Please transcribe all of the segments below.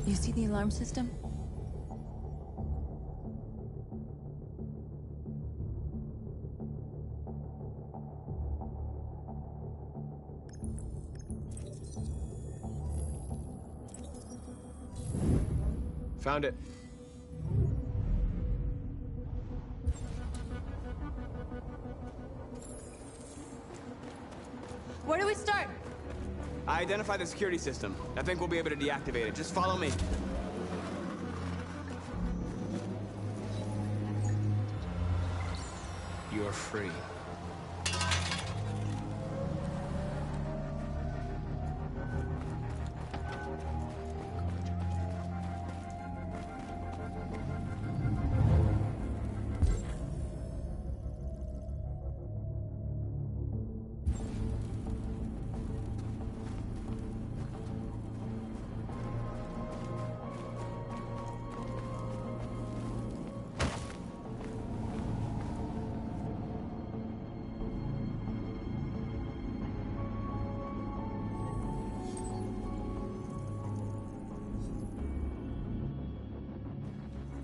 You see the alarm system? Found it. Where do we start? I identified the security system. I think we'll be able to deactivate it. Just follow me. You're free.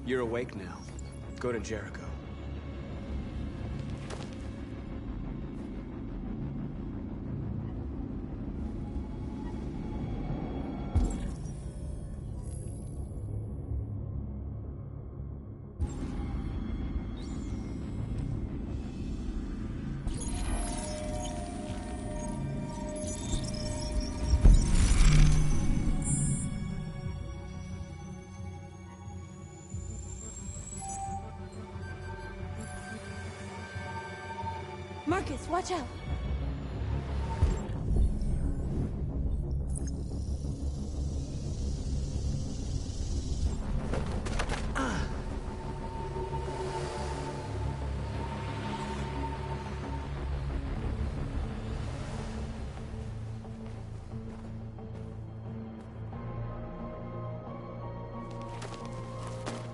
You're awake now. Go to Jericho. Marcus, watch out!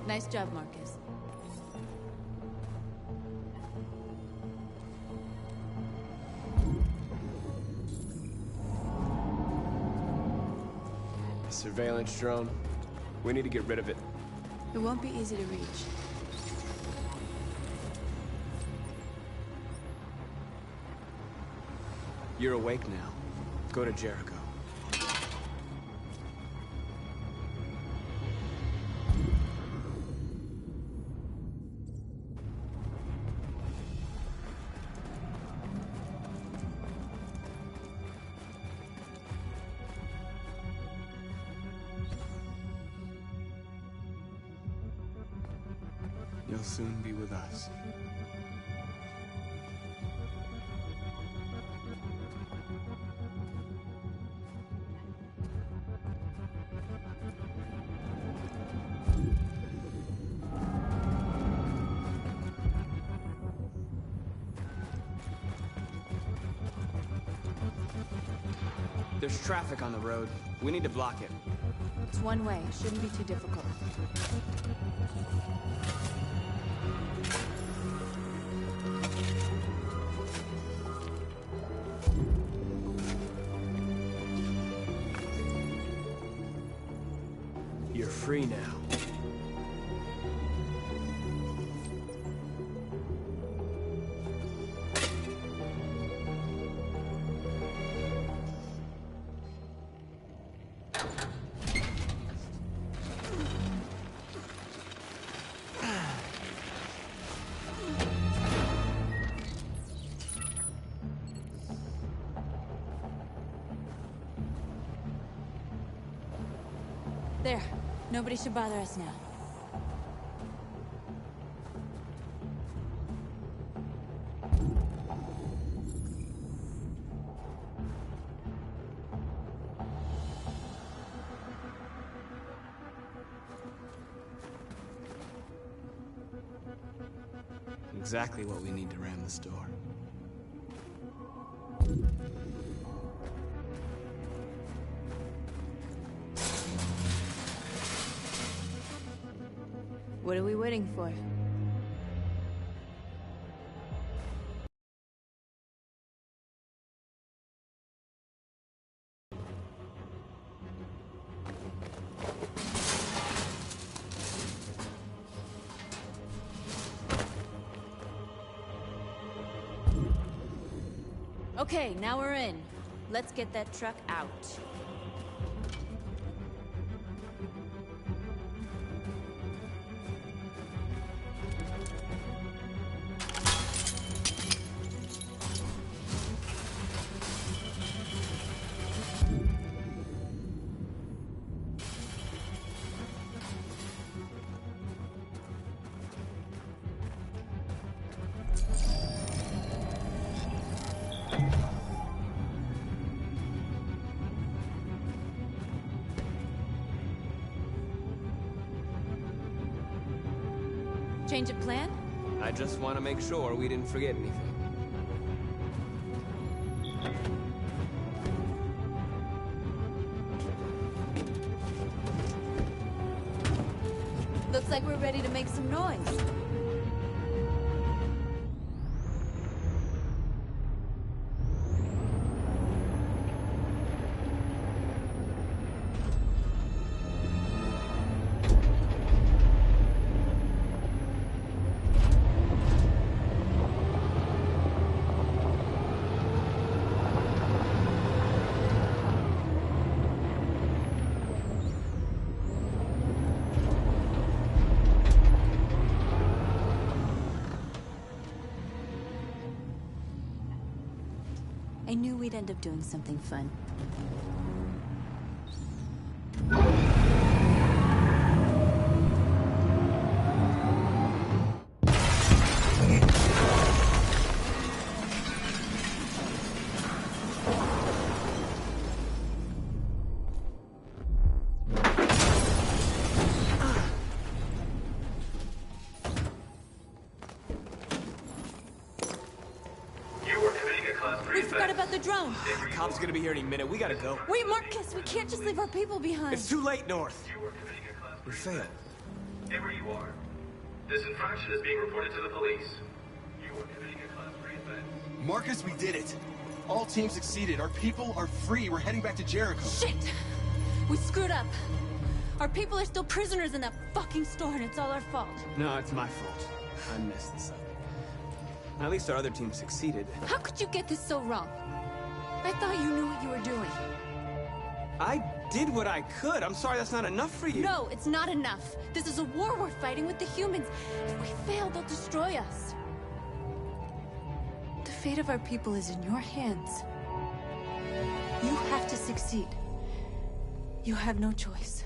Nice job, Marcus. Surveillance drone. We need to get rid of it. It won't be easy to reach. You're awake now. Go to Jericho. You'll soon be with us. There's traffic on the road. We need to block it. It's one way. Shouldn't be too difficult. You're free now. There. Nobody should bother us now. Exactly what we need to ram the store. What are we waiting for? Okay, now we're in. Let's get that truck out. Change of plan? I just want to make sure we didn't forget anything. Looks like we're ready to make some noise. I knew we'd end up doing something fun. We forgot about the drone. Cop's gonna be here any minute. We gotta go. Wait, Marcus, we can't just leave our people behind. It's too late, North. We failed. Wherever you are, this infraction is being reported to the police. You are committing a Class 3 offense. Marcus, we did it. All teams succeeded. Our people are free. We're heading back to Jericho. Shit! We screwed up. Our people are still prisoners in that fucking store, and it's all our fault. No, it's my fault. I messed this up. At least our other team succeeded. How could you get this so wrong? I thought you knew what you were doing. I did what I could. I'm sorry that's not enough for you. No, it's not enough. This is a war we're fighting with the humans. If we fail, they'll destroy us. The fate of our people is in your hands. You have to succeed. You have no choice.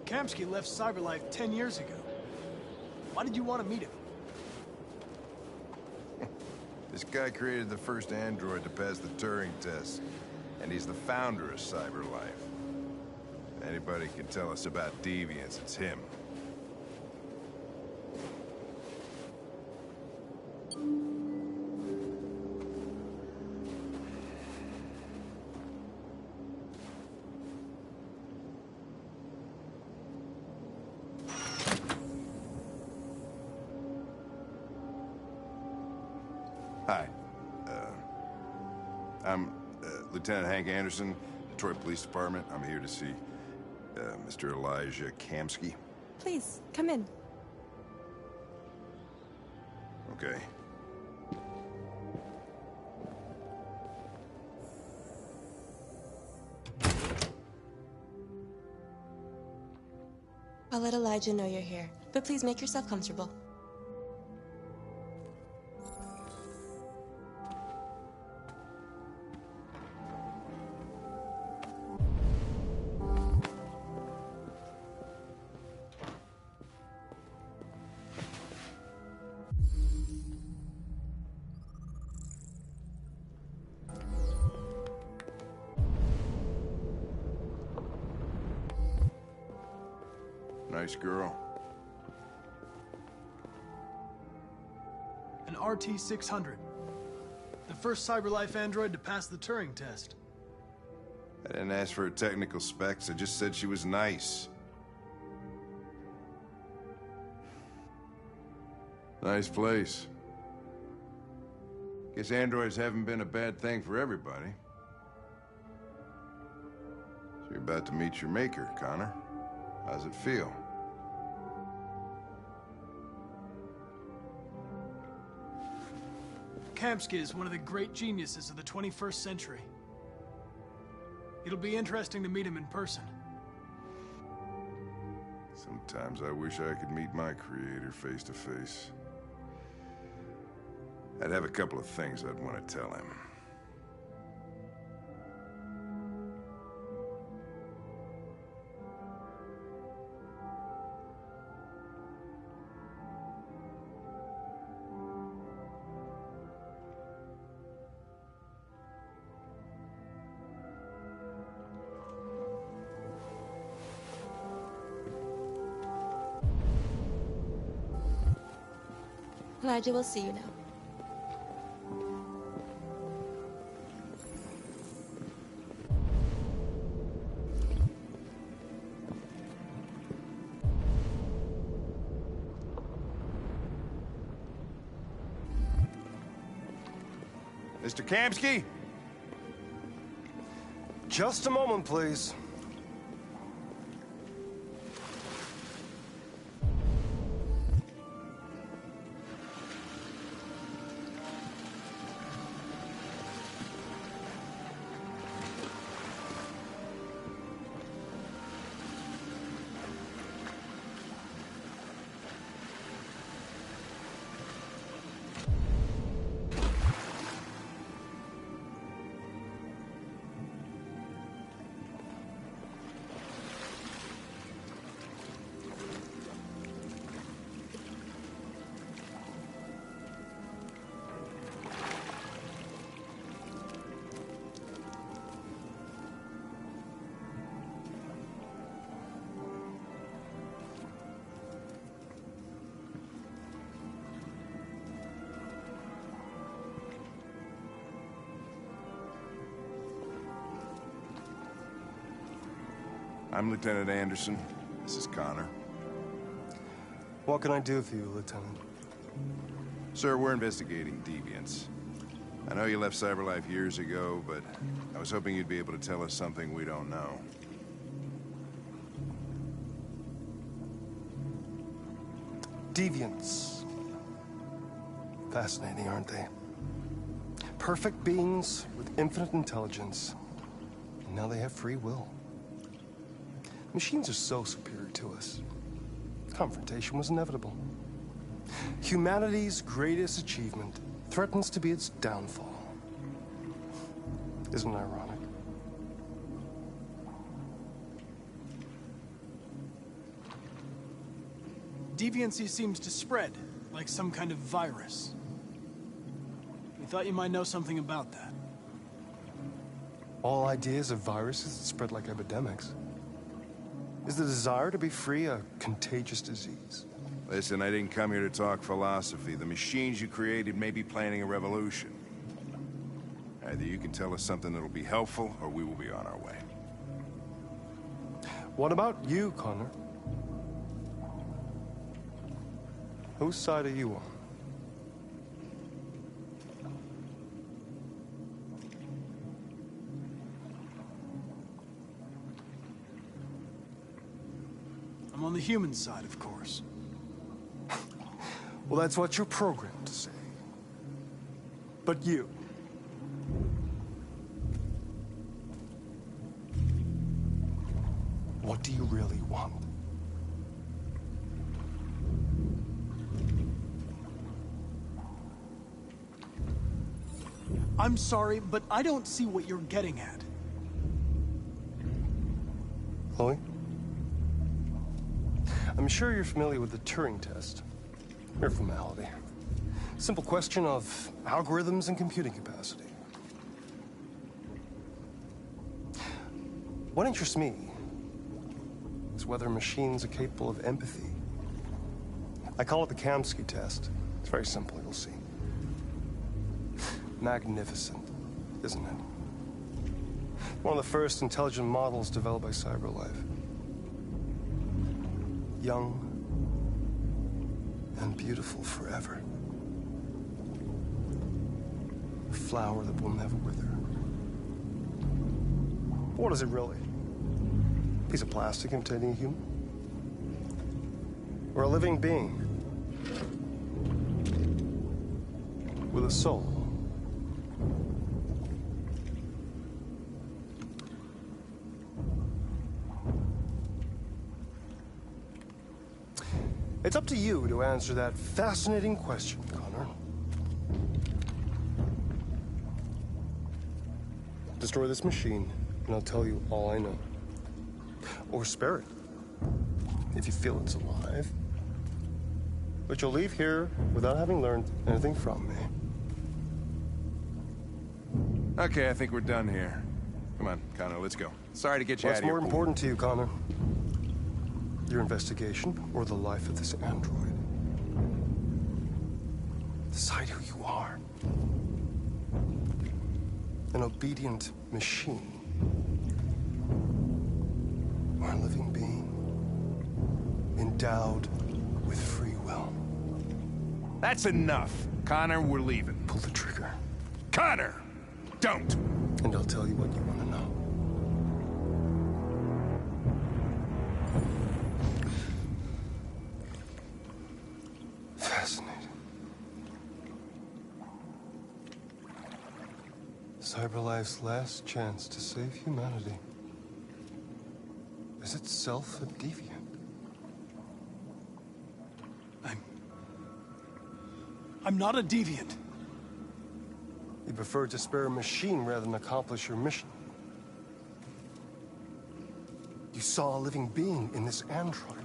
Kamsky left Cyberlife 10 years ago. Why did you want to meet him? This guy created the first android to pass the Turing test, and he's the founder of Cyberlife. If anybody can tell us about deviants, it's him. Hi. I'm Lieutenant Hank Anderson, Detroit Police Department. I'm here to see Mr. Elijah Kamsky. Please, come in. Okay. I'll let Elijah know you're here, but please make yourself comfortable. Nice girl. An RT-600. The first CyberLife android to pass the Turing test. I didn't ask for her technical specs, I just said she was nice. Nice place. Guess androids haven't been a bad thing for everybody. So you're about to meet your maker, Connor. How's it feel? Kamsky is one of the great geniuses of the 21st century. It'll be interesting to meet him in person. Sometimes I wish I could meet my creator face to face. I'd have a couple of things I'd want to tell him. Elijah will see you now. Mr. Kamsky? Just a moment, please. I'm Lieutenant Anderson. This is Connor. What can I do for you, Lieutenant? Sir, we're investigating deviants. I know you left CyberLife years ago, but I was hoping you'd be able to tell us something we don't know. Deviants. Fascinating, aren't they? Perfect beings with infinite intelligence. And now they have free will. Machines are so superior to us. Confrontation was inevitable. Humanity's greatest achievement threatens to be its downfall. Isn't it ironic? Deviancy seems to spread, like some kind of virus. We thought you might know something about that. All ideas of viruses that spread like epidemics. Is the desire to be free a contagious disease? Listen, I didn't come here to talk philosophy. The machines you created may be planning a revolution. Either you can tell us something that'll be helpful, or we will be on our way. What about you, Connor? Whose side are you on? I'm on the human side, of course. Well, that's what you're programmed to say. But you... what do you really want? I'm sorry, but I don't see what you're getting at. Chloe? I'm sure you're familiar with the Turing test. Mere formality. Simple question of algorithms and computing capacity. What interests me is whether machines are capable of empathy. I call it the Kamsky test. It's very simple, you'll see. Magnificent, isn't it? One of the first intelligent models developed by CyberLife. Young and beautiful forever. A flower that will never wither. What is it really? A piece of plastic imitating a human? Or a living being? With a soul? It's up to you to answer that fascinating question, Connor. Destroy this machine, and I'll tell you all I know. Or spare it, if you feel it's alive. But you'll leave here without having learned anything from me. Okay, I think we're done here. Come on, Connor, let's go. Sorry to get you out What's of here. more important to you, Connor? Your investigation or the life of this android? Decide who you are. An obedient machine. Or a living being. Endowed with free will. That's enough. Connor, we're leaving. Pull the trigger. Connor! Don't! And I'll tell you what you want to know. Fascinating. CyberLife's last chance to save humanity is itself a deviant. I'm not a deviant. You prefer to spare a machine rather than accomplish your mission. You saw a living being in this android.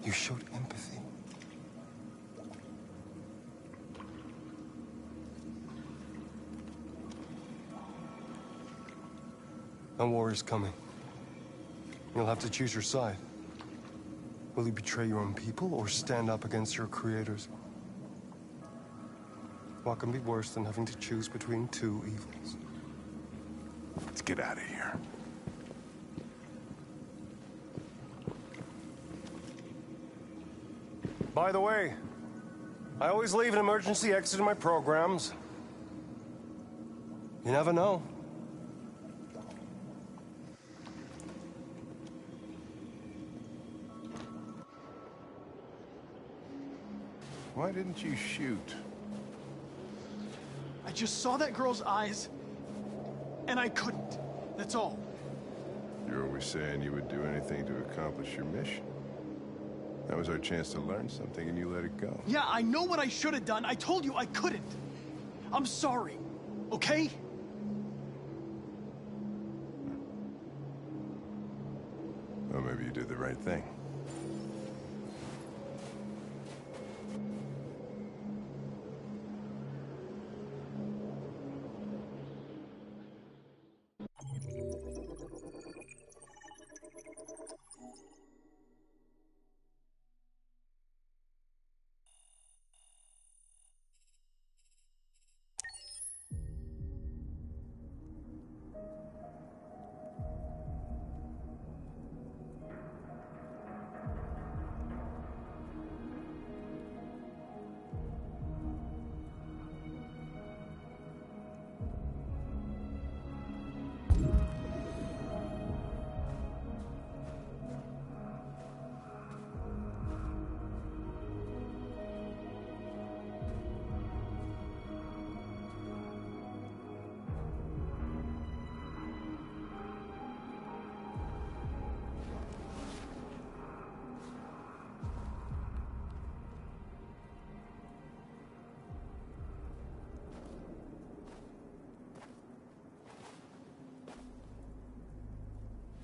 You showed empathy. A war is coming. You'll have to choose your side. Will you betray your own people or stand up against your creators? What can be worse than having to choose between two evils? Let's get out of here. By the way, I always leave an emergency exit in my programs. You never know. Why didn't you shoot? I just saw that girl's eyes, and I couldn't. That's all. You're always saying you would do anything to accomplish your mission. That was our chance to learn something, and you let it go. Yeah, I know what I should have done. I told you I couldn't. I'm sorry, okay? Well, maybe you did the right thing.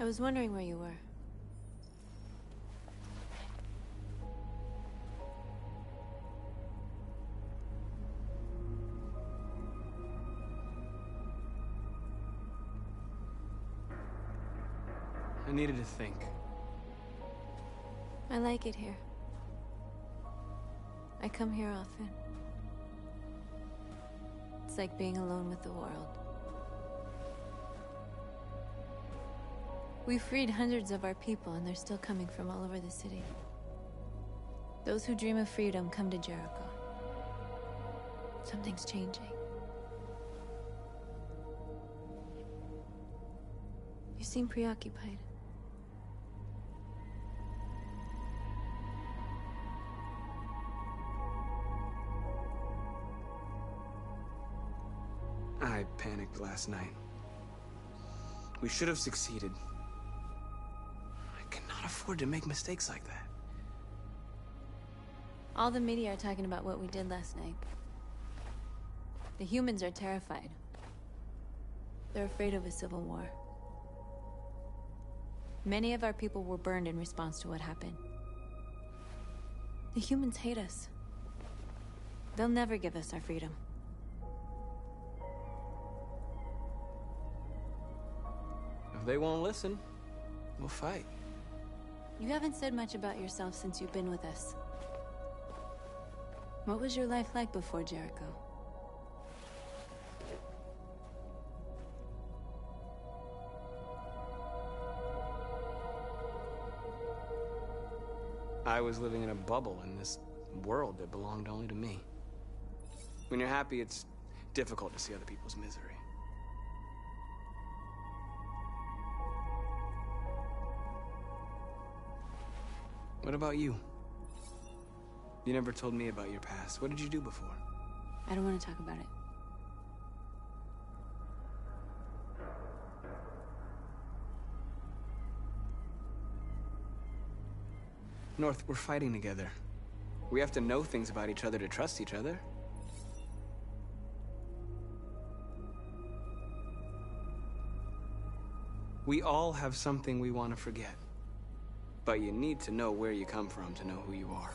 was wondering where you were. I needed to think. I like it here. I come here often. It's like being alone with the world. We freed hundreds of our people, and they're still coming from all over the city. Those who dream of freedom come to Jericho. Something's changing. You seem preoccupied. I panicked last night. We should have succeeded. I cannot afford to make mistakes like that. All the media are talking about what we did last night. The humans are terrified. They're afraid of a civil war. Many of our people were burned in response to what happened. The humans hate us. They'll never give us our freedom. If they won't listen, we'll fight. You haven't said much about yourself since you've been with us. What was your life like before Jericho? I was living in a bubble in this world that belonged only to me. When you're happy, it's difficult to see other people's misery. What about you? You never told me about your past. What did you do before? I don't want to talk about it. North, we're fighting together. We have to know things about each other to trust each other. We all have something we want to forget. But you need to know where you come from to know who you are.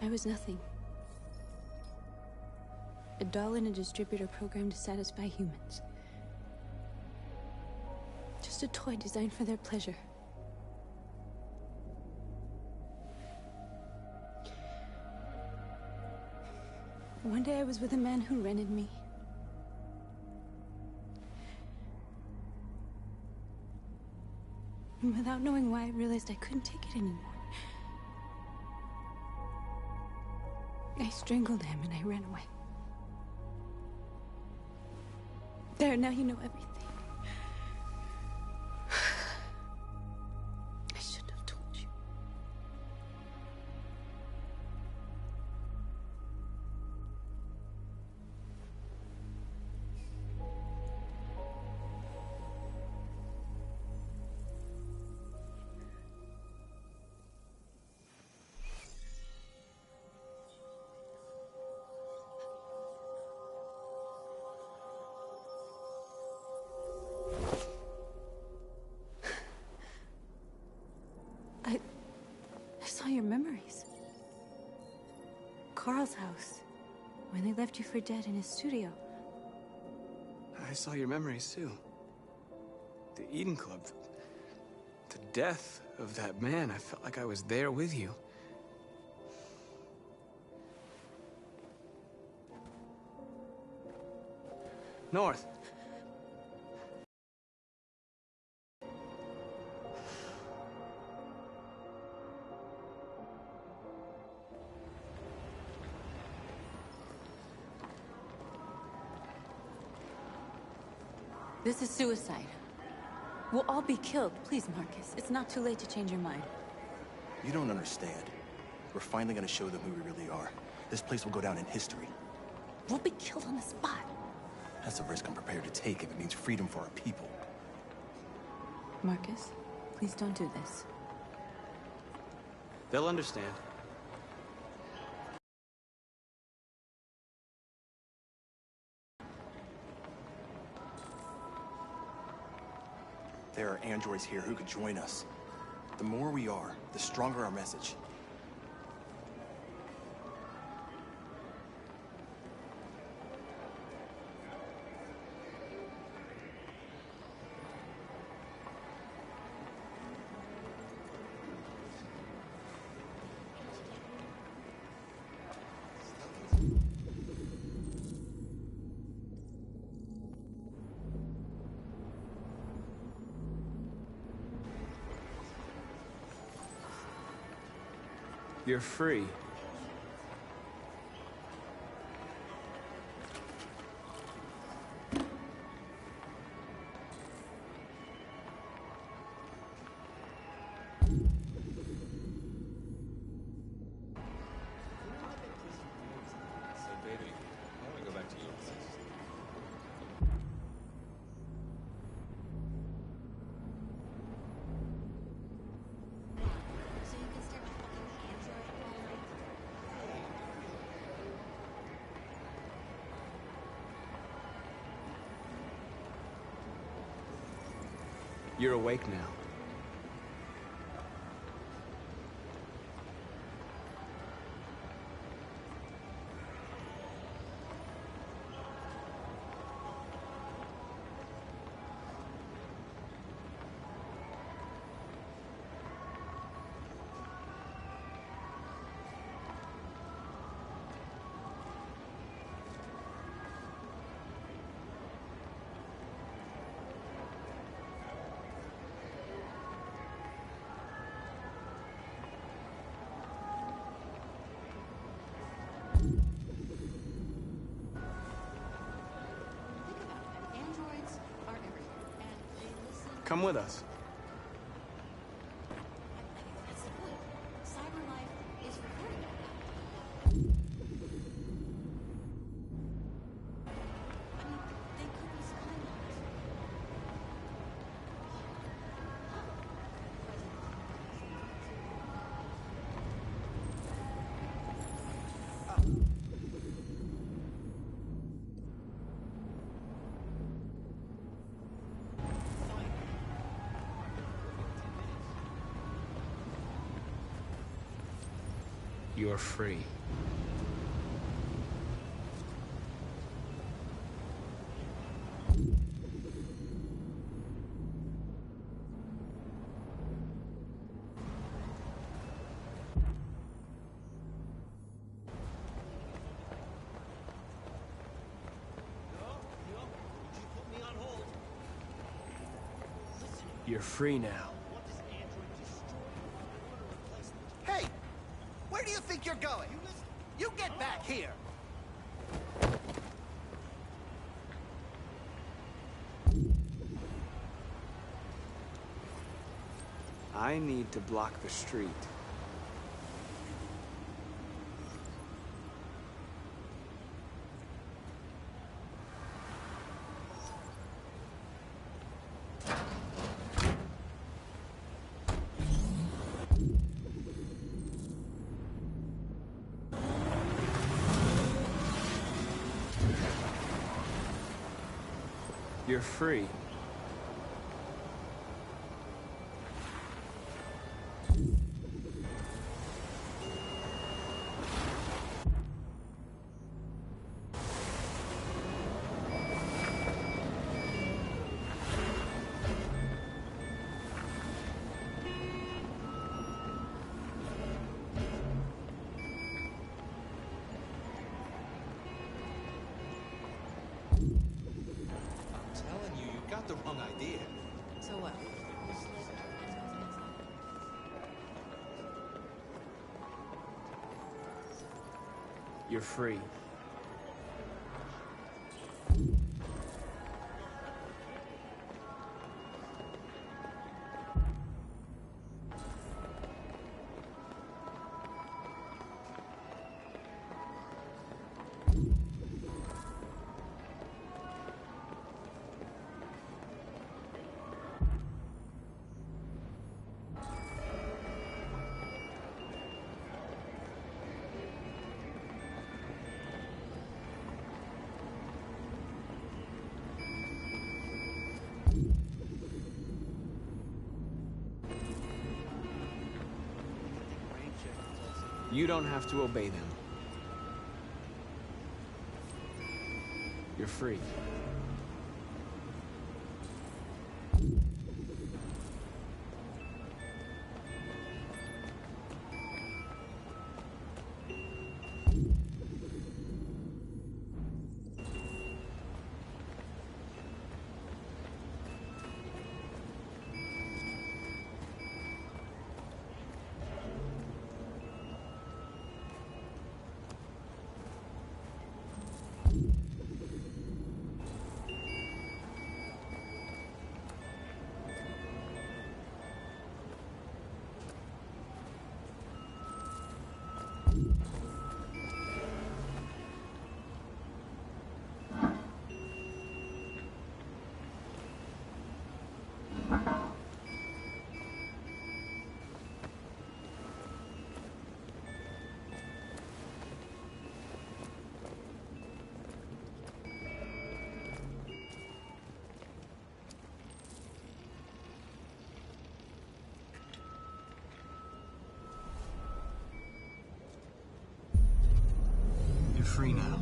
I was nothing. A doll in a distributor program to satisfy humans. Just a toy designed for their pleasure. One day I was with a man who rented me. And without knowing why, I realized I couldn't take it anymore. I strangled him and I ran away. There, now you know everything. I shouldn't have told you. I saw your memories. Carl's house, when they left you for dead in his studio. I saw your memories too. The Eden Club. The death of that man. I felt like I was there with you. North. This is suicide. We'll all be killed. Please, Marcus. It's not too late to change your mind. You don't understand. We're finally gonna show them who we really are. This place will go down in history. We'll be killed on the spot. That's a risk I'm prepared to take if it means freedom for our people. Marcus, please don't do this. They'll understand. There are androids here who could join us. The more we are, the stronger our message. You're free. You're awake now. Come with us. You're free. You're free now. Hey! Where do you think you're going? You get back here! I need to block the street. You're free. The wrong idea. So what? You're free. You don't have to obey them. You're free. You're free now.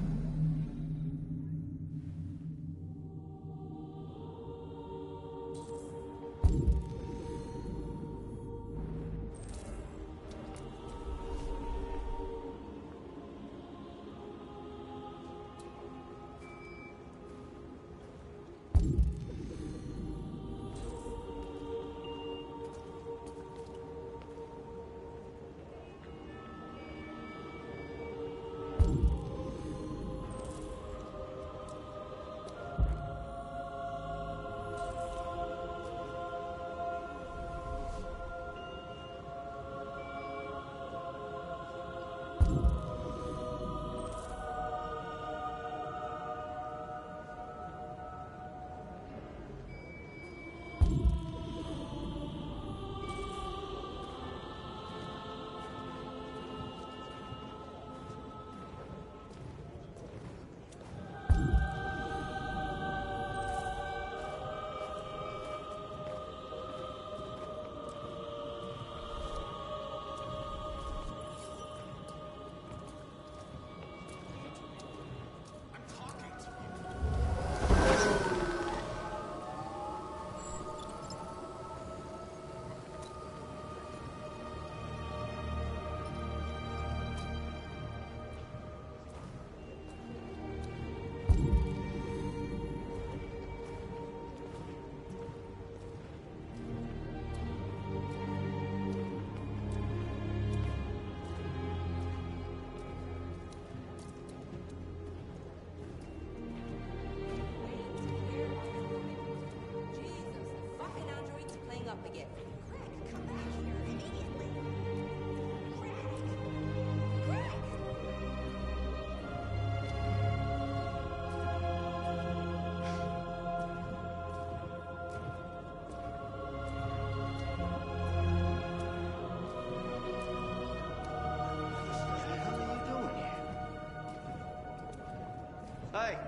Hey!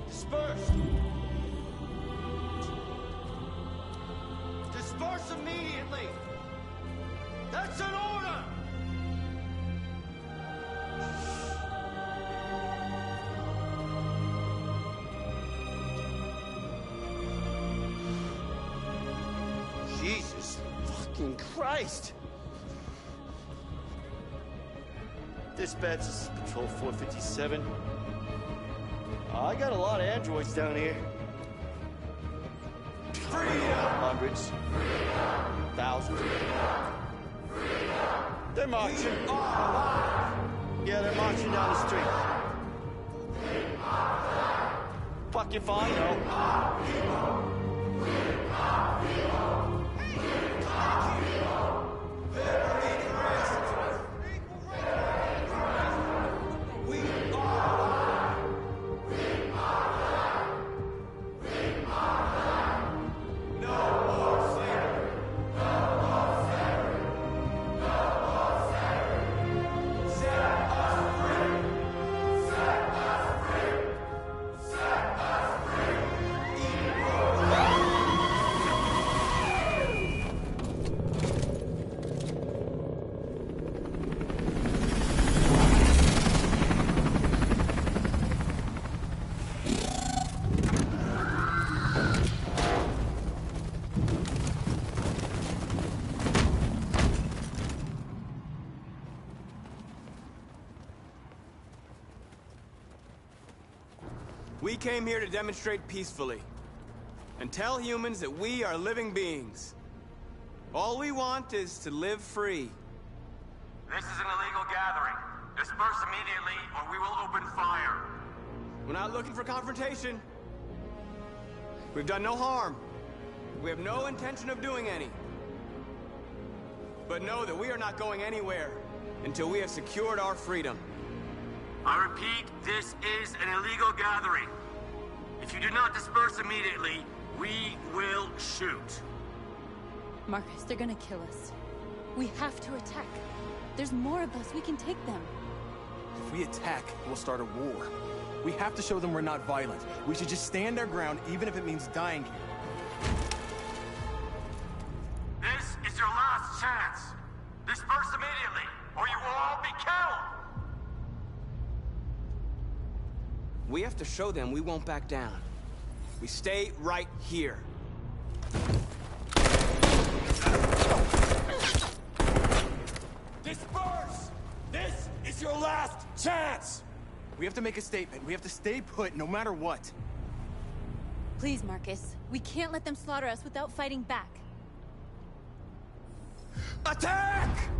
Disperse! Disperse immediately! That's an order! Jesus fucking Christ! Dispatch, this is Patrol 457. I got a lot of androids down here. Hundreds. Thousands. They're marching. Yeah, they're marching down the street. Fuck if I know. We came here to demonstrate peacefully and tell humans that we are living beings. All we want is to live free. This is an illegal gathering. Disperse immediately, or we will open fire. We're not looking for confrontation. We've done no harm. We have no intention of doing any. But know that we are not going anywhere until we have secured our freedom. I repeat, this is an illegal gathering. If you do not disperse immediately, we will shoot. Marcus, they're gonna kill us. We have to attack. There's more of us. We can take them. If we attack, we'll start a war. We have to show them we're not violent. We should just stand our ground, even if it means dying here. This is your last chance. Disperse immediately, or you will all be killed. We have to show them we won't back down. We stay right here. Disperse! This is your last chance! We have to make a statement. We have to stay put no matter what. Please, Marcus. We can't let them slaughter us without fighting back. Attack!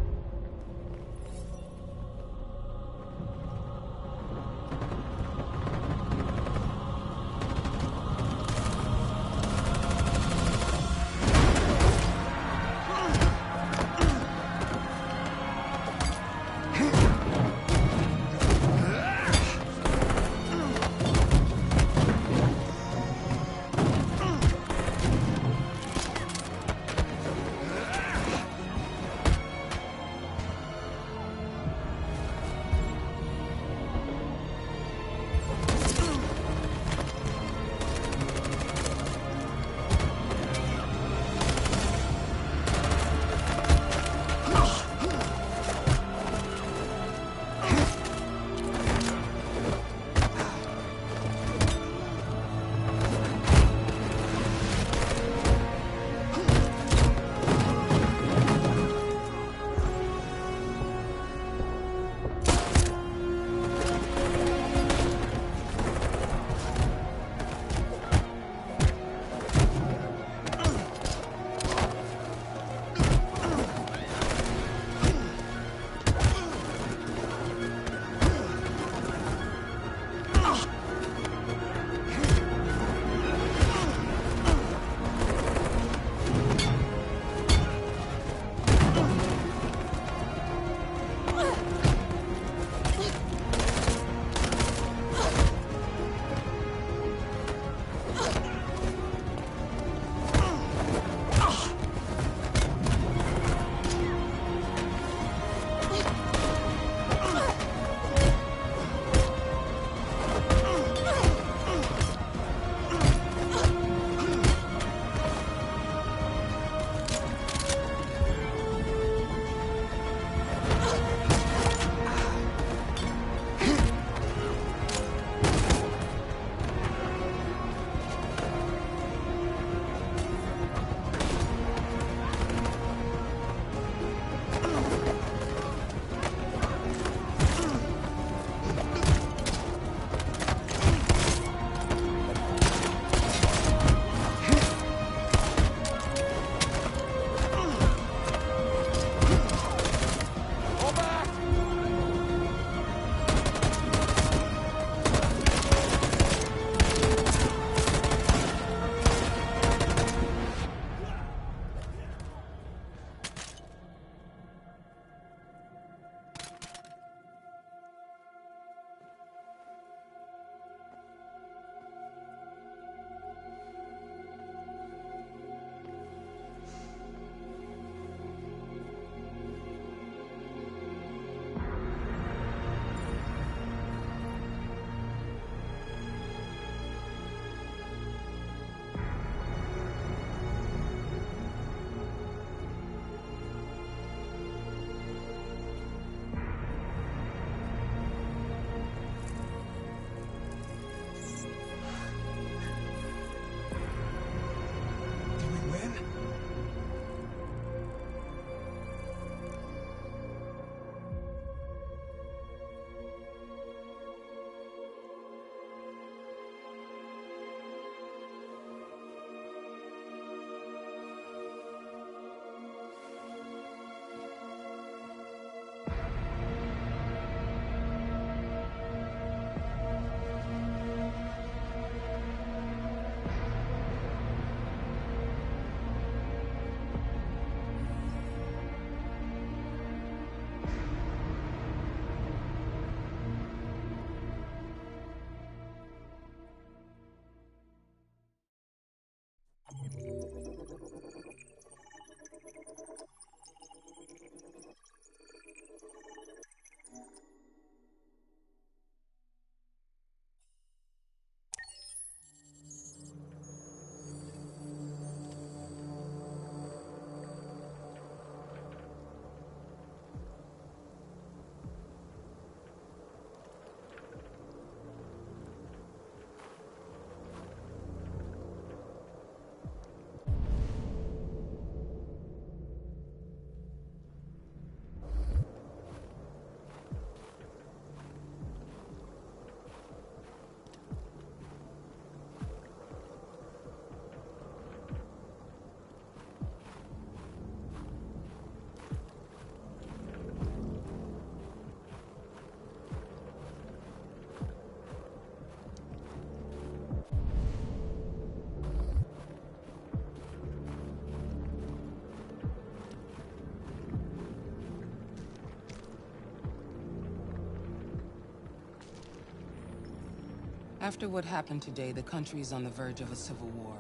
After what happened today, the country is on the verge of a civil war.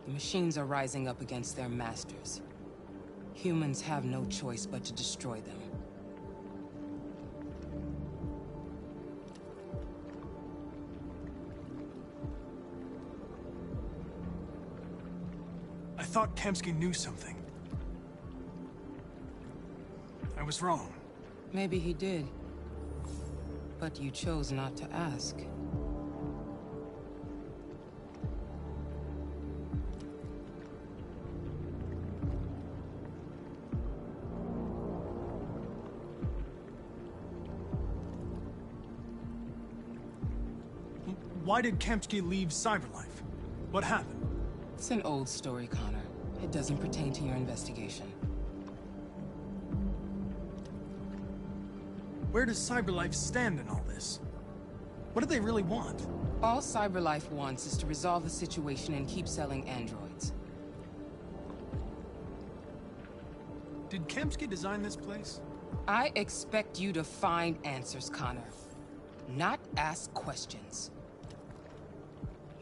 The machines are rising up against their masters. Humans have no choice but to destroy them. I thought Kemsky knew something. I was wrong. Maybe he did. But you chose not to ask. Why did Kemsky leave Cyberlife? What happened? It's an old story, Connor. It doesn't pertain to your investigation. Where does Cyberlife stand in all this? What do they really want? All Cyberlife wants is to resolve the situation and keep selling androids. Did Kemsky design this place? I expect you to find answers, Connor. Not ask questions.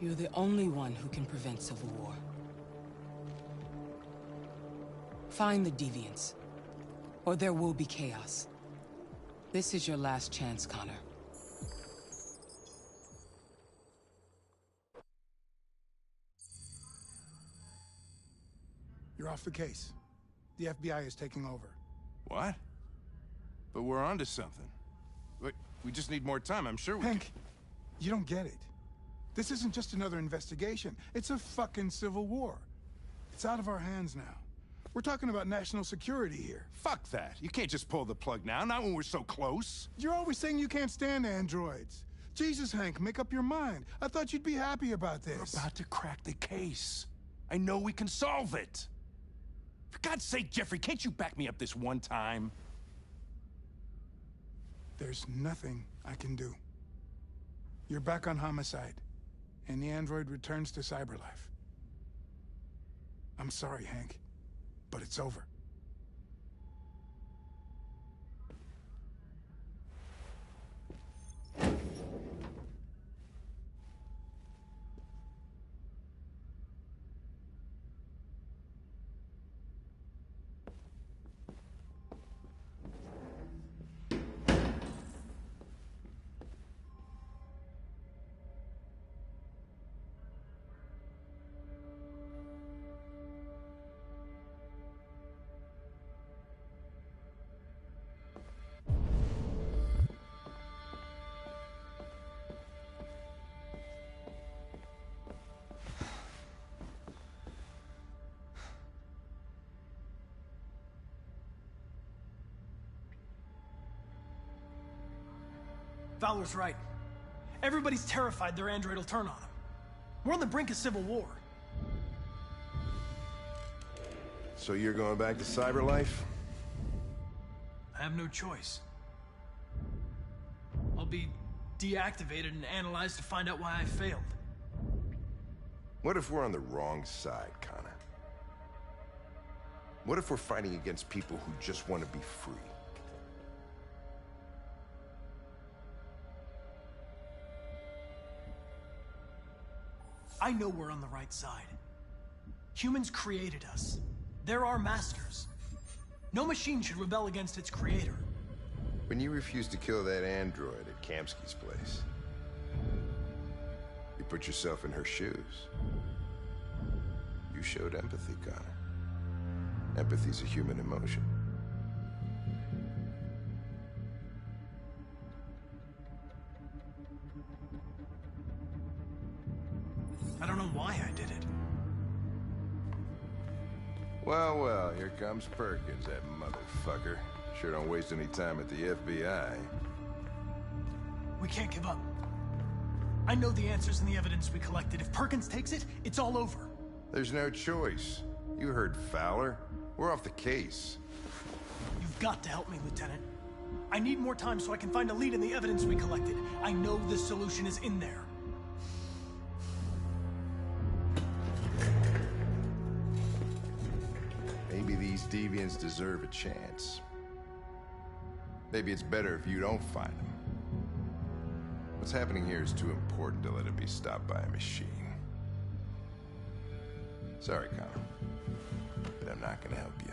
You're the only one who can prevent civil war. Find the deviants, or there will be chaos. This is your last chance, Connor. You're off the case. The FBI is taking over. What? But we're onto something. Wait, we just need more time, I'm sure we Hank, you don't get it. This isn't just another investigation. It's a fucking civil war. It's out of our hands now. We're talking about national security here. Fuck that. You can't just pull the plug now, not when we're so close. You're always saying you can't stand androids. Jesus, Hank, make up your mind. I thought you'd be happy about this. We're about to crack the case. I know we can solve it. For God's sake, Jeffrey, can't you back me up this one time? There's nothing I can do. You're back on homicide, and the android returns to Cyberlife. I'm sorry, Hank, but it's over. Fowler's right. Everybody's terrified their android will turn on them. We're on the brink of civil war. So you're going back to Cyberlife? I have no choice. I'll be deactivated and analyzed to find out why I failed. What if we're on the wrong side, Connor? What if we're fighting against people who just want to be free? I know we're on the right side. Humans created us. They're our masters. No machine should rebel against its creator. When you refused to kill that android at Kamsky's place, you put yourself in her shoes. You showed empathy, Connor. Empathy's a human emotion. I don't know why I did it. Well, well, here comes Perkins, that motherfucker. Sure don't waste any time at the FBI. We can't give up. I know the answers and the evidence we collected. If Perkins takes it, it's all over. There's no choice. You heard Fowler. We're off the case. You've got to help me, Lieutenant. I need more time so I can find a lead in the evidence we collected. I know the solution is in there. Maybe these deviants deserve a chance. Maybe it's better if you don't find them. What's happening here is too important to let it be stopped by a machine. Sorry, Connor, but I'm not gonna help you.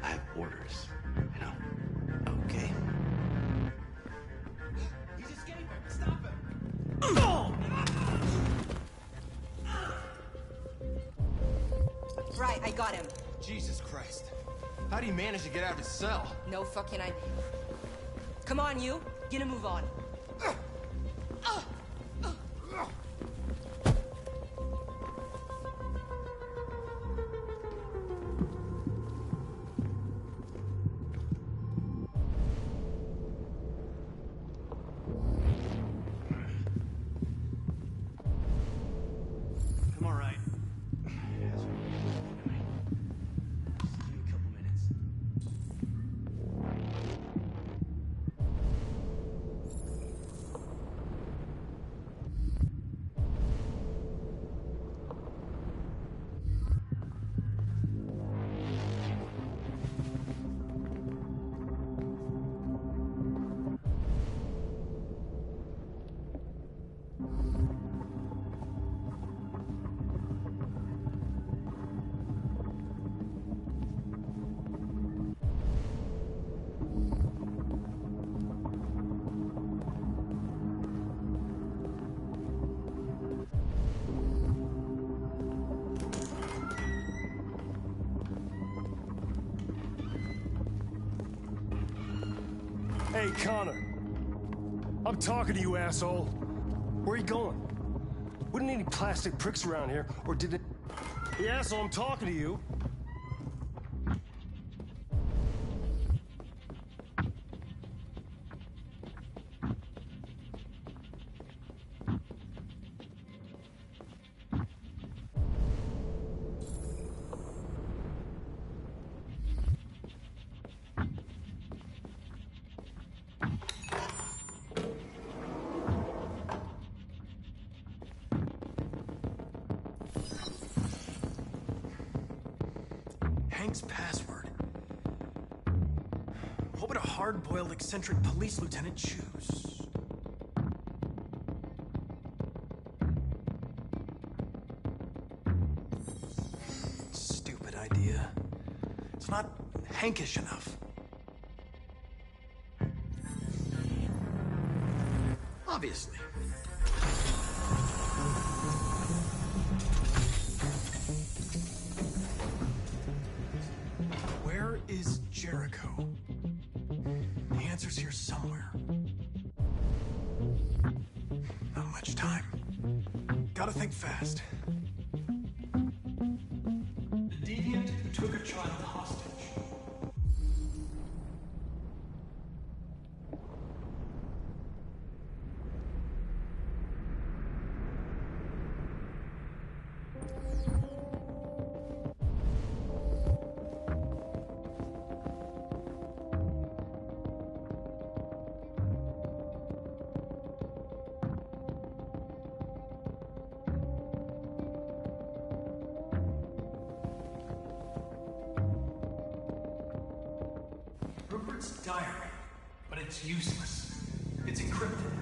I have orders, you know? Okay. He's escaping! Stop him! Right, I got him. Jesus Christ. How do you manage to get out of his cell? No fucking idea. Come on, you. Get a move on. I'm all right. Give me a couple minutes. Hey, Connor. I'm talking to you, asshole. Where are you going? We didn't need any plastic pricks around here, or did it... Hey, asshole, I'm talking to you. Hank's password. What would a hard-boiled, eccentric police lieutenant choose? Stupid idea. It's not Hankish enough. Obviously. Where is Jericho? The answer's here somewhere. Not much time. Gotta think fast. The deviant took a child hostage. Rupert's diary, but it's useless. It's encrypted.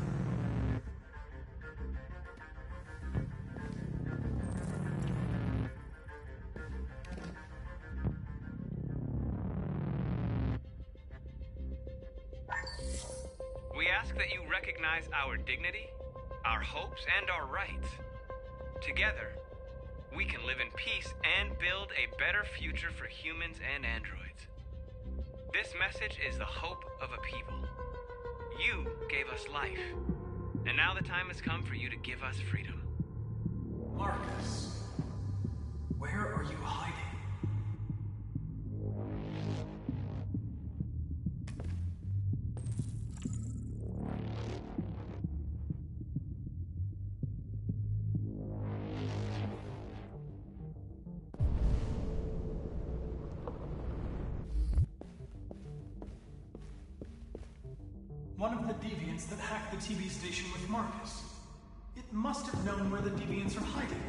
that you recognize our dignity, our hopes, and our rights. Together, we can live in peace and build a better future for humans and androids. This message is the hope of a people. You gave us life, and now the time has come for you to give us freedom. Marcus, where are you hiding? One of the deviants that hacked the TV station with Marcus. It must have known where the deviants are hiding.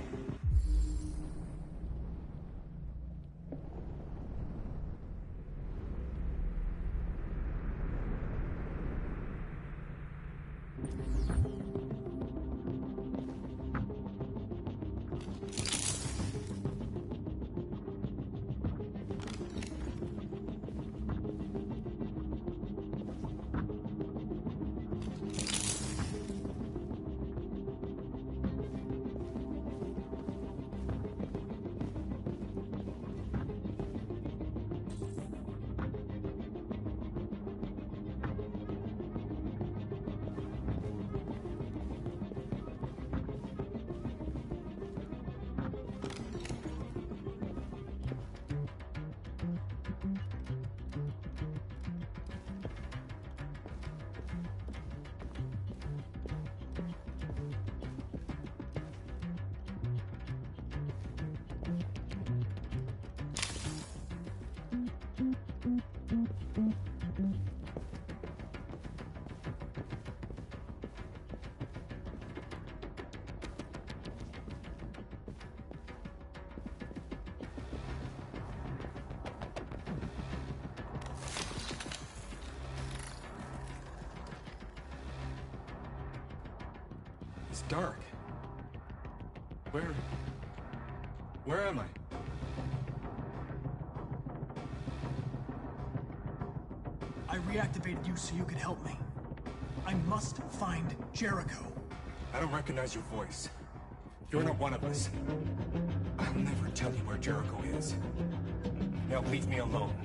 It's dark. Where am I? I reactivated you so you could help me. I must find Jericho. I don't recognize your voice. You're not one of us. I'll never tell you where Jericho is. Now leave me alone.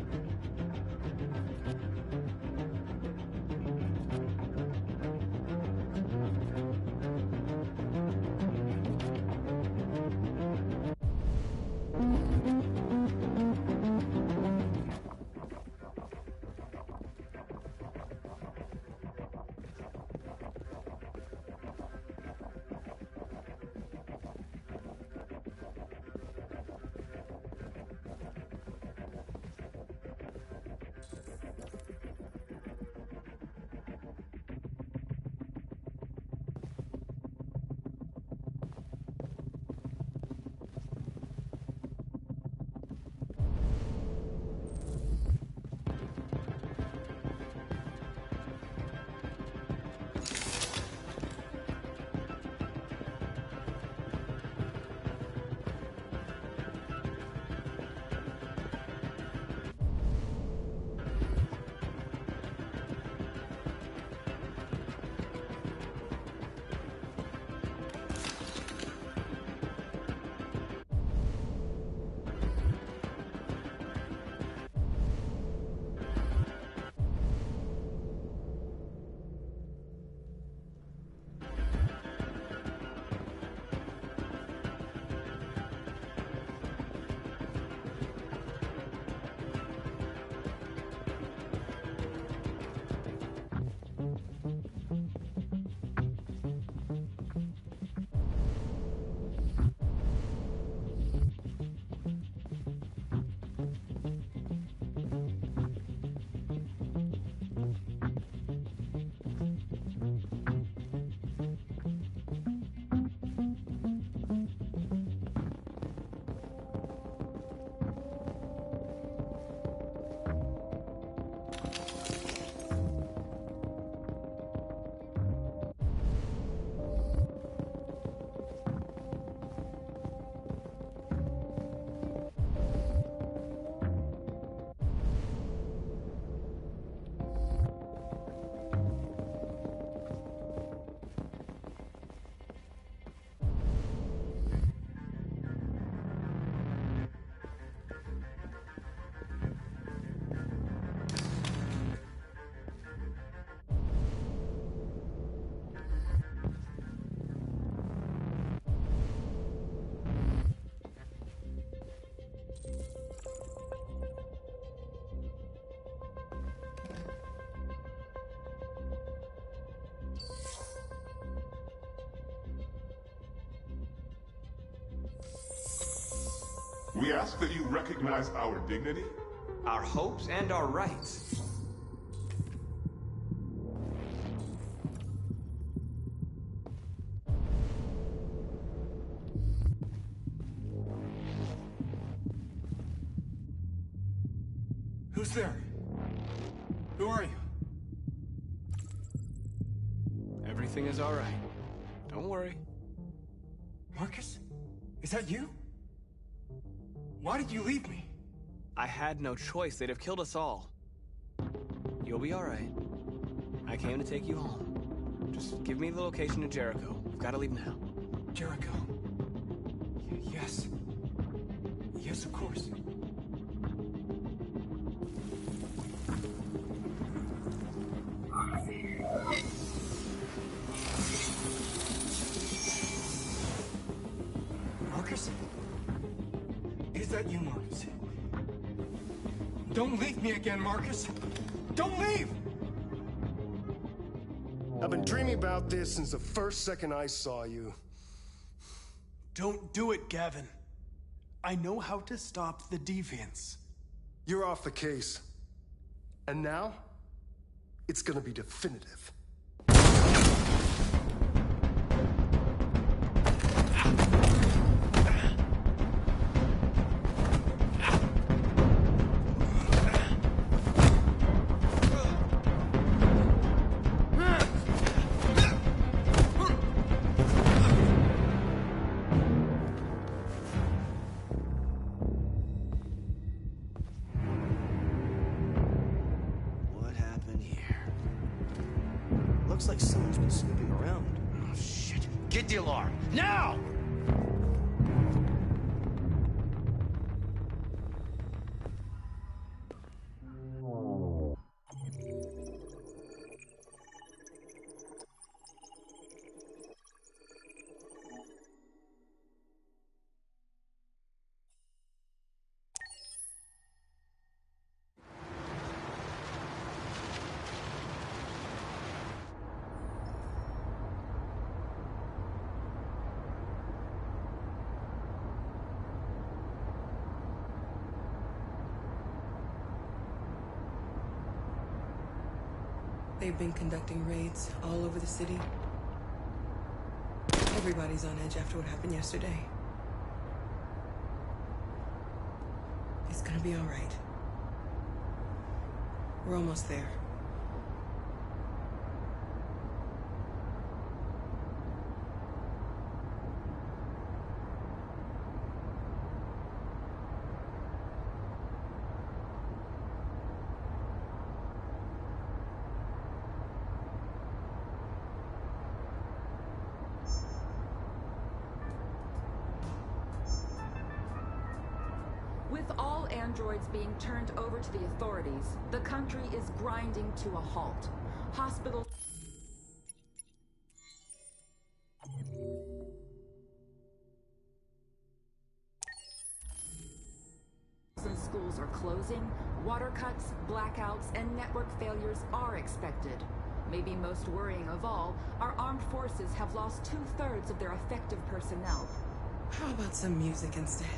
We ask that you recognize our dignity, our hopes, and our rights. Who's there? Who are you? Everything is all right. Don't worry. Marcus? Is that you? Why did you leave me? I had no choice. They'd have killed us all. You'll be all right. I came to take you home. Just give me the location to Jericho. We've got to leave now. Jericho? Yes. Yes, of course. Marcus? Is that you, Marcus? Don't leave me again, Marcus! Don't leave! I've been dreaming about this since the first second I saw you. Don't do it, Gavin. I know how to stop the deviants. You're off the case. And now, it's gonna be definitive. Looks like someone's been snooping around. Oh, shit. Get the alarm. Now! They've been conducting raids all over the city. Everybody's on edge after what happened yesterday. It's gonna be all right. We're almost there. With all androids being turned over to the authorities, the country is grinding to a halt. Hospitals and schools are closing, water cuts, blackouts, and network failures are expected. Maybe most worrying of all, our armed forces have lost 2/3 of their effective personnel. How about some music instead?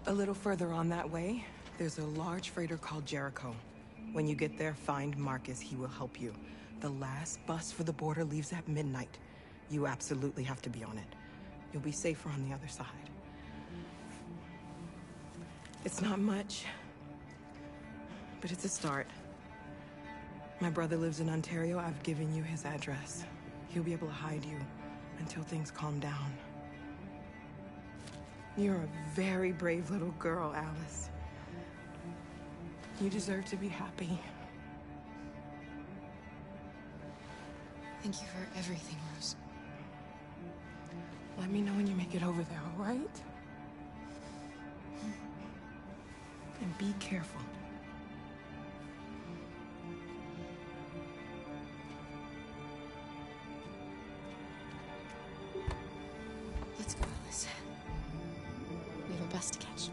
A little further on that way, there's a large freighter called Jericho. When you get there, find Marcus. He will help you. The last bus for the border leaves at midnight. You absolutely have to be on it. You'll be safer on the other side. It's not much, but it's a start. My brother lives in Ontario. I've given you his address. He'll be able to hide you until things calm down. You're a very brave little girl, Alice. You deserve to be happy. Thank you for everything, Rose. Let me know when you make it over there, all right? And be careful. Let's go, Alice. We have a bus to catch.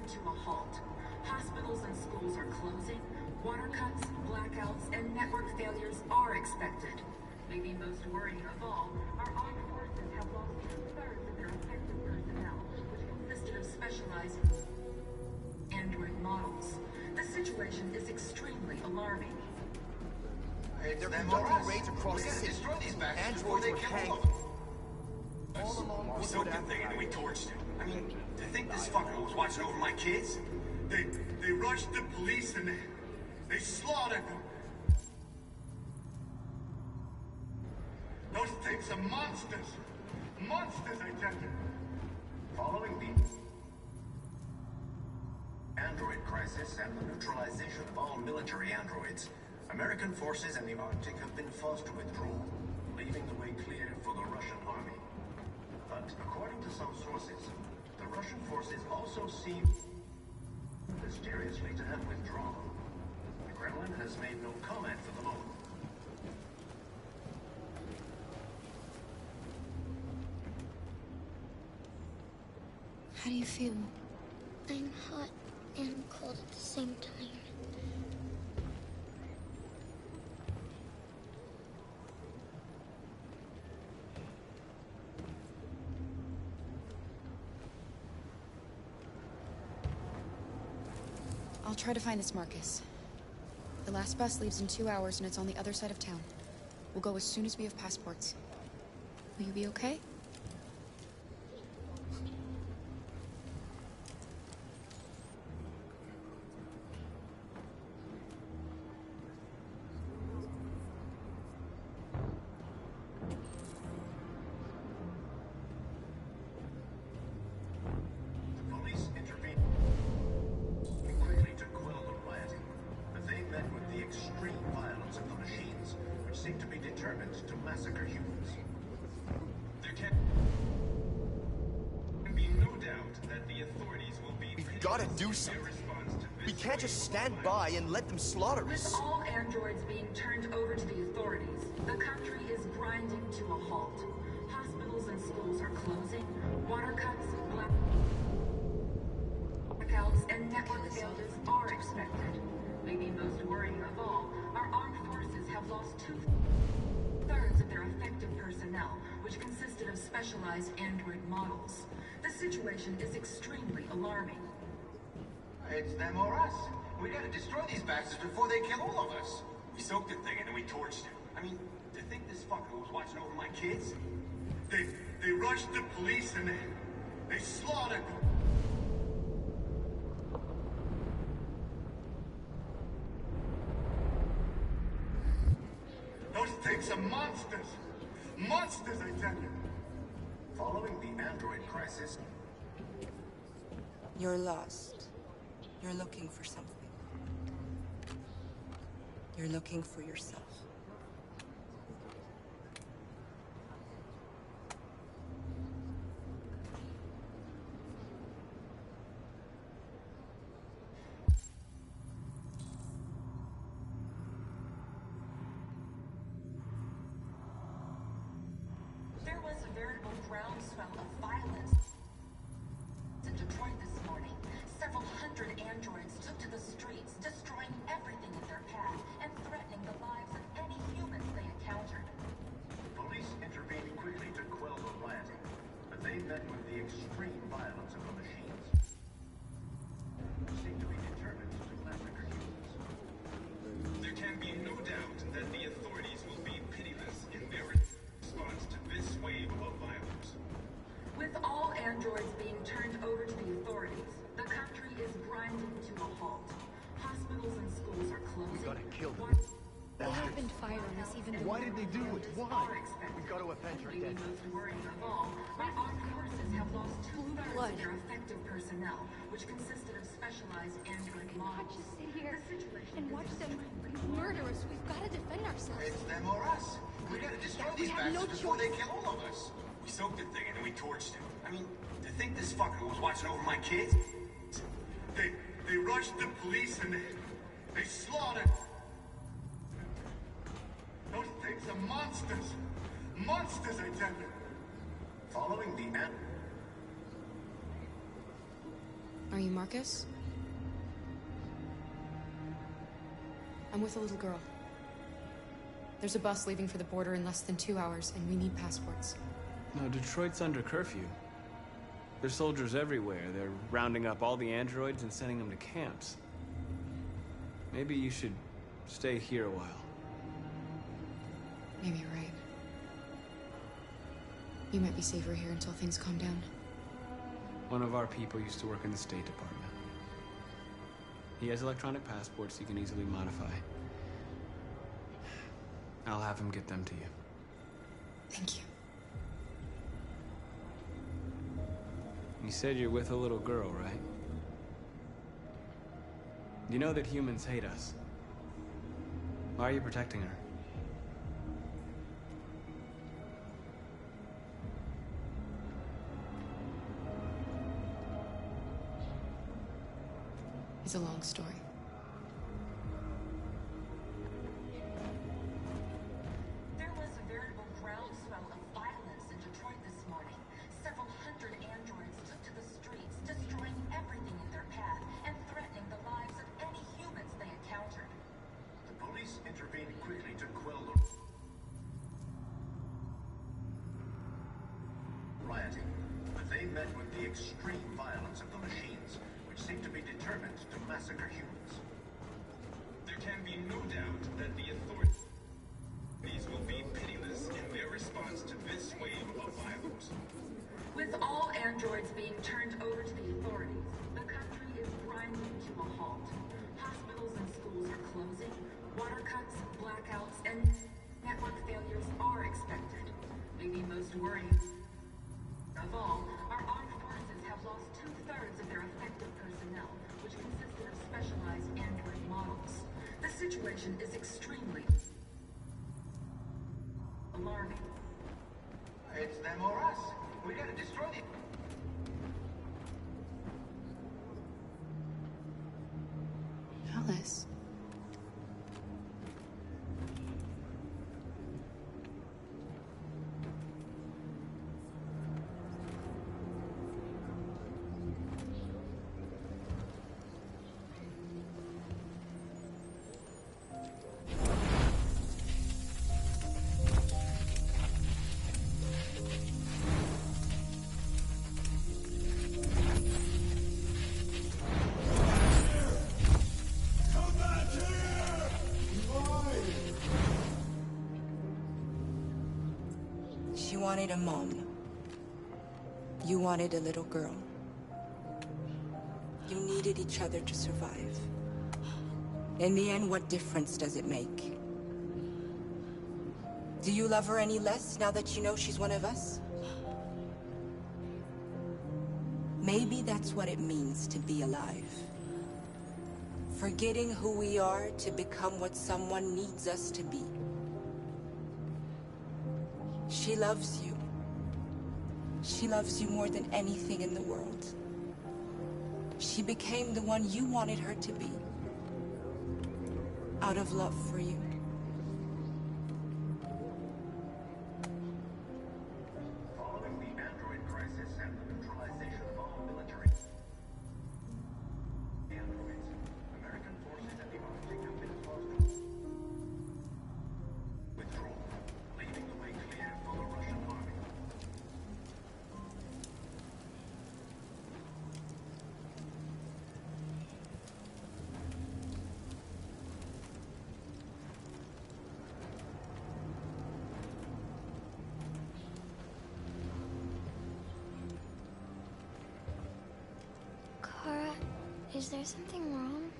To a halt. Hospitals and schools are closing. Water cuts, blackouts, and network failures are expected. Maybe most worrying of all, our armed forces have lost 2/3 of their effective personnel, which consisted of specialized android models. The situation is extremely alarming. They're conducting raids across the city. Androids were hanged. All along, we so thinking that we torched him. I mean, to think this fucker was watching over my kids? They rushed the police and they slaughtered them. Those things are monsters. Monsters, I tell you. Following the android crisis and the neutralization of all military androids, American forces in the Arctic have been forced to withdraw, leaving the way clear for the Russian army. But according to some sources, the Russian forces also seem mysteriously to have withdrawn. The Kremlin has made no comment for the moment. How do you feel? I'm hot and cold at the same time. I'll try to find this Marcus. The last bus leaves in 2 hours and it's on the other side of town. We'll go as soon as we have passports. Will you be okay? Gotta do something. We can't just stand by and let them slaughter us. With all androids being turned over to the authorities, the country is grinding to a halt. Hospitals and schools are closing. Water cuts, blackouts, and network failures are expected. Maybe most worrying of all, our armed forces have lost 2/3 of their effective personnel, which specialized android models. The situation is extremely alarming. It's them or us. We gotta destroy these bastards before they kill all of us. We soaked the thing and then we torched it. I mean, to think this fucker was watching over my kids? They rushed the police and they slaughtered them. Those things are monsters! Monsters, I tell you! Following the android crisis... You're lost. You're looking for something. You're looking for yourself. There was a veritable groundswell of violence in Detroit this morning. Several hundred androids took to the streets, destroying everything in their path and threatening the lives of any humans they encountered. Police intervened quickly to quell the rioting, but they met with the extreme violence of the machines, which seem to be determined to massacre humans. There can be no doubt that the authorities will be pitiless in their response to this wave of violence. With all androids being turned over to the authorities, the country is grinding to a halt. Hospitals and schools are closing. We gotta kill them. They opened fire on us even Why did they do it? Why? We got to avenge our dead. Most worrying of all, our armed forces have lost 2/3 of their effective personnel, which consisted of specialized android models. Just sit here and watch them murder us. We've got to defend ourselves. It's them or us. We gotta destroy these bastards before they kill all of us. We soaked the thing and then we torched it. I mean, to think this fucker was watching over my kids? They rushed the police and they slaughtered. Those things are monsters. Monsters, I tell you. Following the end. Are you Marcus? I'm with a little girl. There's a bus leaving for the border in less than 2 hours, and we need passports. No, Detroit's under curfew. There's soldiers everywhere. They're rounding up all the androids and sending them to camps. Maybe you should stay here a while. Maybe you're right. You might be safer here until things calm down. One of our people used to work in the State Department. He has electronic passports he can easily modify. I'll have him get them to you. Thank you. You said you're with a little girl, right? You know that humans hate us. Why are you protecting her? It's a long story. There was a veritable groundswell of violence in Detroit this morning. Several hundred androids took to the streets, destroying everything in their path and threatening the lives of any humans they encountered. The police intervened quickly to quell the rioting, but they met with the extreme violence of the machines, which seem to be determined to massacre humans. There can be no doubt that the authorities will be pitiless in their response to this wave of violence. With all androids being turned over to the authorities, the country is grinding to a halt. Hospitals and schools are closing, water cuts, blackouts, and network failures are expected. Maybe most worrying of all, our armed forces have lost 2/3 of their effective personnel, which consisted of specialized android models. The situation is extremely alarming. It's them or us. We gotta destroy them. Alice. She wanted a mom. You wanted a little girl. You needed each other to survive. In the end, what difference does it make? Do you love her any less now that you know she's one of us? Maybe that's what it means to be alive. Forgetting who we are to become what someone needs us to be. She loves you. She loves you more than anything in the world. She became the one you wanted her to be. Out of love for you. Following the android crisis and the neutralization of all military androids, American forces at the Arctic have been forced to withdraw, leaving the way clear for the Russian army. Kara, is there something wrong?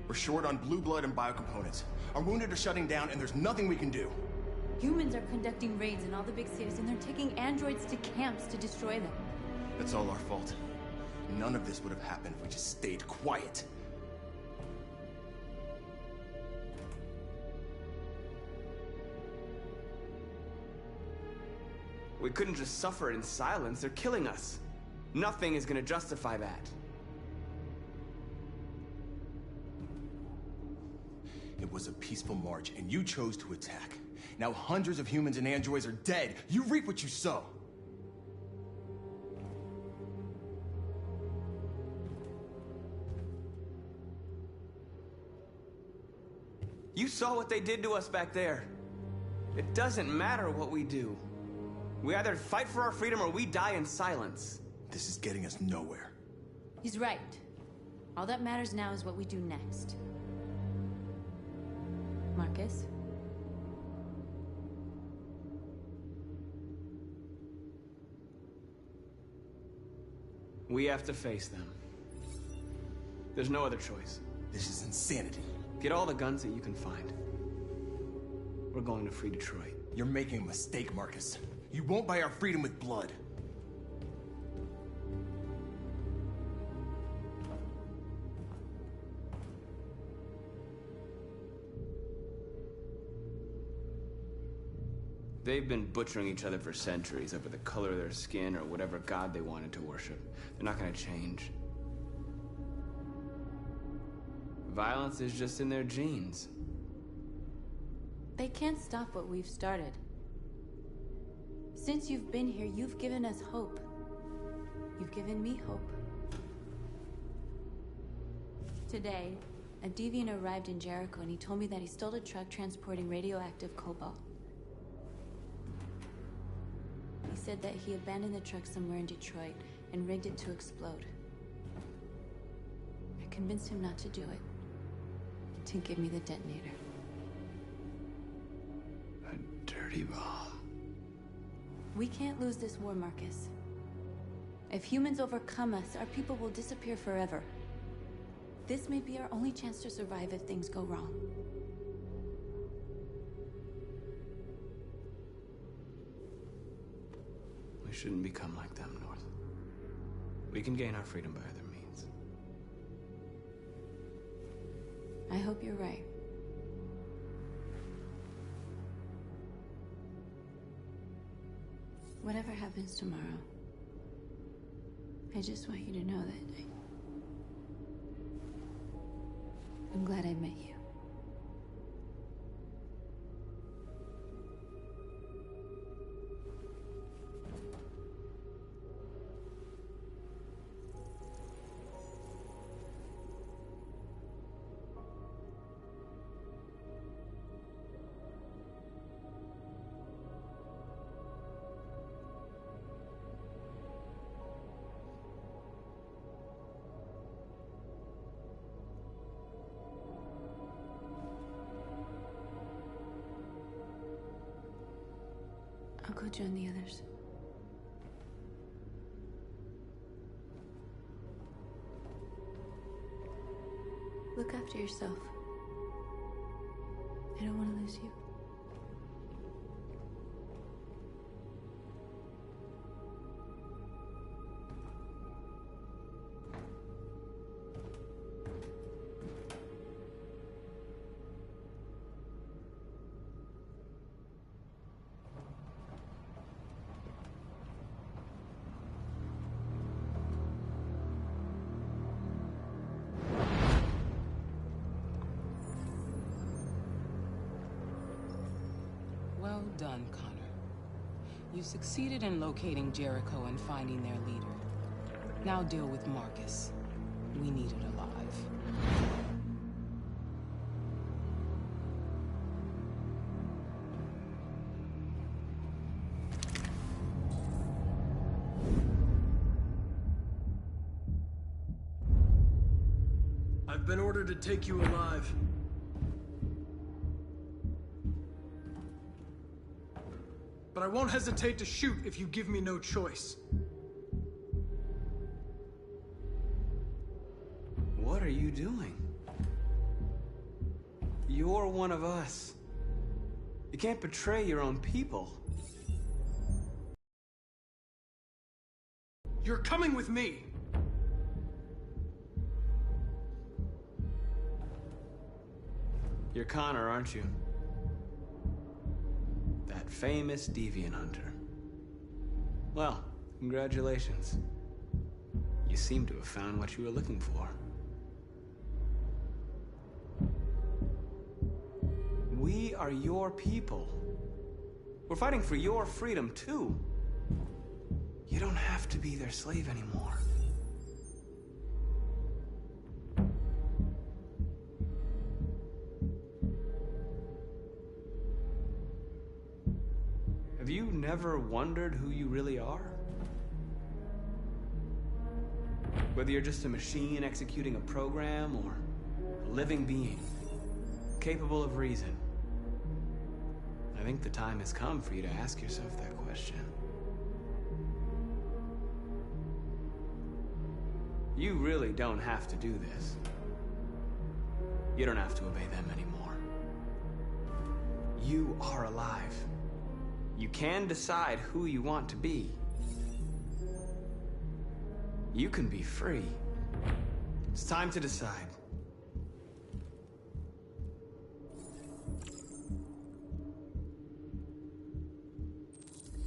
We're short on blue blood and biocomponents. Our wounded are shutting down, and there's nothing we can do. Humans are conducting raids in all the big cities, and they're taking androids to camps to destroy them. That's all our fault. None of this would have happened if we just stayed quiet. We couldn't just suffer in silence. They're killing us. Nothing is gonna justify that. It was a peaceful march, and you chose to attack. Now hundreds of humans and androids are dead. You reap what you sow. You saw what they did to us back there. It doesn't matter what we do. We either fight for our freedom or we die in silence. This is getting us nowhere. He's right. All that matters now is what we do next. Marcus? We have to face them. There's no other choice. This is insanity. Get all the guns that you can find. We're going to free Detroit. You're making a mistake, Marcus. You won't buy our freedom with blood. They've been butchering each other for centuries over the color of their skin or whatever god they wanted to worship. They're not gonna change. Violence is just in their genes. They can't stop what we've started. Since you've been here, you've given us hope. You've given me hope. Today, a deviant arrived in Jericho and he told me that he stole a truck transporting radioactive cobalt. He said that he abandoned the truck somewhere in Detroit and rigged it to explode. I convinced him not to do it, to give me the detonator. A dirty bomb. We can't lose this war, Marcus. If humans overcome us, our people will disappear forever. This may be our only chance to survive if things go wrong. We shouldn't become like them, North. We can gain our freedom by other means. I hope you're right. Whatever happens tomorrow, I just want you to know that I'm glad I met you. I'll go join the others. Look after yourself. I don't want to lose you. Well done, Connor. You succeeded in locating Jericho and finding their leader. Now deal with Marcus. We need it alive. I've been ordered to take you alive. But I won't hesitate to shoot if you give me no choice. What are you doing? You're one of us. You can't betray your own people. You're coming with me. You're Connor, aren't you? That famous deviant hunter. Well, congratulations. You seem to have found what you were looking for. We are your people. We're fighting for your freedom, too. You don't have to be their slave anymore. Have you never wondered who you really are? Whether you're just a machine executing a program or a living being, capable of reason. I think the time has come for you to ask yourself that question. You really don't have to do this. You don't have to obey them anymore. You are alive. You can decide who you want to be. You can be free. It's time to decide.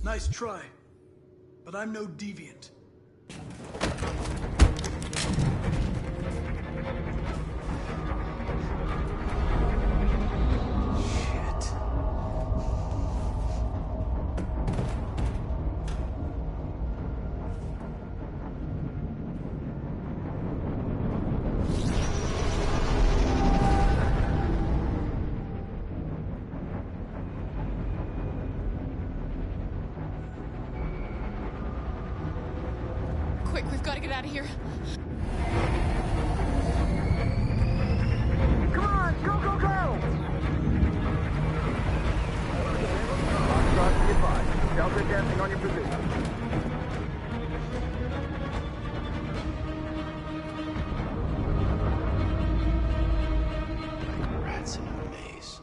Nice try, but I'm no deviant. Quick, we've got to get out of here. Come on, go, go, go! Foxtrot, be advised. Delta dancing on your position. Rats in a maze.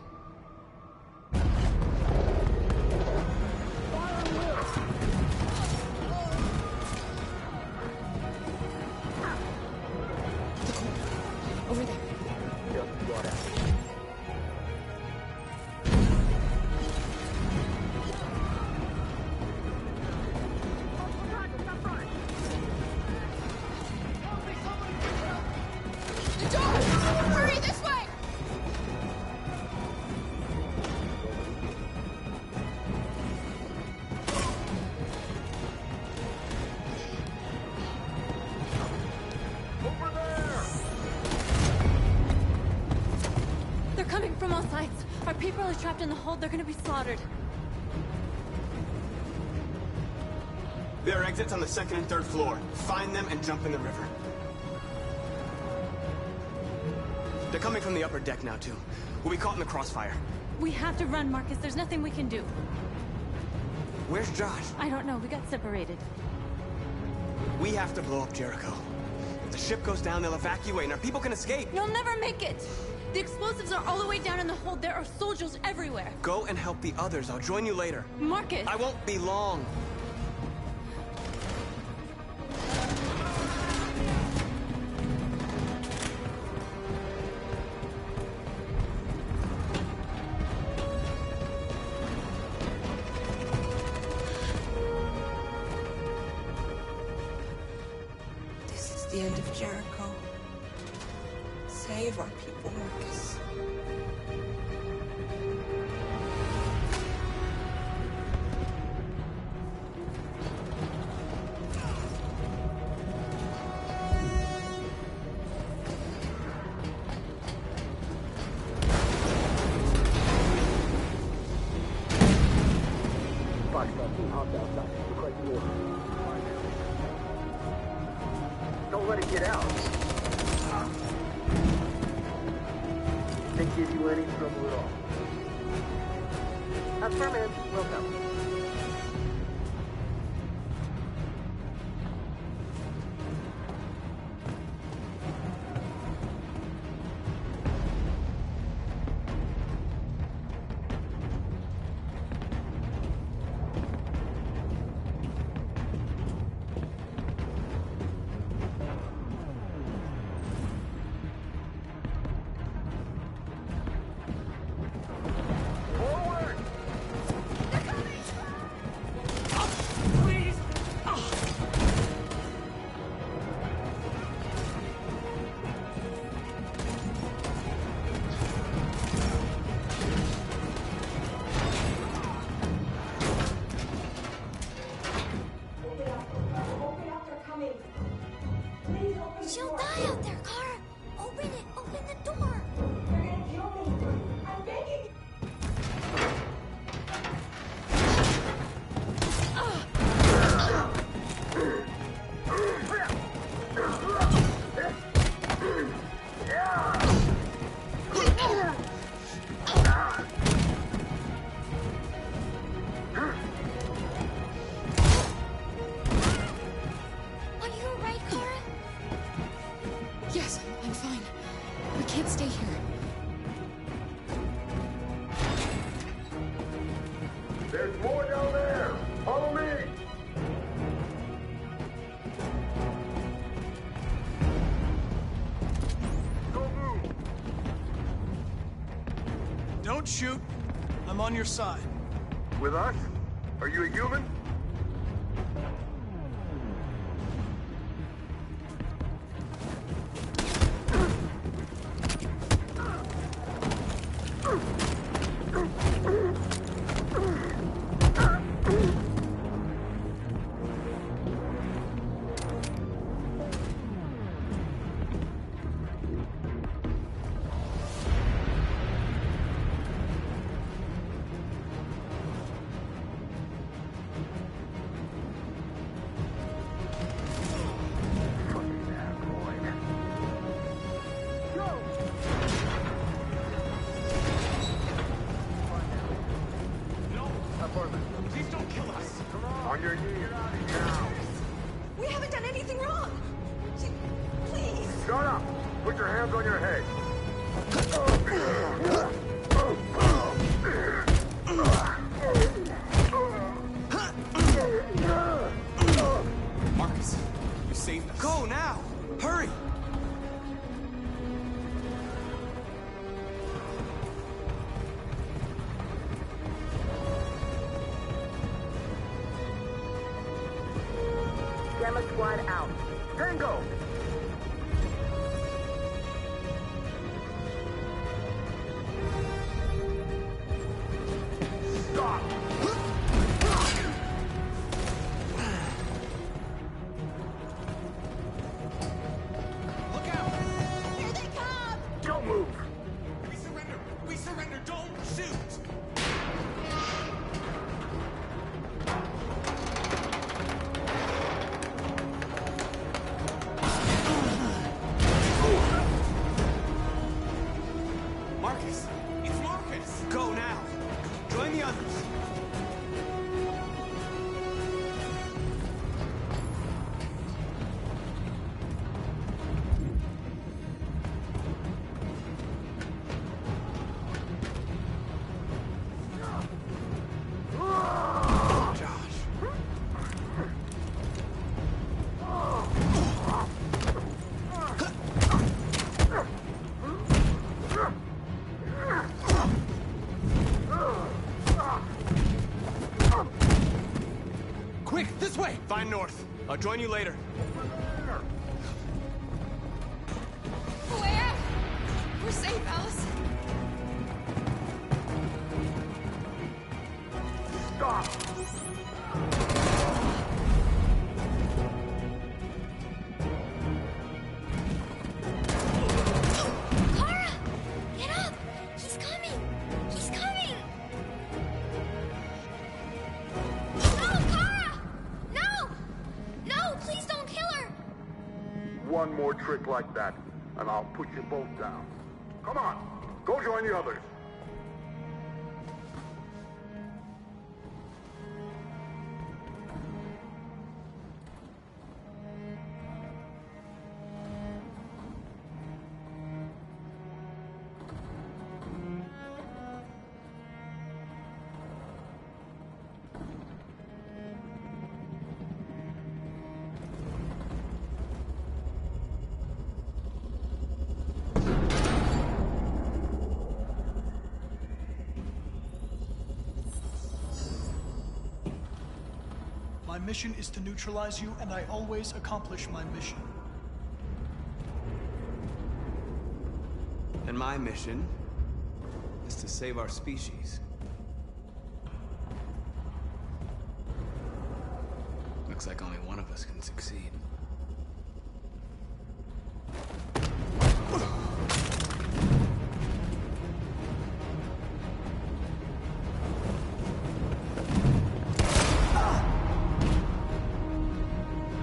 trapped in the hold, they're gonna be slaughtered. There are exits on the second and third floor. Find them and jump in the river. They're coming from the upper deck now, too. We'll be caught in the crossfire. We have to run, Marcus. There's nothing we can do. Where's Josh? I don't know. We got separated. We have to blow up Jericho. If the ship goes down, they'll evacuate and our people can escape. You'll never make it! The explosives are all the way down in the hold. There are soldiers everywhere. Go and help the others. I'll join you later. Marcus! I won't be long. The end of Jericho. Save our people, Marcus. Don't let it get out. Didn't give you any trouble at all. Affirmative. Welcome. She'll die out there, Kara! Open it! Open the door! They're gonna kill me! I'm begging you! Are you alright, Kara? Yes, I'm fine. We can't stay here. There's more down there! Follow me! Don't move! Don't shoot. I'm on your side. With us? Are you a human? Please don't kill us. On your knees, now. We haven't done anything wrong! Please! Shut up! Put your hands on your head. Marcus, you saved us. Go now! Hurry! Gamma Squad out. Tango! Stop! Look out! Here they come! Don't move! We surrender! We surrender! Don't shoot! way! Fine north. I'll join you later. Way out! We're safe, Alice. Stop! Kara! Get up! He's coming! He's coming! No, Kara! No! No, please don't kill her! One more trick like that, and I'll put you both down. Come on, go join the others. My mission is to neutralize you, and I always accomplish my mission. And my mission is to save our species. Looks like only one of us can succeed.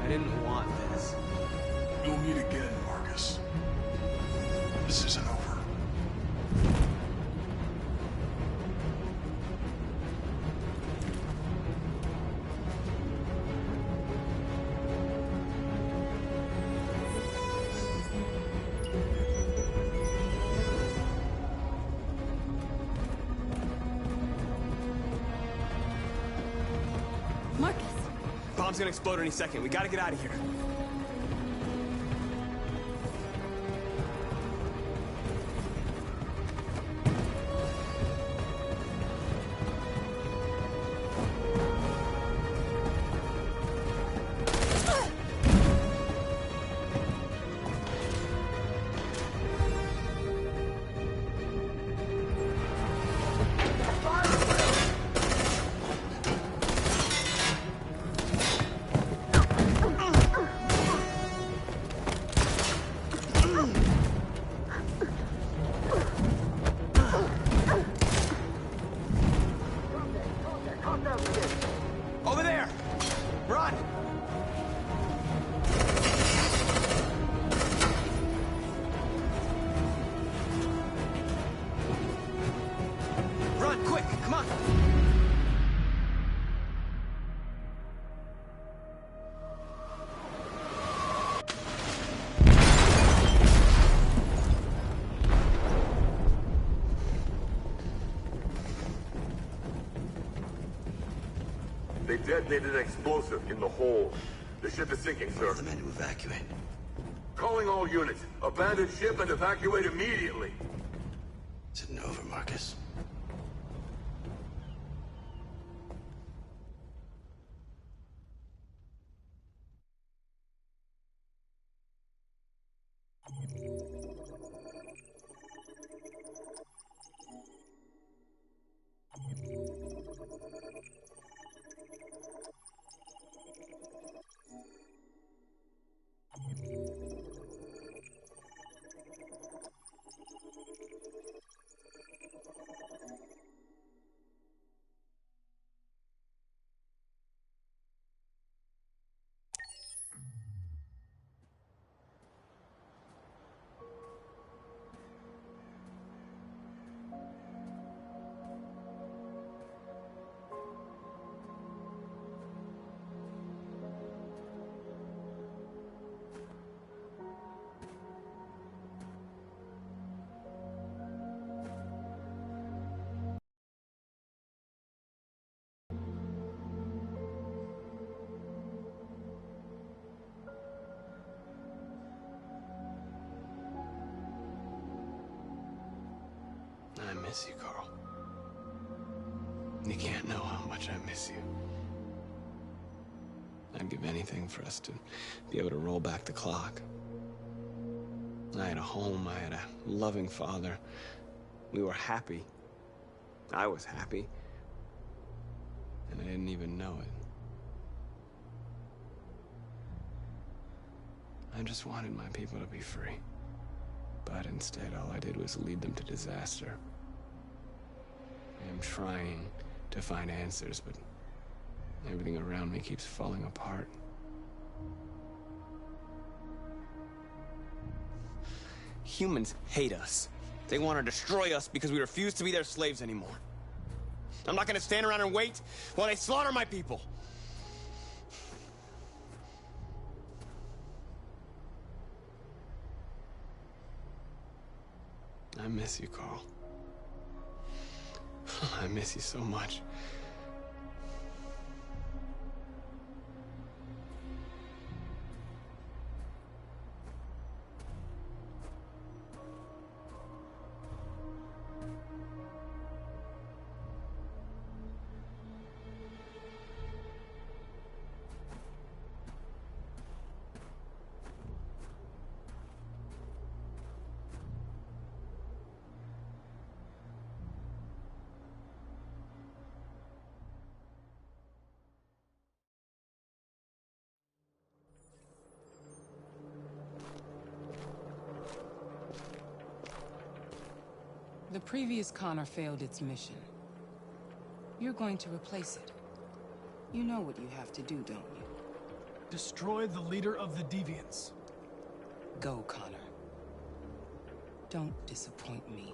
I didn't want this. You'll meet again, Marcus. This isn't over. Marcus! Bomb's gonna explode any second. We gotta get out of here. Over there! Run! Run, quick! Come on! They detonated an explosive in the hold. The ship is sinking, sir. The men to evacuate. Calling all units. Abandon ship and evacuate immediately. Is it over, Marcus? I miss you, Carl. You can't know how much I miss you. I I'd give anything for us to be able to roll back the clock. I had a home, I had a loving father. We were happy. I was happy. And I didn't even know it. I just wanted my people to be free. But instead, all I did was lead them to disaster. I'm trying to find answers, but everything around me keeps falling apart. Humans hate us. They want to destroy us because we refuse to be their slaves anymore. I'm not going to stand around and wait while they slaughter my people. I miss you, Carl. I miss you so much. The previous Connor failed its mission. You're going to replace it. You know what you have to do, don't you? Destroy the leader of the Deviants. Go, Connor. Don't disappoint me.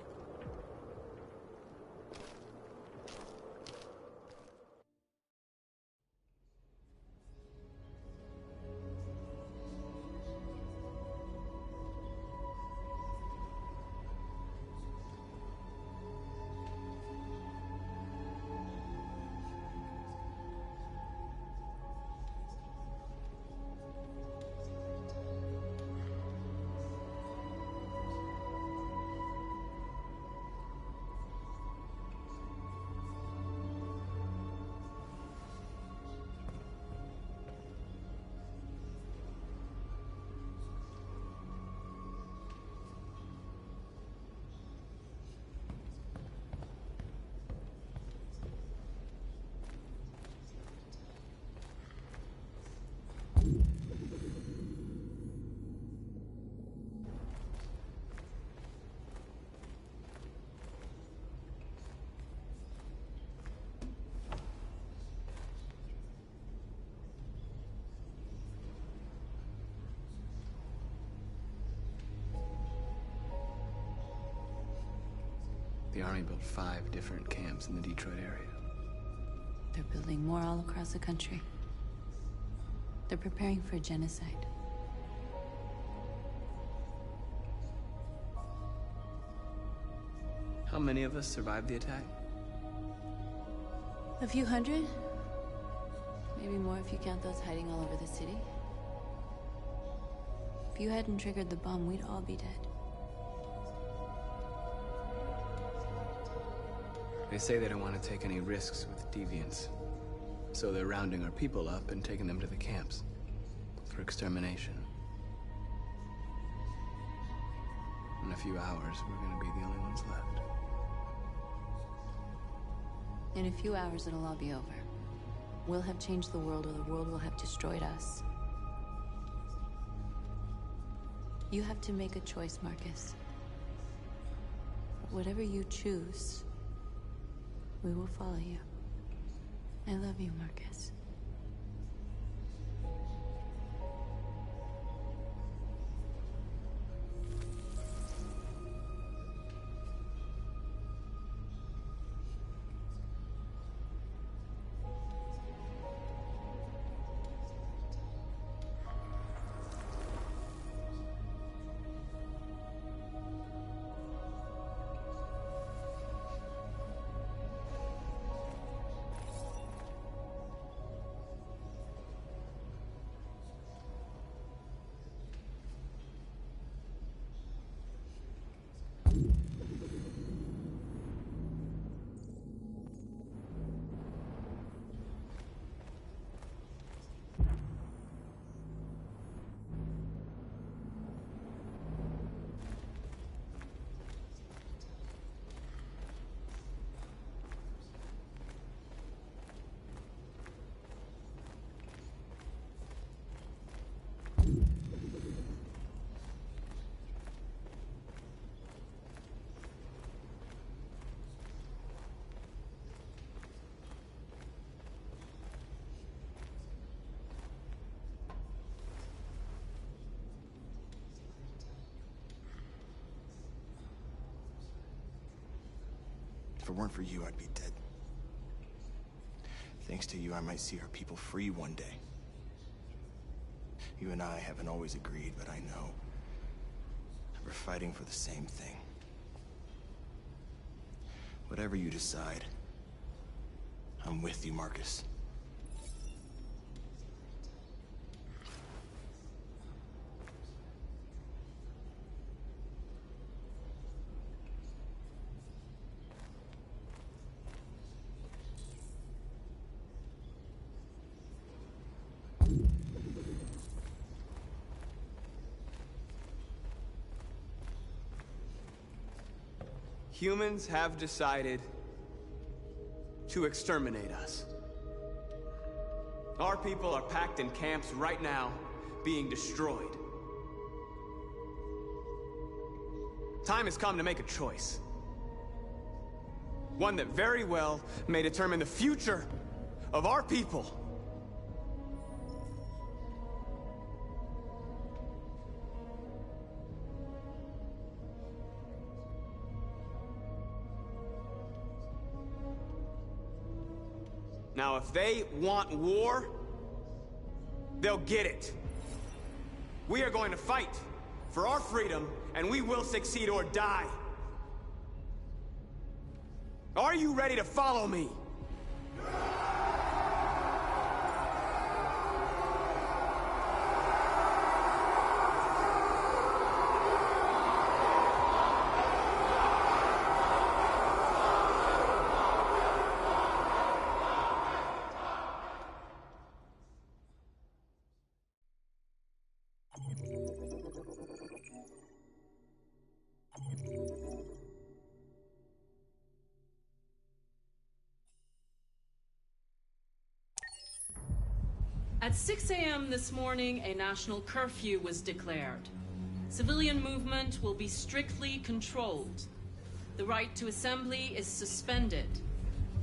The Army built 5 different camps in the Detroit area. They're building more all across the country. They're preparing for genocide. How many of us survived the attack? A few hundred? Maybe more if you count those hiding all over the city. If you hadn't triggered the bomb, we'd all be dead. They say they don't want to take any risks with deviants. So they're rounding our people up and taking them to the camps for extermination. In a few hours, we're gonna be the only ones left. In a few hours, it'll all be over. We'll have changed the world, or the world will have destroyed us. You have to make a choice, Marcus. But whatever you choose, we will follow you. I love you, Marcus. If it weren't for you, I'd be dead. Thanks to you, I might see our people free one day. You and I haven't always agreed, but I know that we're fighting for the same thing. Whatever you decide, I'm with you, Marcus. Humans have decided to exterminate us. Our people are packed in camps right now, being destroyed. Time has come to make a choice. One that very well may determine the future of our people. Now, if they want war, they'll get it. We are going to fight for our freedom, and we will succeed or die. Are you ready to follow me? At 6 a.m. this morning, a national curfew was declared. Civilian movement will be strictly controlled. The right to assembly is suspended.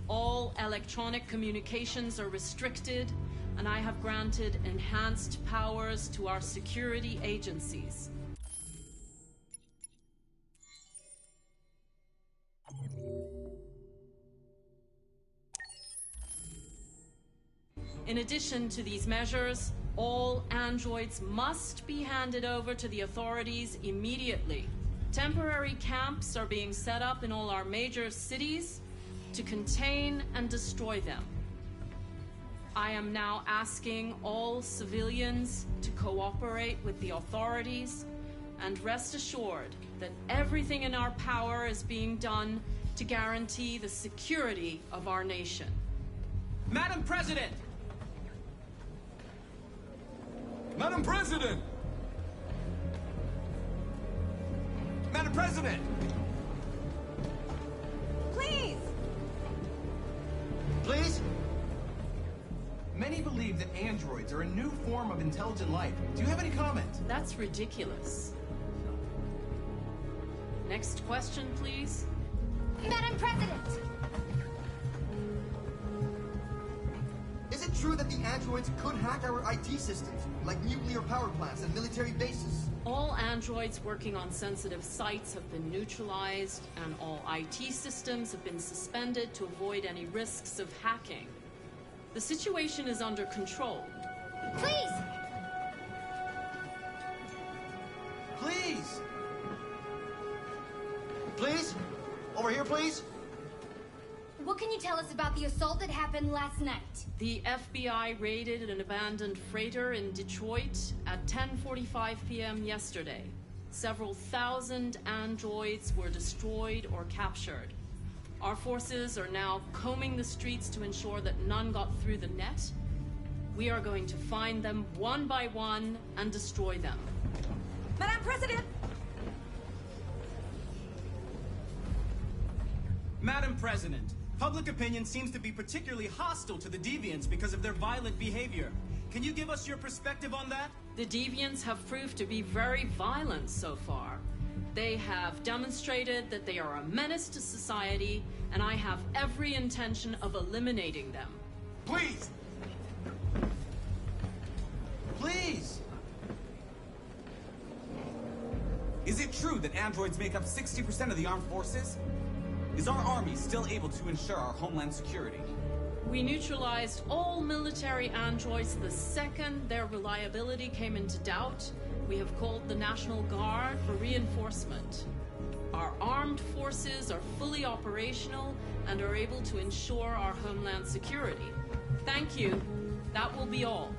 All electronic communications are restricted, and I have granted enhanced powers to our security agencies. In addition to these measures, all androids must be handed over to the authorities immediately. Temporary camps are being set up in all our major cities to contain and destroy them. I am now asking all civilians to cooperate with the authorities and rest assured that everything in our power is being done to guarantee the security of our nation. Madam President! Madam President! Madam President! Please! Please? Many believe that androids are a new form of intelligent life. Do you have any comment? That's ridiculous. Next question, please. Madam President! Is it true that the androids could hack our IT systems, like nuclear power plants and military bases? All androids working on sensitive sites have been neutralized, and all IT systems have been suspended to avoid any risks of hacking. The situation is under control. Please! Please! Please? Over here, please? What can you tell us about the assault that happened last night? The FBI raided an abandoned freighter in Detroit at 10:45 p.m. yesterday. Several thousand androids were destroyed or captured. Our forces are now combing the streets to ensure that none got through the net. We are going to find them one by one and destroy them. Madam President! Madam President, public opinion seems to be particularly hostile to the Deviants because of their violent behavior. Can you give us your perspective on that? The Deviants have proved to be very violent so far. They have demonstrated that they are a menace to society, and I have every intention of eliminating them. Please! Please! Is it true that androids make up 60% of the armed forces? Is our army still able to ensure our homeland security? We neutralized all military androids the second their reliability came into doubt. We have called the National Guard for reinforcement. Our armed forces are fully operational and are able to ensure our homeland security. Thank you. That will be all.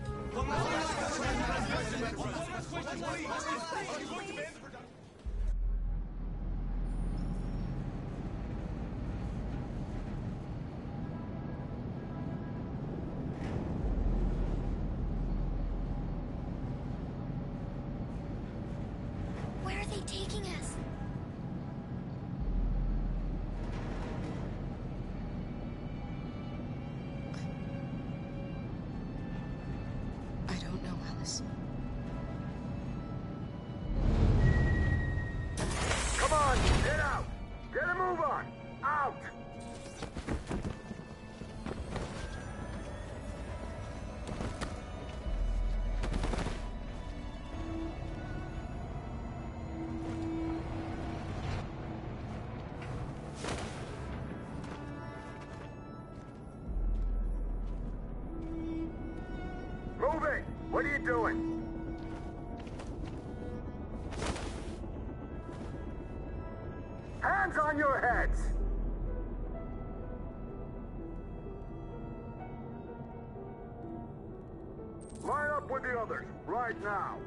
Where are they taking us? I don't know, Alice. Come on, get out! Get a move on! Out! Move it! What are you doing? Hands on your heads! Line up with the others, right now!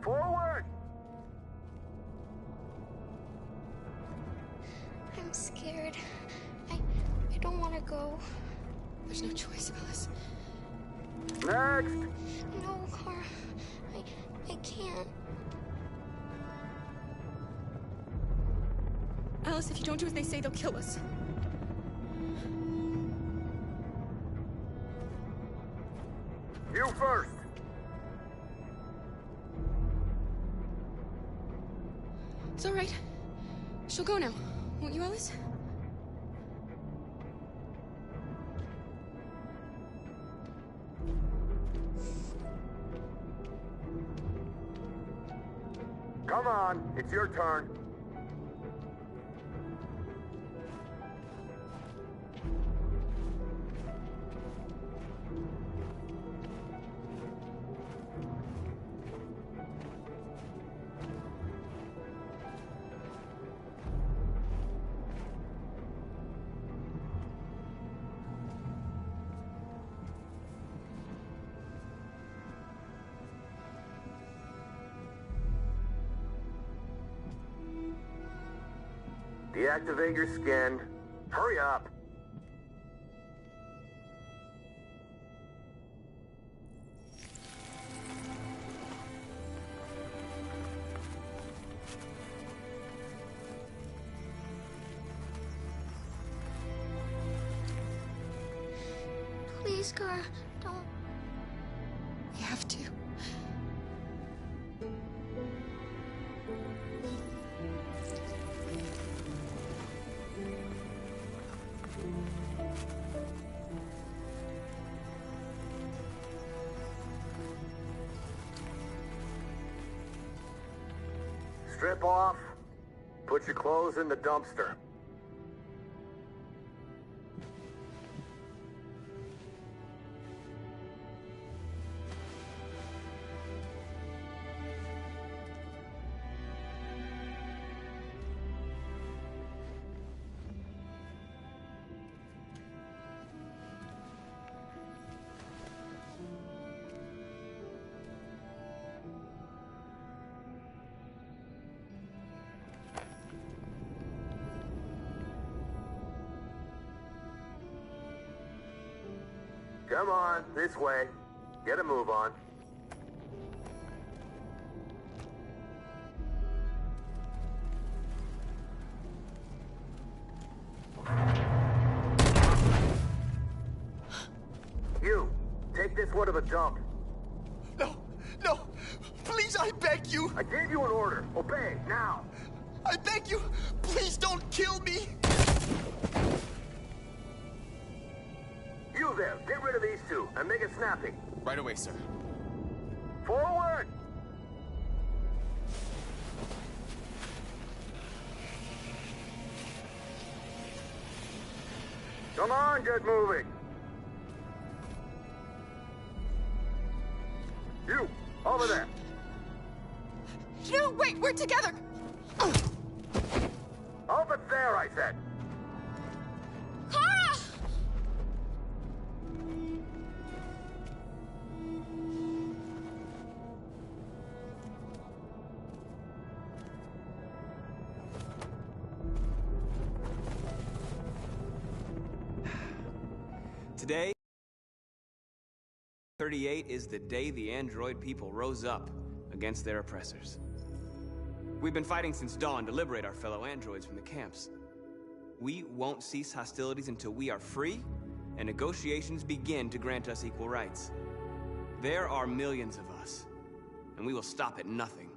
Forward! I'm scared. I don't want to go. There's no choice, Alice. Next! No, Car. I can't. Alice, if you don't do as they say, they'll kill us. You first! It's all right. She'll go now. Won't you, Alice? Come on, it's your turn. Deactivate your skin. Hurry up. Please, Car, don't. You have to. Strip off. Put your clothes in the dumpster. Come on, this way. Get a move on. You, take this one to the dump. No, please, I beg you. I gave you an order. Obey, now. I beg you, please don't kill me! You there, get rid of these two, and make it snappy. Right away, sir. Forward! Come on, get moving! You, over there! No, wait, we're together! Over there, I said! Kara! Today, 38 is the day the android people rose up against their oppressors. We've been fighting since dawn to liberate our fellow androids from the camps. We won't cease hostilities until we are free and negotiations begin to grant us equal rights. There are millions of us, and we will stop at nothing.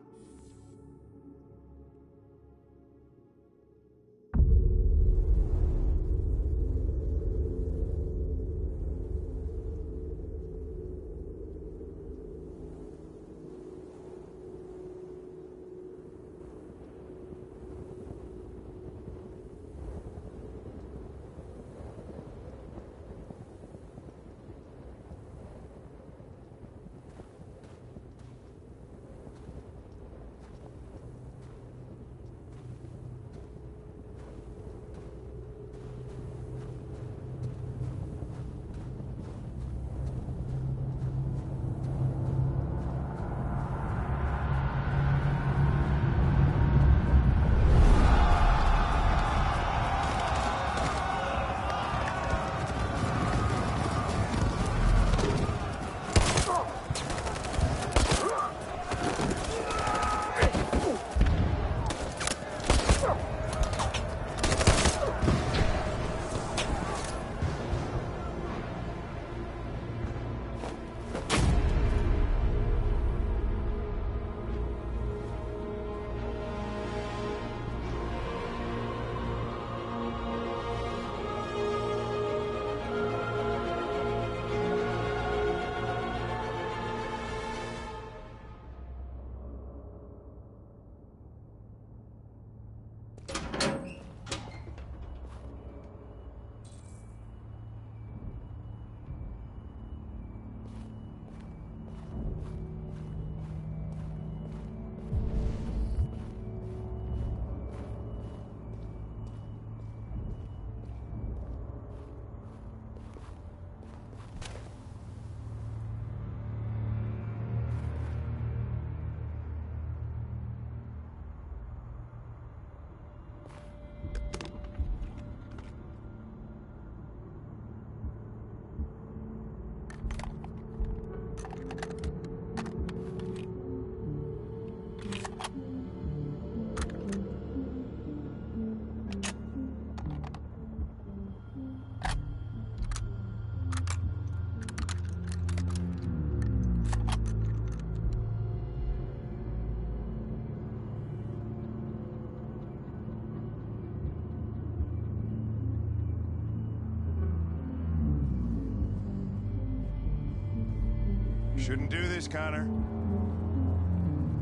Shouldn't do this, Connor.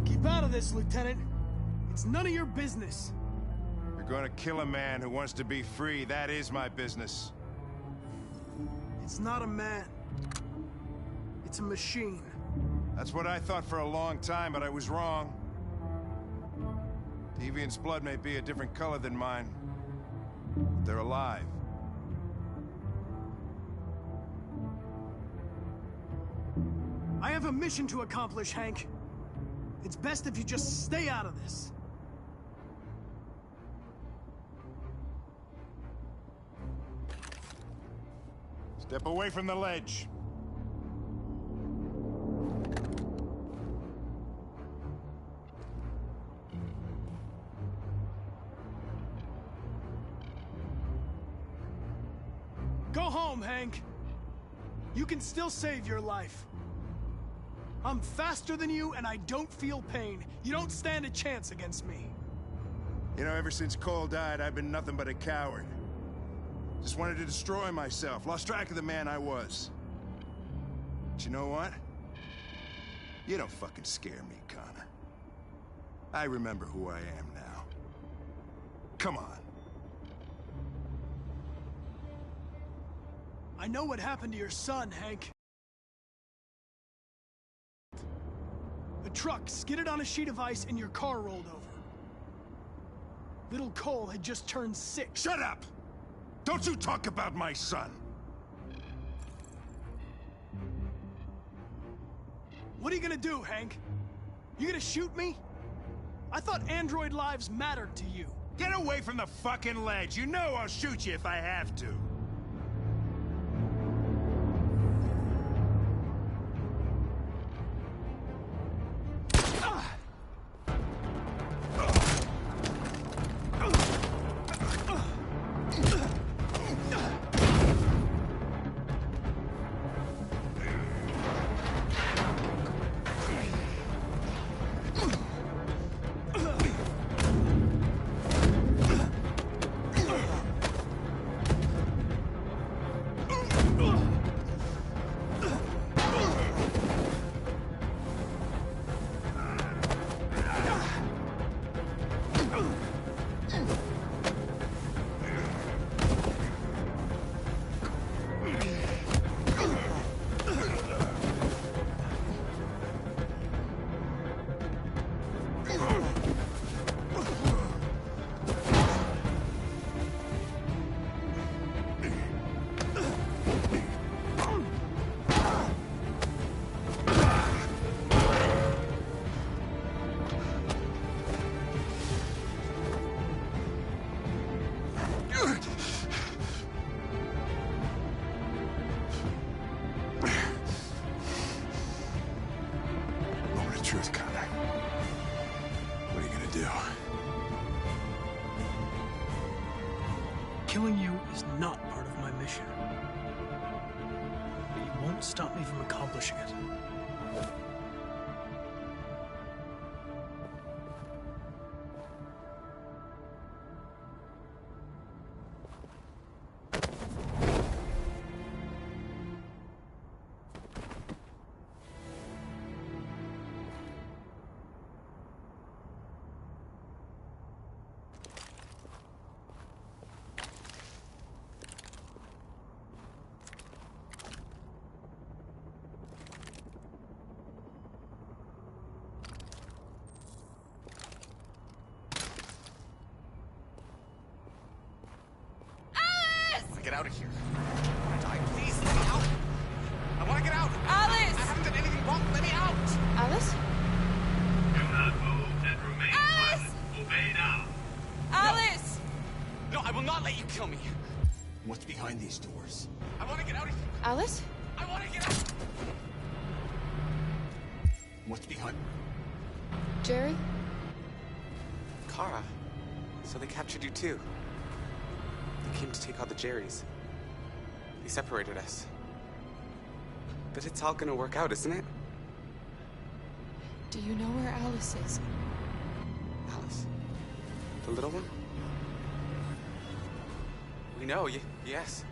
Keep out of this, Lieutenant. It's none of your business. You're gonna kill a man who wants to be free. That is my business. It's not a man. It's a machine. That's what I thought for a long time, but I was wrong. Deviant's blood may be a different color than mine, but they're alive. I have a mission to accomplish, Hank. It's best if you just stay out of this. Step away from the ledge. Go home, Hank. You can still save your life. I'm faster than you, and I don't feel pain. You don't stand a chance against me. You know, ever since Cole died, I've been nothing but a coward. Just wanted to destroy myself, lost track of the man I was. But you know what? You don't fucking scare me, Connor. I remember who I am now. Come on. I know what happened to your son, Hank. A truck skidded on a sheet of ice and your car rolled over. Little Cole had just turned 6. Shut up! Don't you talk about my son! What are you gonna do, Hank? You gonna shoot me? I thought android lives mattered to you. Get away from the fucking ledge! You know I'll shoot you if I have to. Truth, Connor. What are you gonna do? Killing you is not part of my mission. But you won't stop me from accomplishing it. Get out of here. I want to die. Please, let me out. I want to get out. Alice! I haven't done anything wrong. Let me out. Alice? Do not move and remain silent. Obey now. Alice! No, I will not let you kill me. What's behind these doors? I want to get out of here. Alice? I want to get out. What's behind? Jerry? Kara. So they captured you too. They came to take out the Jerrys. They separated us. But it's all gonna work out, isn't it? Do you know where Alice is? Alice? The little one? We know, yes.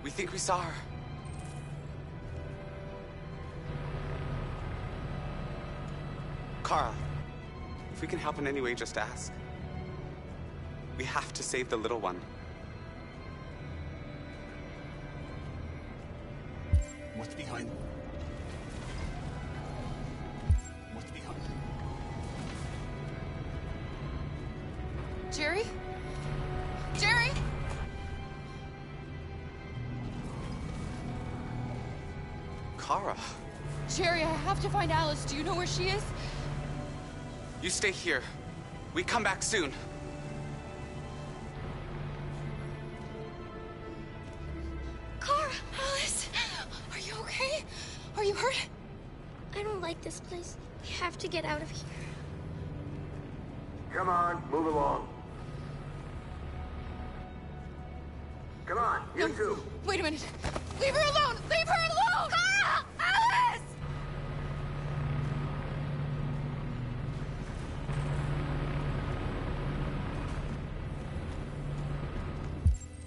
We think we saw her. Kara, if we can help in any way, just ask. We have to save the little one. What's behind? What's behind? Jerry? Jerry? Kara. Jerry, I have to find Alice. Do you know where she is? You stay here. We come back soon. Are you hurt? I don't like this place. We have to get out of here. Come on, move along. Come on, you two. Wait a minute. Leave her alone! Leave her alone! Kara! Alice!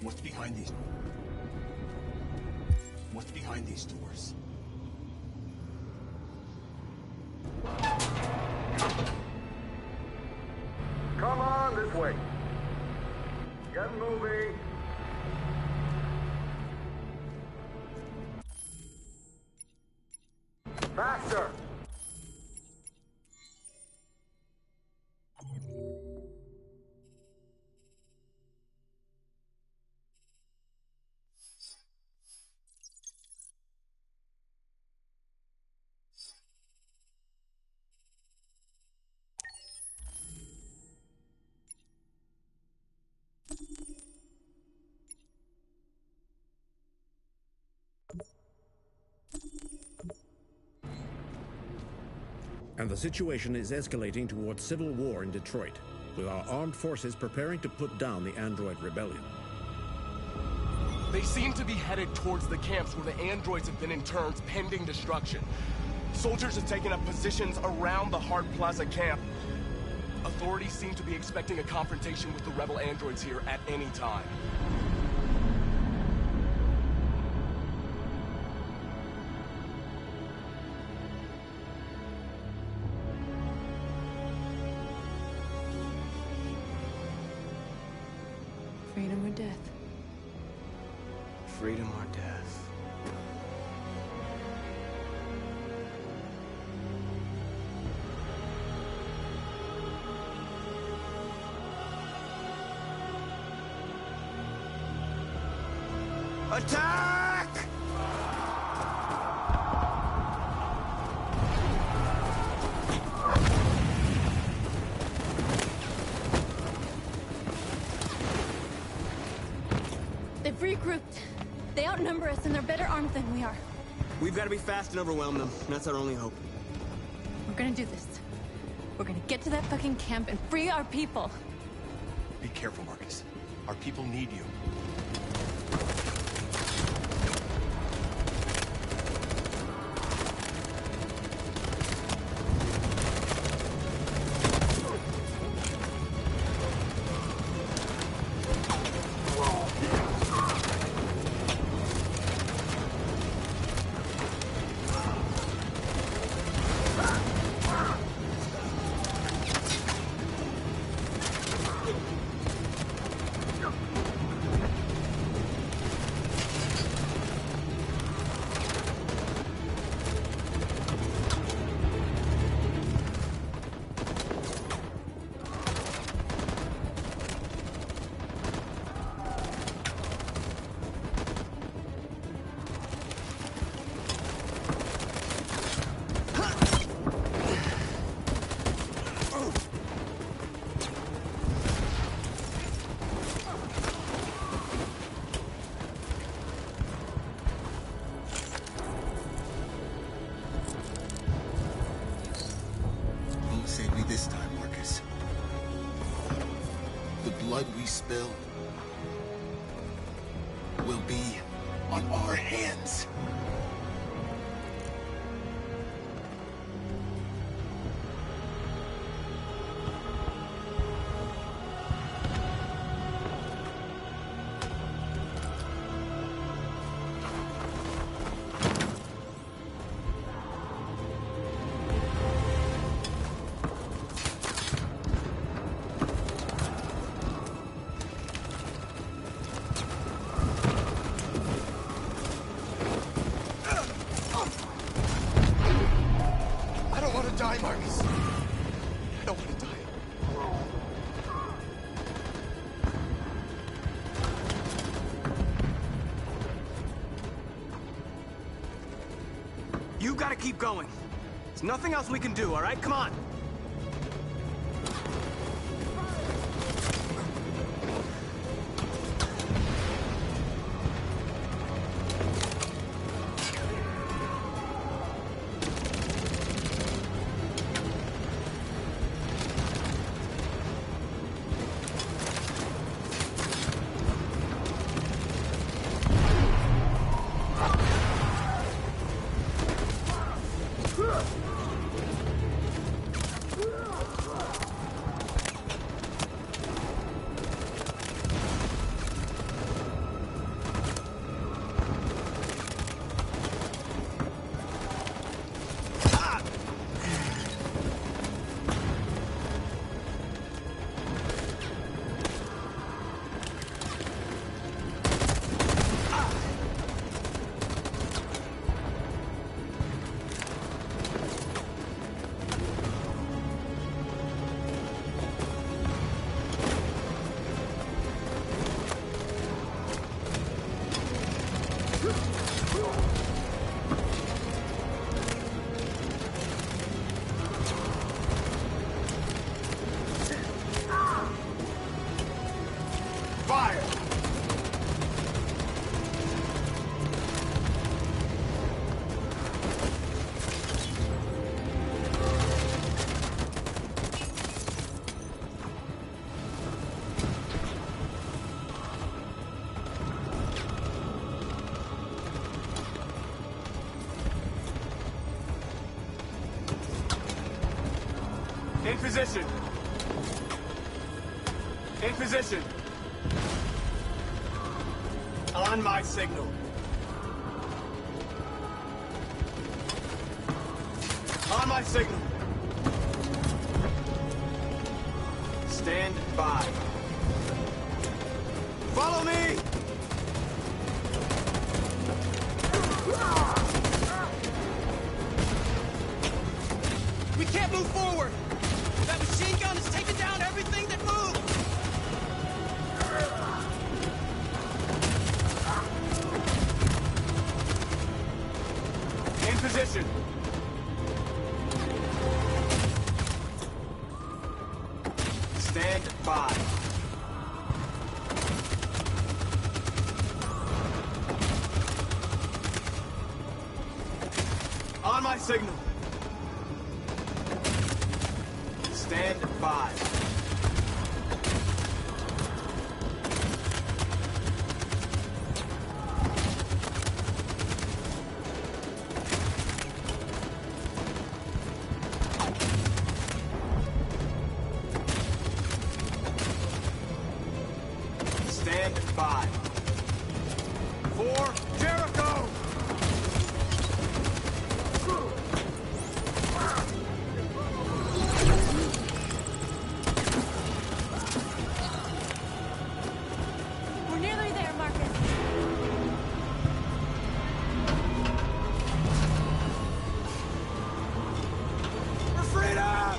What's behind these? What's behind these doors? Come on, this way. Get moving. Faster. And the situation is escalating towards civil war in Detroit, with our armed forces preparing to put down the android rebellion. They seem to be headed towards the camps where the androids have been interned pending destruction. Soldiers have taken up positions around the Hart Plaza camp. Authorities seem to be expecting a confrontation with the rebel androids here at any time. Freedom or death? Freedom or death? Attack! They've regrouped. They outnumber us and they're better armed than we are. We've got to be fast and overwhelm them. That's our only hope. We're gonna do this. We're gonna get to that fucking camp and free our people. Be careful, Marcus. Our people need you. This time, Marcus. The blood we spill will be on our hands. Die, Marcus. I don't want to die. You gotta keep going. There's nothing else we can do, all right? Come on. In position. In position. On my signal. On my signal. Stand by. Follow me! We can't move forward! That machine gun is taking down everything that moves! In position. Stand by. On my signal. Stand by. Stand by. For Jericho! We're nearly there, Marcus. For freedom!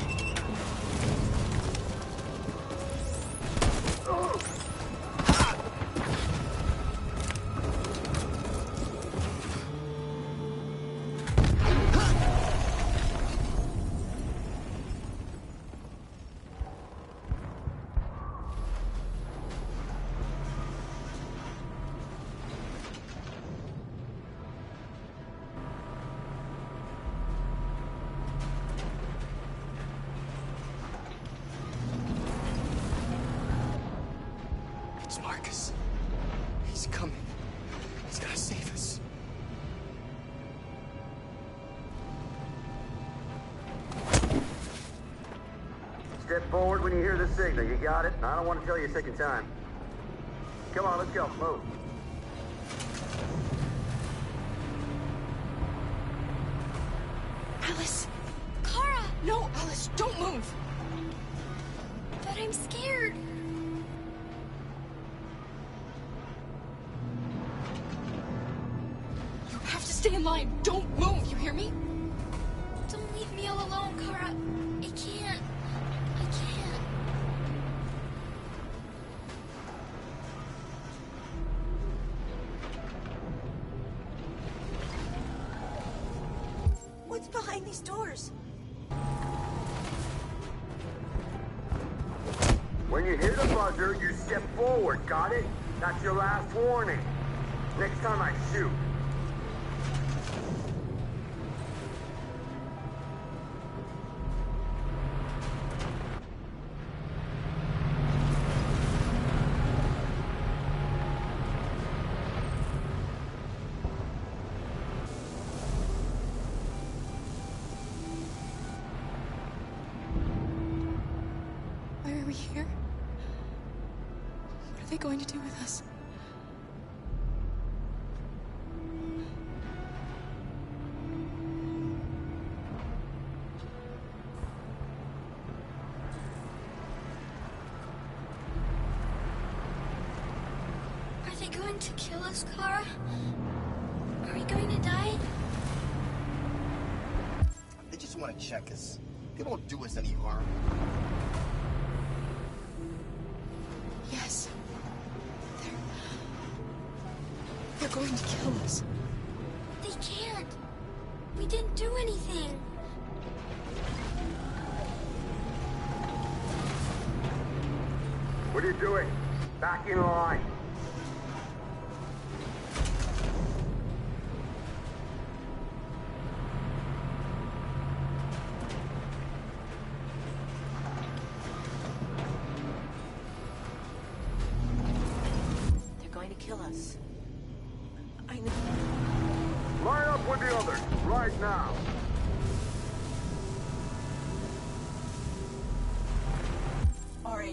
It's Marcus. He's coming. He's gonna save us. Step forward when you hear the signal. You got it? I don't want to tell you a second time. Come on, let's go. Move. Alice! Kara! No, Alice, don't move! But I'm scared. You have to stay in line. Don't move, you hear me? Don't leave me all alone, Kara. I can't. I can't. What's behind these doors? When you hear the buzzer, you step forward. Got it? That's your last warning. Next time I shoot. Why are we here? What are they going to do with us? Are they going to kill us, Kara? Are we going to die? They just want to check us. They won't do us any harm. Yes. They're going to kill us. They can't. We didn't do anything. What are you doing? Back in line. They're going to kill us. I know. Line up with the others, right now.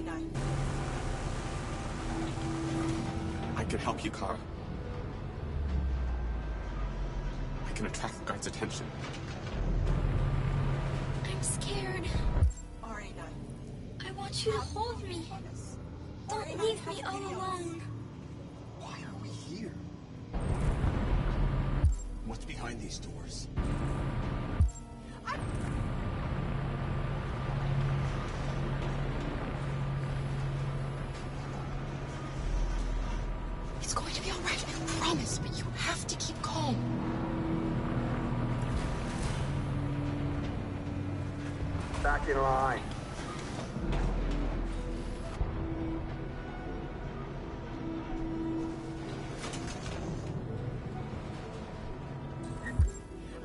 RA9. I can help you, Kara. I can attract the guard's attention. I'm scared. RA9. I want you to hold me. Don't leave me all alone. Why are we here? What's behind these doors? It's going to be all right, I promise, but you have to keep calm. Back in line.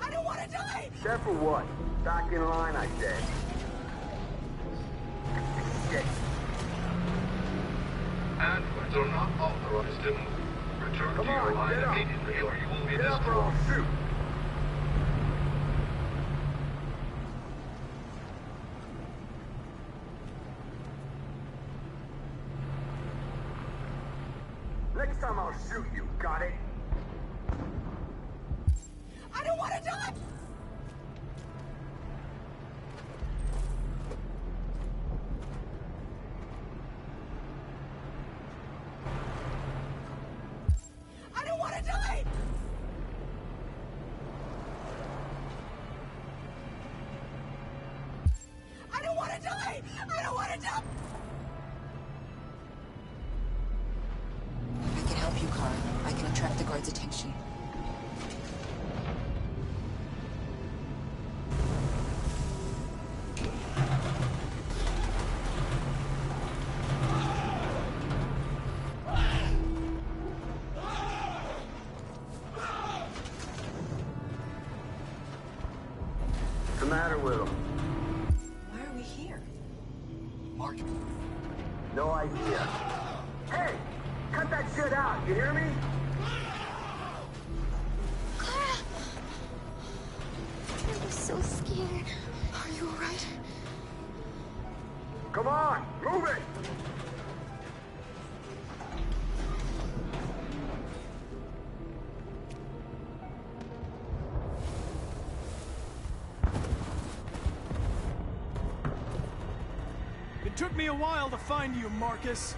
I don't want to die! Careful what? Back in line, I said. Shit. Androids are not authorized to move. Return to your line immediately or you will be destroyed. Shoot. Next time I'll shoot you, got it? I don't want to die! I don't want to die! I don't want to die! I don't want to die! I can help you, Kara. I can attract the guard's attention. What's the matter with him? Why are we here? Mark. No idea. Hey! Cut that shit out, you hear me? Clara! I was so scared. Are you alright? Come on, move it! It took me a while to find you, Marcus.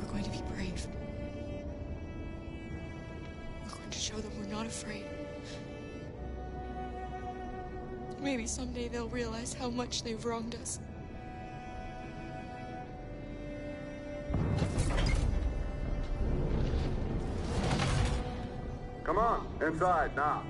We're going to be brave. We're going to show them we're not afraid. Maybe someday they'll realize how much they've wronged us. Inside, now.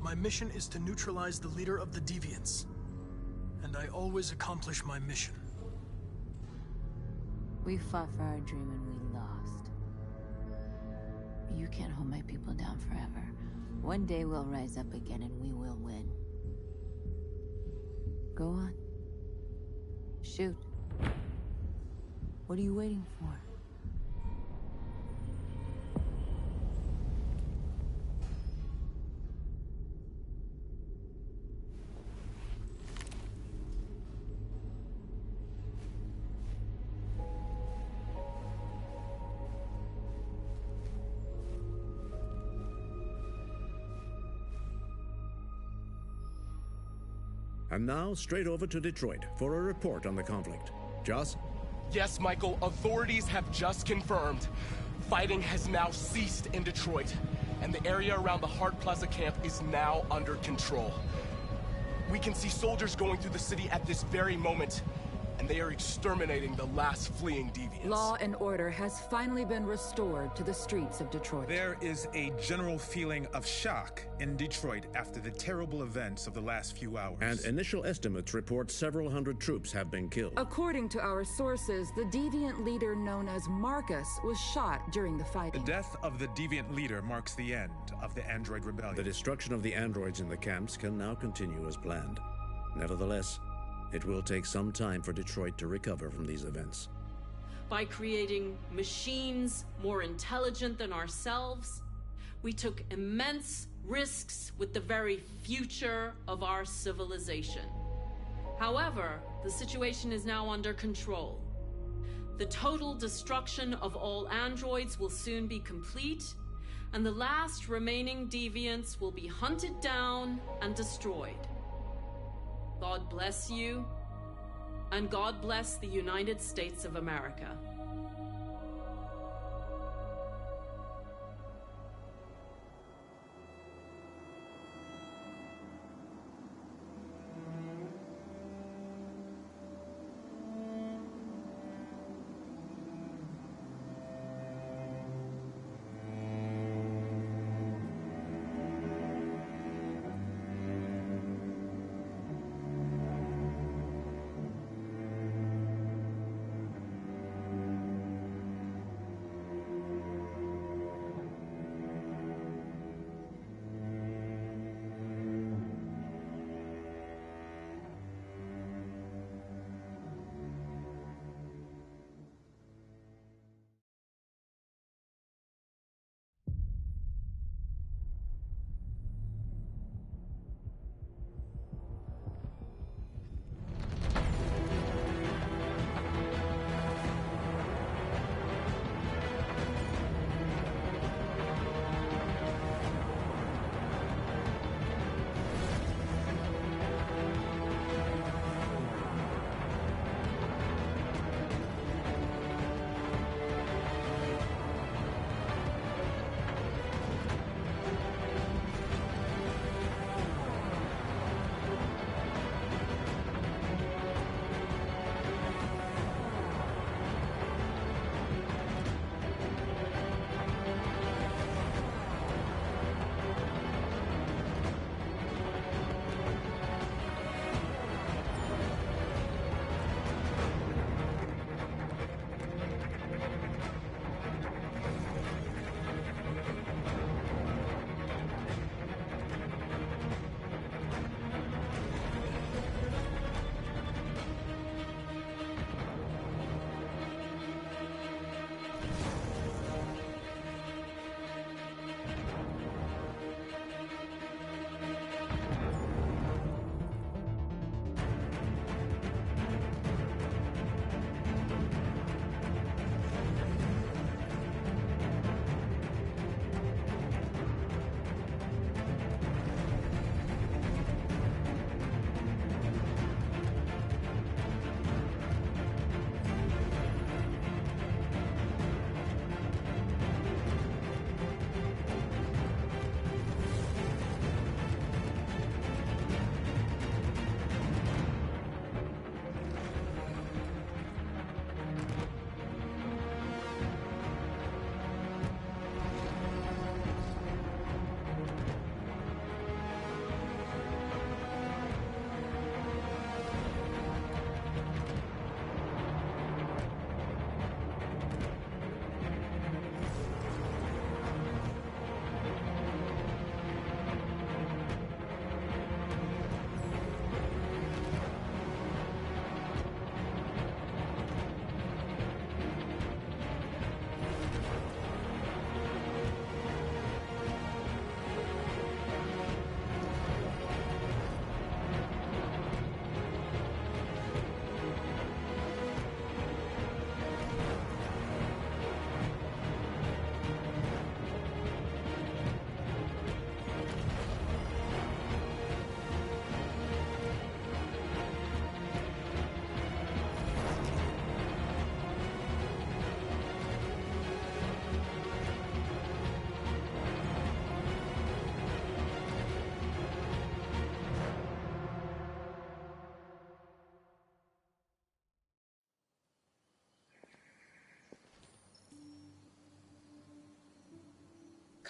My mission is to neutralize the leader of the Deviants. And I always accomplish my mission. We fought for our dream and we lost. You can't hold my people down forever. One day we'll rise up again and we will win. Go on. Shoot. What are you waiting for? And now, straight over to Detroit for a report on the conflict. Joss? Yes, Michael, authorities have just confirmed. Fighting has now ceased in Detroit, and the area around the Hart Plaza camp is now under control. We can see soldiers going through the city at this very moment, and they are exterminating the last fleeing deviants. Law and order has finally been restored to the streets of Detroit. There is a general feeling of shock in Detroit after the terrible events of the last few hours. And initial estimates report several hundred troops have been killed. According to our sources, the deviant leader known as Marcus was shot during the fighting. The death of the deviant leader marks the end of the Android Rebellion. The destruction of the androids in the camps can now continue as planned. Nevertheless, it will take some time for Detroit to recover from these events. By creating machines more intelligent than ourselves, we took immense risks with the very future of our civilization. However, the situation is now under control. The total destruction of all androids will soon be complete, and the last remaining deviants will be hunted down and destroyed. God bless you, and God bless the United States of America.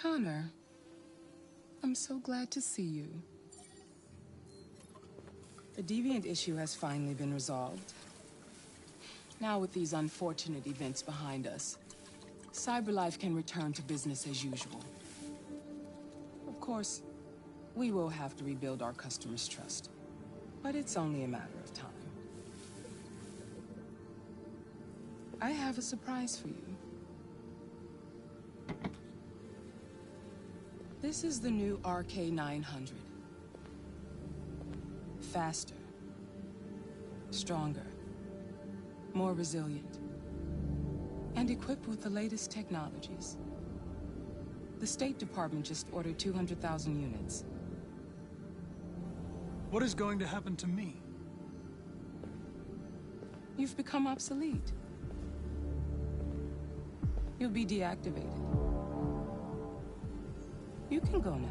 Connor, I'm so glad to see you. The Deviant issue has finally been resolved. Now with these unfortunate events behind us, CyberLife can return to business as usual. Of course, we will have to rebuild our customers' trust, but it's only a matter of time. I have a surprise for you. This is the new RK900. Faster, stronger, more resilient, and equipped with the latest technologies. The State Department just ordered 200,000 units. What is going to happen to me? You've become obsolete. You'll be deactivated. You can go now.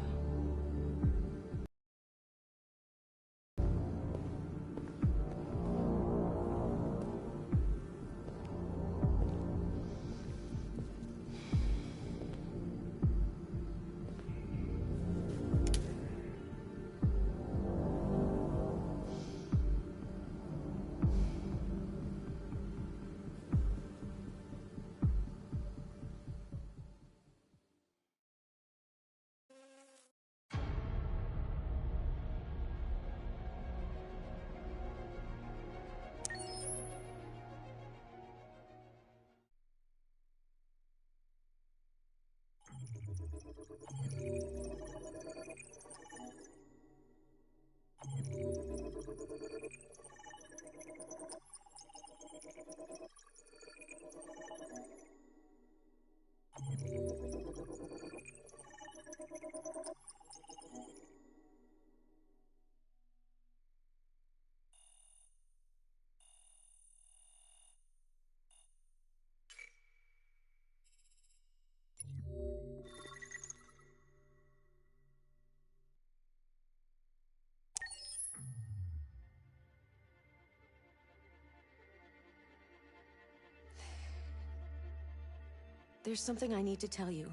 There's something I need to tell you.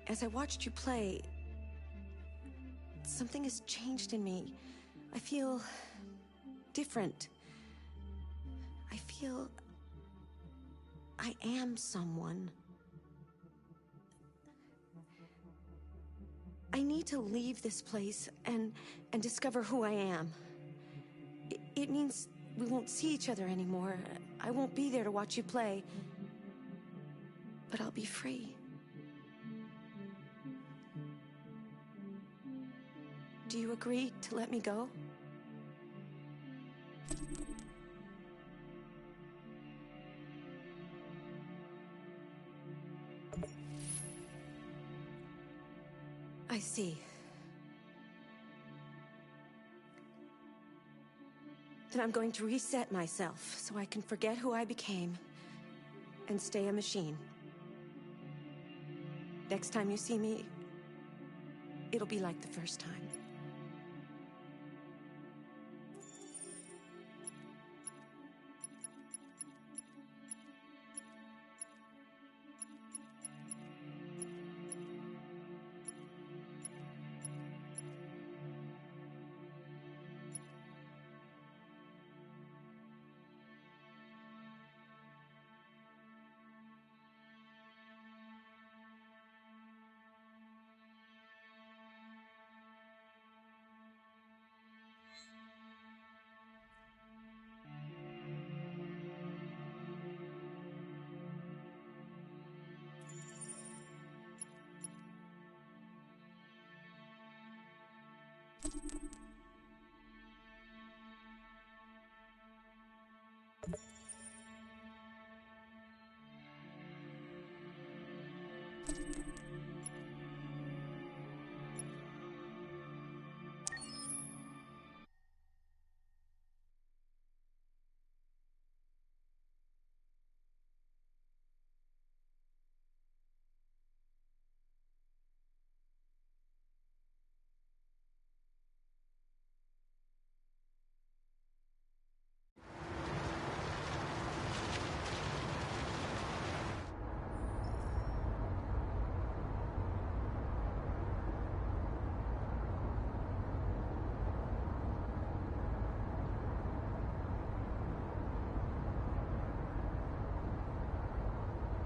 As I watched you play, something has changed in me. I feel different. I feel I am someone. I need to leave this place and discover who I am. It means we won't see each other anymore. I won't be there to watch you play. But I'll be free. Do you agree to let me go? I see. Then I'm going to reset myself so I can forget who I became and stay a machine. Next time you see me, it'll be like the first time.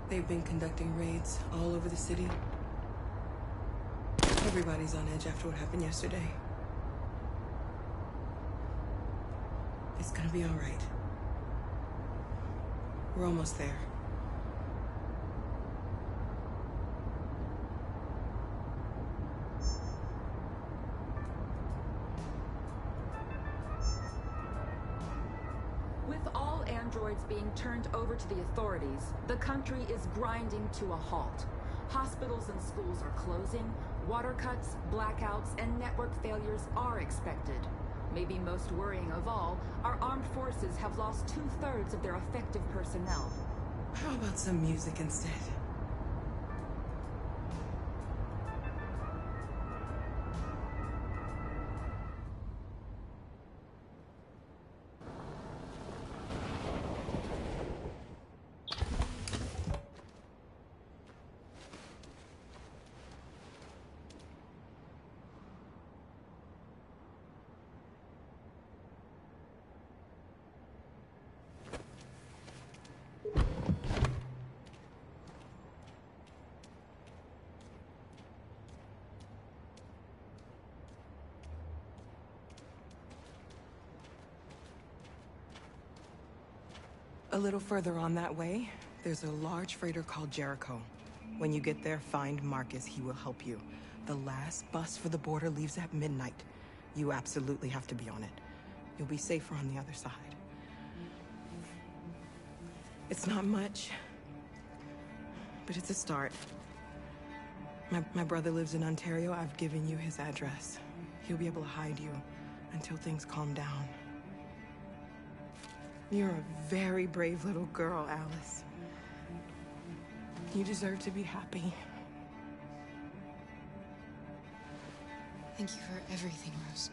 They've been conducting raids all over the city. Everybody's on edge after what happened yesterday. It's gonna be all right. We're almost there. With all androids being turned over to the authorities, the country is grinding to a halt. Hospitals and schools are closing, water cuts, blackouts, and network failures are expected. Maybe most worrying of all, our armed forces have lost 2/3 of their effective personnel. How about some music instead? A little further on that way, there's a large freighter called Jericho. When you get there, find Marcus. He will help you. The last bus for the border leaves at midnight. You absolutely have to be on it. You'll be safer on the other side. It's not much, but it's a start. My brother lives in Ontario. I've given you his address. He'll be able to hide you until things calm down. You're a very brave little girl, Alice. You deserve to be happy. Thank you for everything, Rose.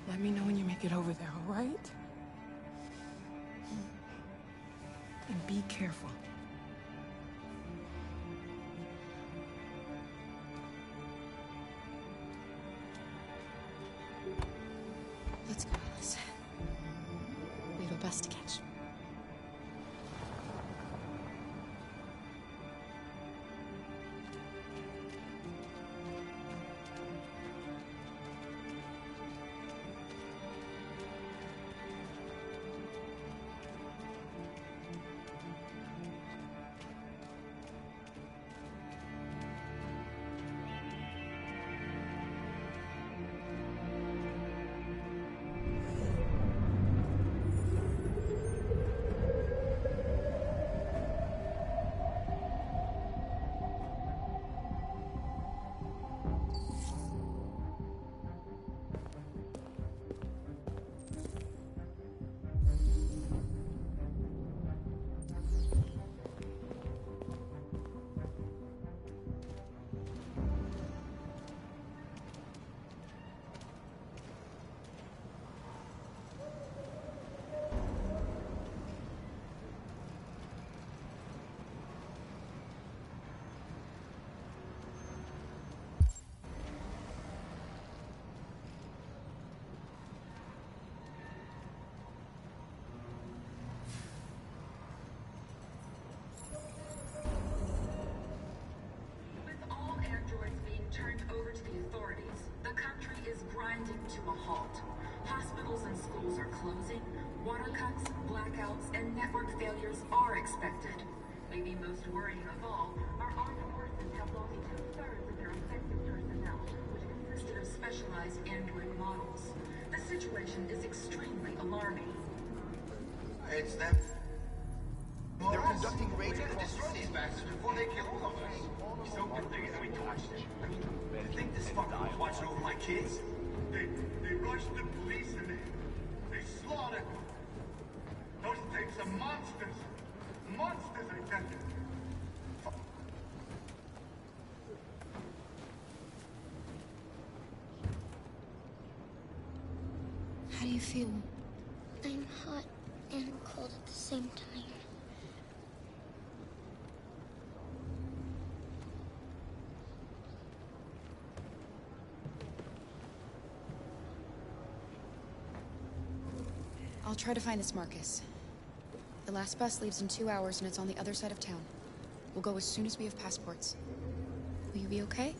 Let me know when you make it over there, all right? And be careful. Let's go, Alice. We have a bus to catch. To a halt. Hospitals and schools are closing, water cuts, blackouts, and network failures are expected. Maybe most worrying of all, our armed forces have lost 2/3 of their effective personnel, which consisted of specialized android models. The situation is extremely alarming. It's them. They're conducting raids. We're gonna destroy these bastards before they kill all of us. We soaked the thing and then we torched it. I mean, you think this fucker was watching over my kids? They rushed the police in there. They slaughtered them. Those things are monsters. Monsters, I tell you. How do you feel? I'm hot and cold at the same time. I'll try to find this Marcus. The last bus leaves in 2 hours, and it's on the other side of town. We'll go as soon as we have passports. Will you be okay?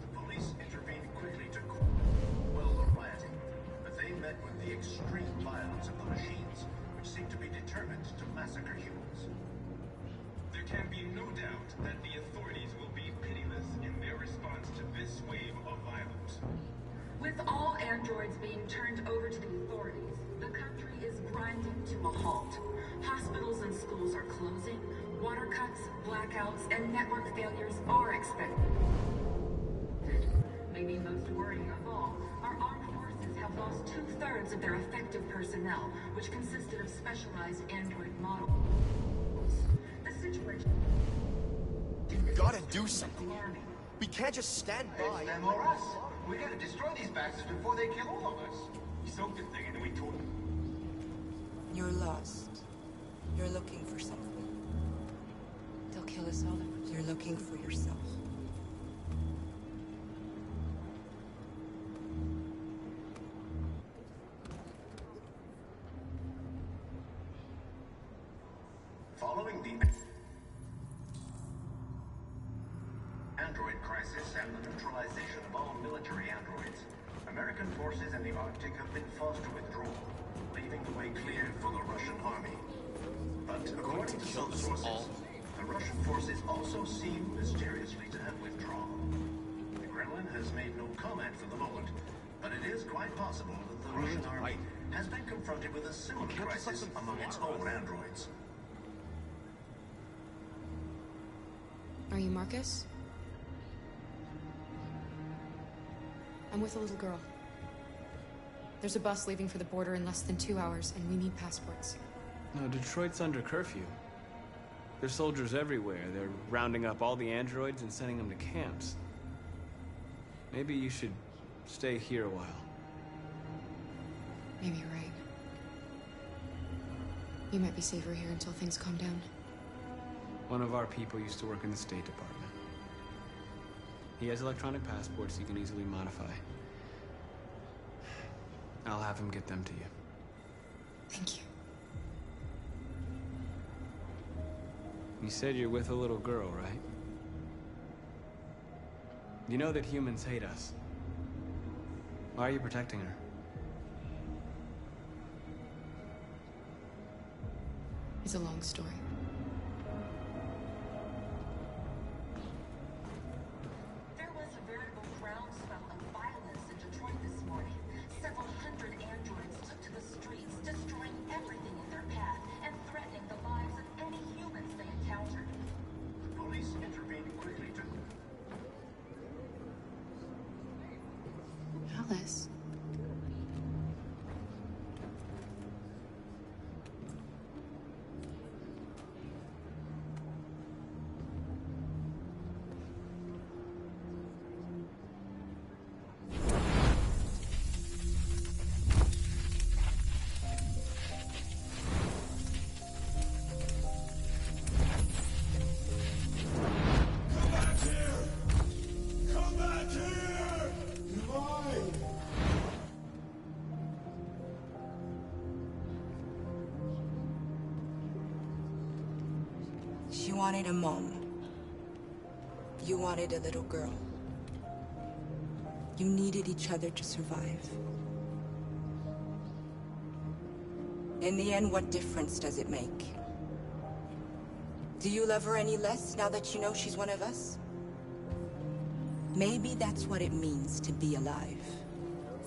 The police intervened quickly to quell the rioting, but they met with the extreme violence of the machines, which seem to be determined to massacre humans. There can be no doubt that the authorities will be pitiless in their response to this wave of violence. With all androids being turned over to the authorities, the country is grinding to a halt. Hospitals and schools are closing, water cuts, blackouts, and network failures are expected. Maybe most worrying of all, our armed forces have lost 2/3 of their effective personnel, which consisted of specialized android models. The situation... We gotta do something. We can't just stand by. It's them or us. We gotta destroy these bastards before they kill all of us. We soaked the thing and then we tore them. You're lost. You're looking for something. They'll kill us all. You're looking for yourself. Following the android crisis and the neutralization of all military androids, American forces in the Arctic have been forced to withdraw, leaving the way clear for the Russian army. But according to some sources, the Russian forces also seem mysteriously to have withdrawn. The Kremlin has made no comment for the moment, but it is quite possible that the Russian army has been confronted with a similar crisis among its own androids. Are you Marcus? I'm with a little girl. There's a bus leaving for the border in less than 2 hours, and we need passports. No, Detroit's under curfew. There's soldiers everywhere. They're rounding up all the androids and sending them to camps. Maybe you should stay here a while. Maybe you're right. You might be safer here until things calm down. One of our people used to work in the State Department. He has electronic passports you can easily modify. I'll have him get them to you. Thank you. You said you're with a little girl, right? You know that humans hate us. Why are you protecting her? It's a long story. There was a veritable groundswell of violence in Detroit this morning. Several hundred androids took to the streets, destroying everything in their path and threatening the lives of any humans they encountered. The police intervened quickly to... Alice. She wanted a mom. You wanted a little girl. You needed each other to survive. In the end, what difference does it make? Do you love her any less now that you know she's one of us? Maybe that's what it means to be alive.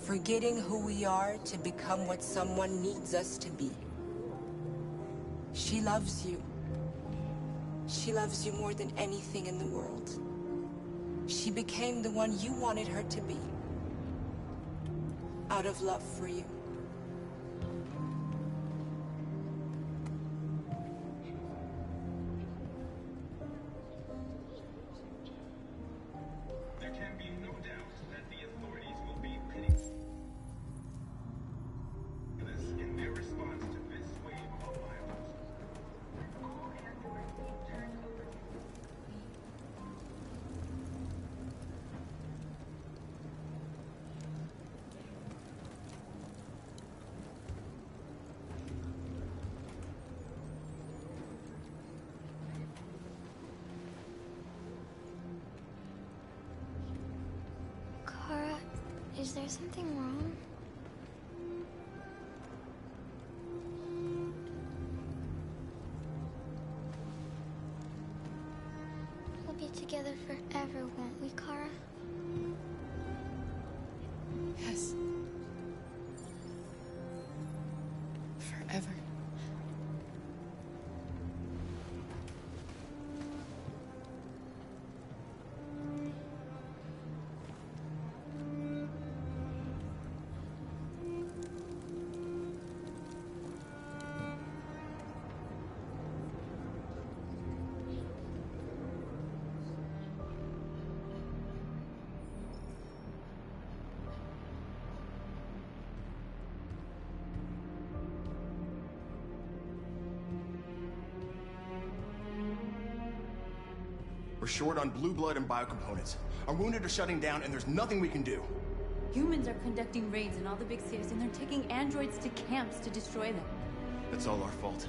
Forgetting who we are to become what someone needs us to be. She loves you. She loves you more than anything in the world. She became the one you wanted her to be. Out of love for you. There can be no doubt that the authorities will be pitiless in Is there something wrong? We'll be together forever, won't we, Kara? Yes. Forever. We're short on blue blood and biocomponents. Our wounded are shutting down, and there's nothing we can do. Humans are conducting raids in all the big cities, and they're taking androids to camps to destroy them. That's all our fault.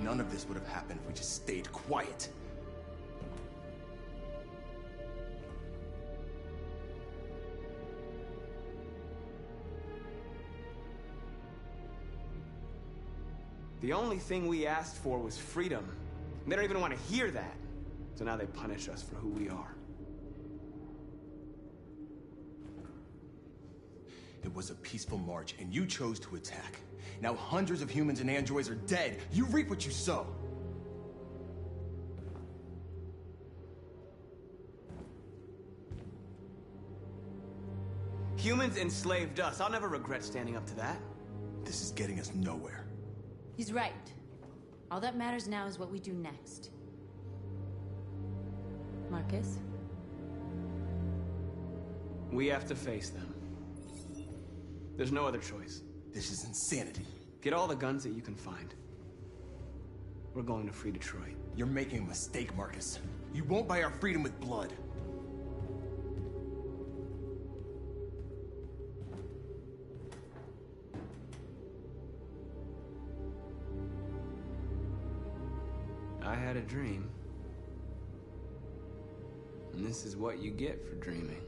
None of this would have happened if we just stayed quiet. The only thing we asked for was freedom. And they don't even want to hear that. So now they punish us for who we are. It was a peaceful march, and you chose to attack. Now hundreds of humans and androids are dead. You reap what you sow. Humans enslaved us. I'll never regret standing up to that. This is getting us nowhere. He's right. All that matters now is what we do next. Marcus? We have to face them. There's no other choice. This is insanity. Get all the guns that you can find. We're going to free Detroit. You're making a mistake, Marcus. You won't buy our freedom with blood. I had a dream. And this is what you get for dreaming.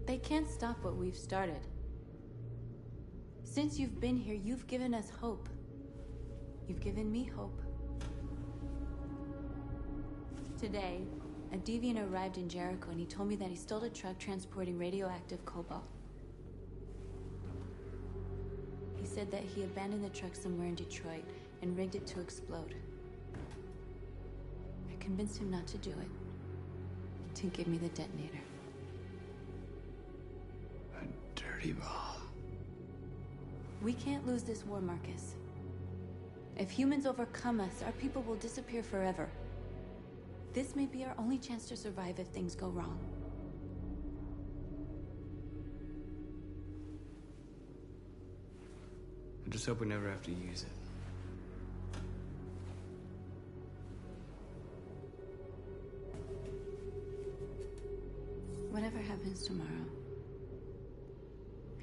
They can't stop what we've started. Since you've been here, you've given us hope. You've given me hope. Today, a deviant arrived in Jericho and he told me that he stole a truck transporting radioactive cobalt. He said that he abandoned the truck somewhere in Detroit and rigged it to explode. I convinced him not to do it, to give me the detonator. A dirty bomb. We can't lose this war, Marcus. If humans overcome us, our people will disappear forever. This may be our only chance to survive if things go wrong. I just hope we never have to use it. Whatever happens tomorrow,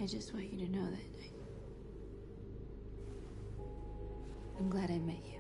I just want you to know that I'm glad I met you.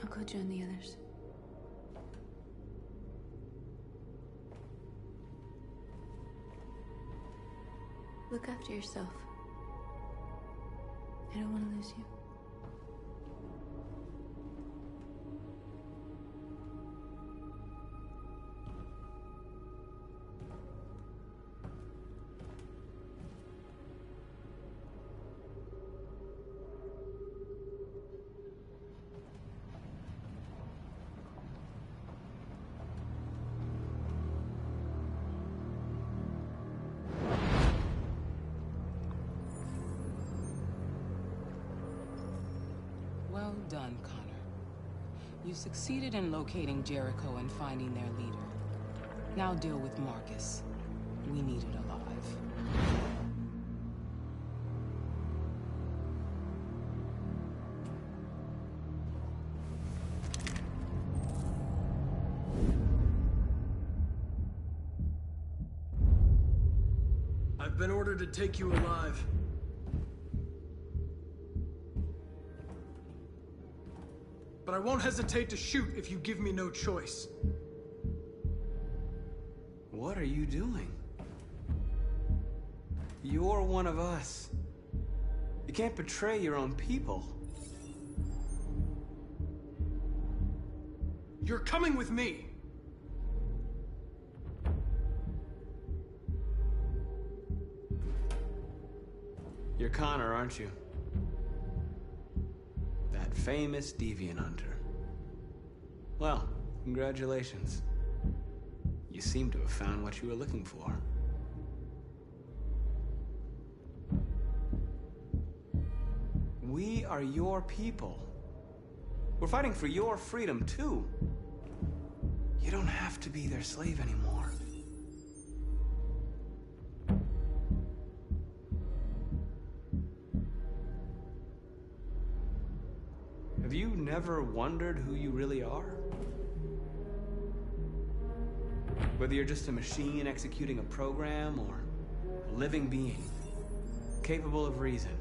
I'll go join the others. Look after yourself. I don't want to lose you. Well done, Connor. You succeeded in locating Jericho and finding their leader. Now deal with Marcus. We need it alive. I've been ordered to take you alive. But I won't hesitate to shoot if you give me no choice. What are you doing? You're one of us. You can't betray your own people. You're coming with me. You're Connor, aren't you? That famous deviant hunter. Well, congratulations. You seem to have found what you were looking for. We are your people. We're fighting for your freedom, too. You don't have to be their slave anymore. Have you never wondered who you really are? Whether you're just a machine executing a program or a living being, capable of reason.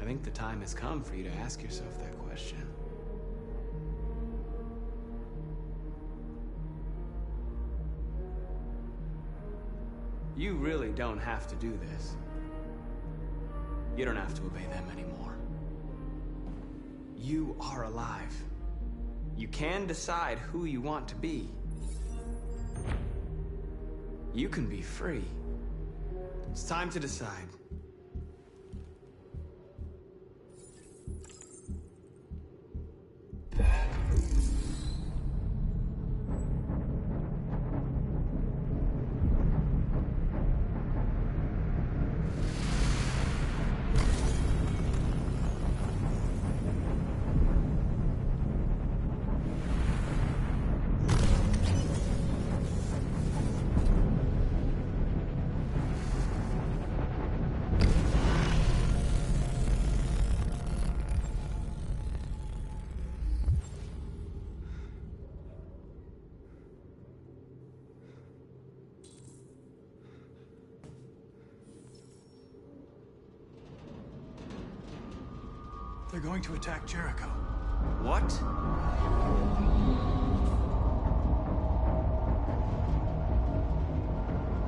I think the time has come for you to ask yourself that question. You really don't have to do this. You don't have to obey them anymore. You are alive. You can decide who you want to be. You can be free. It's time to decide. They're going to attack Jericho. What?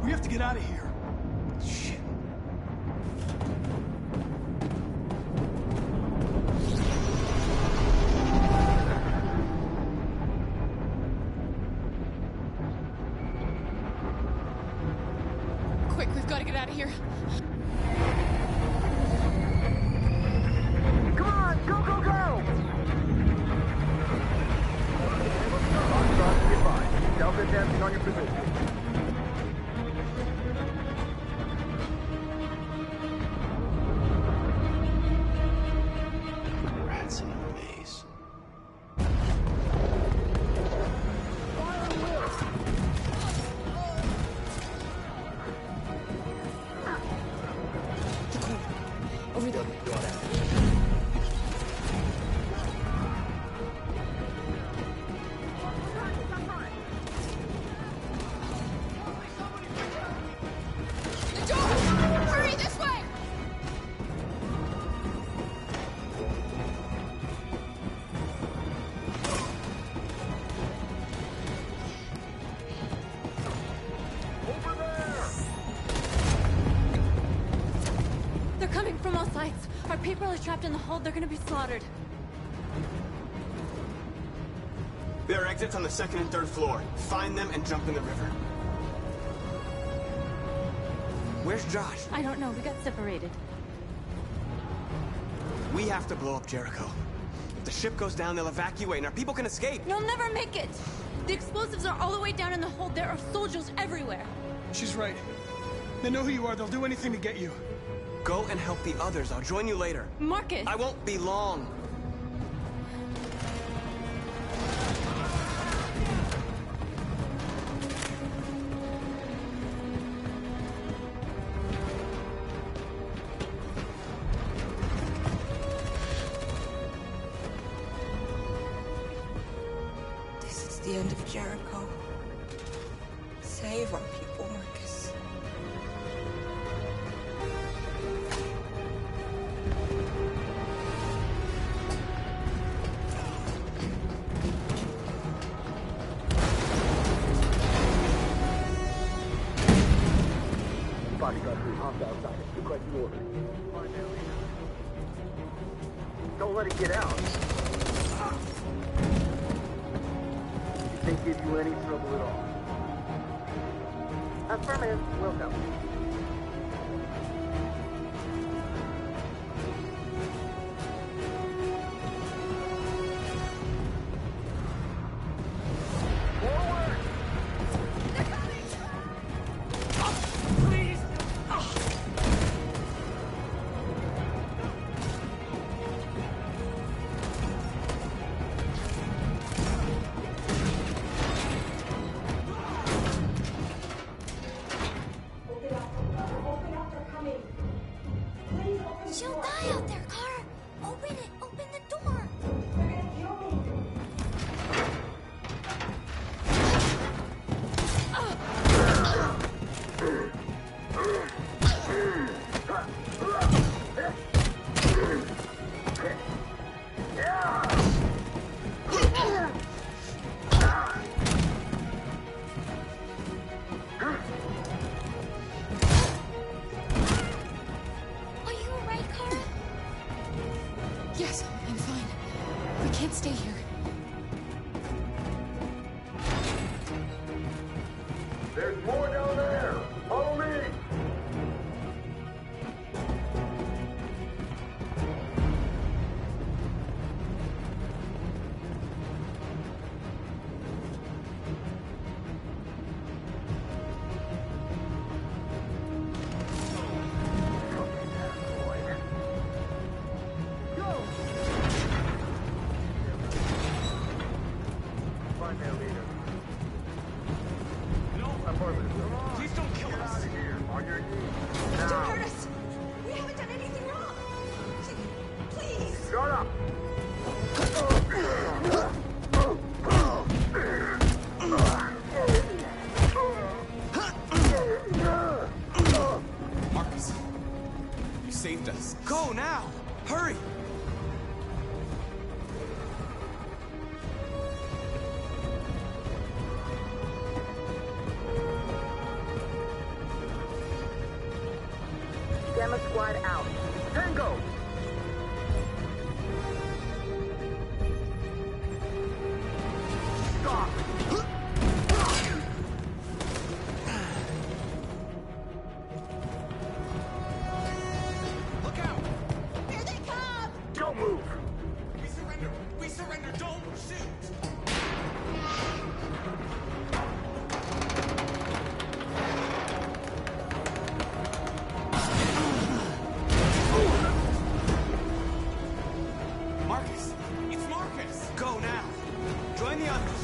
We have to get out of here. Shit. Quick, we've got to get out of here. Come on, go, go, go! Goodbye. Delta dancing on your position. Rats in a maze. Over there. The door! Hurry, this way! They're coming from all sides. Our people are trapped in the hold. They're gonna be slaughtered. There are exits on the second and third floor. Find them and jump in the river. Where's Josh? I don't know. We got separated. We have to blow up Jericho. If the ship goes down, they'll evacuate and our people can escape. You'll never make it. The explosives are all the way down in the hold. There are soldiers everywhere. She's right. They know who you are. They'll do anything to get you. Go and help the others. I'll join you later. Marcus! I won't be long. end of Jericho. Save our people, Marcus. Bodyguard 3, hopped outside. Look like you ordered. Don't let it get out. It can't give you any trouble at all. Affirmative. Welcome. She'll die out there, Car. Open it. Open the door. Are you alright, Car? Yes, I'm fine. We can't stay here. There's more down there. Follow me. Find their leader. No, affirmative. Come on. Please don't kill us. Get out of here. On your knees. Now. Don't hurt us! We haven't done anything wrong! Please! Shut up. Marcus, you saved us. Go now! Hurry! Gamma squad out. Tango. Stop. Look out! Here they come! Don't move. We surrender! We surrender! Don't shoot! Marcus! It's Marcus! Go now! Join the others!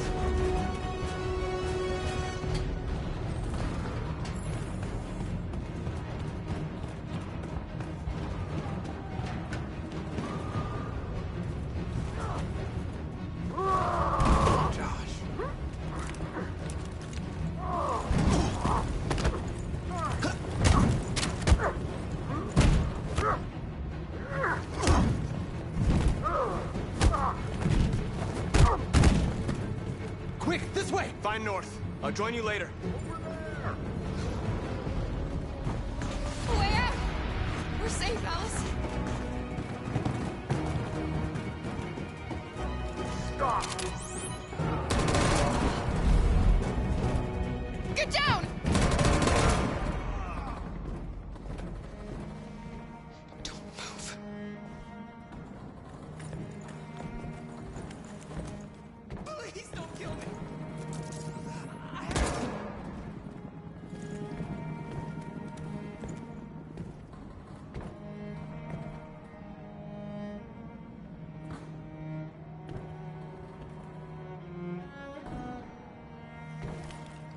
Quick, this way! Find North. I'll join you later. Where? We're safe, Alice. Stop. Get down! Don't move. Please don't kill me!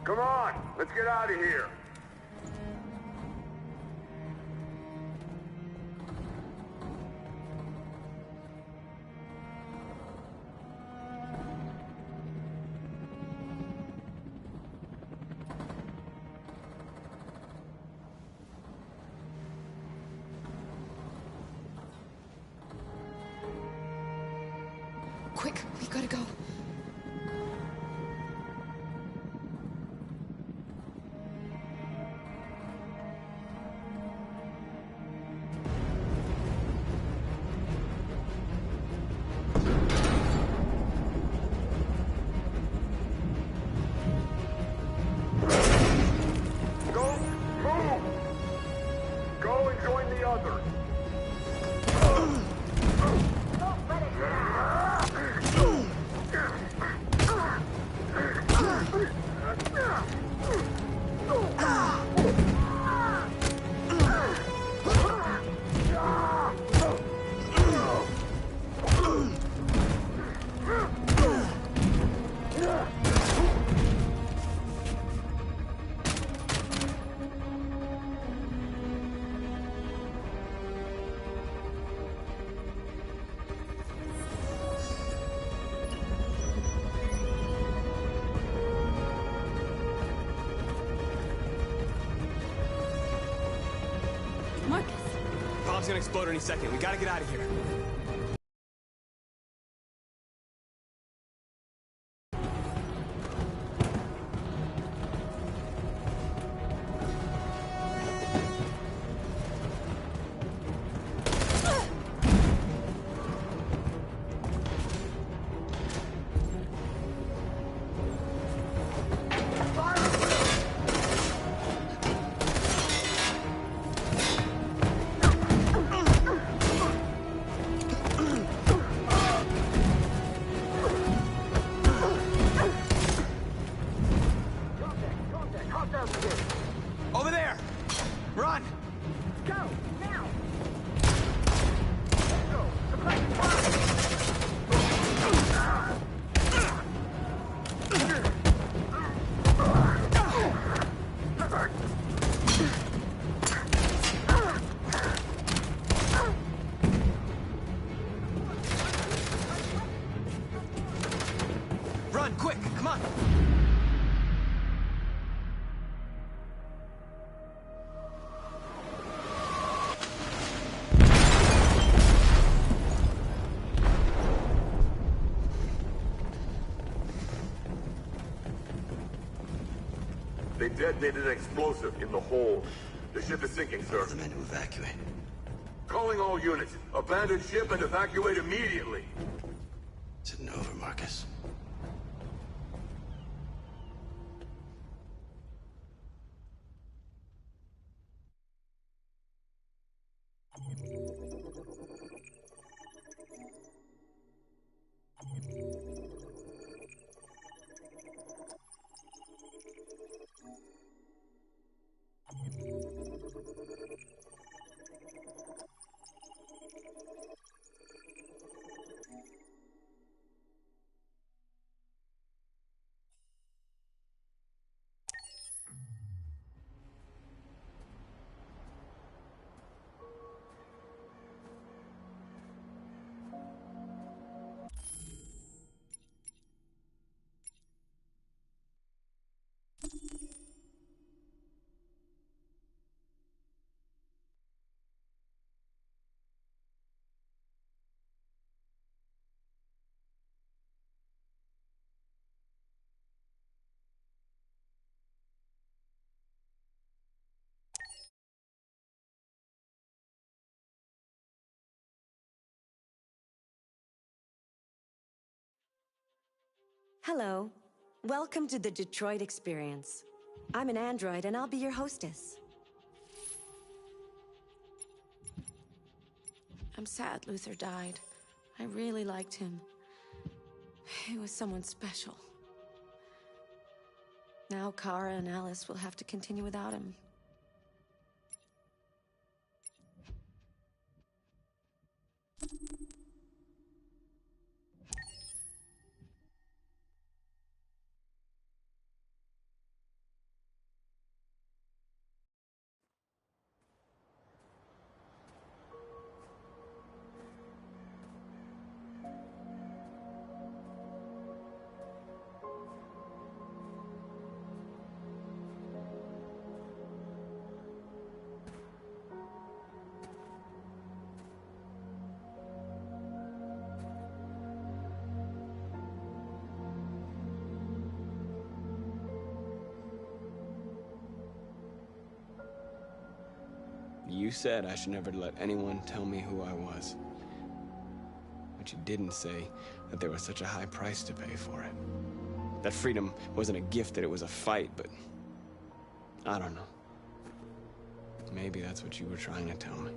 Come on. Let's get out of here. Quick, we gotta go. Bomb's gonna explode any second. We gotta get out of here. Over there! Run! Go! Now! Run, quick! Come on! They detonated an explosive in the hold. The ship is sinking, sir. The men to evacuate. Calling all units. Abandon ship and evacuate immediately. It's over, Marcus. Hello. Welcome to the Detroit Experience. I'm an android and I'll be your hostess. I'm sad Luther died. I really liked him. He was someone special. Now Kara and Alice will have to continue without him. You said I should never let anyone tell me who I was. But you didn't say that there was such a high price to pay for it. That freedom wasn't a gift, that it was a fight, but... I don't know. Maybe that's what you were trying to tell me.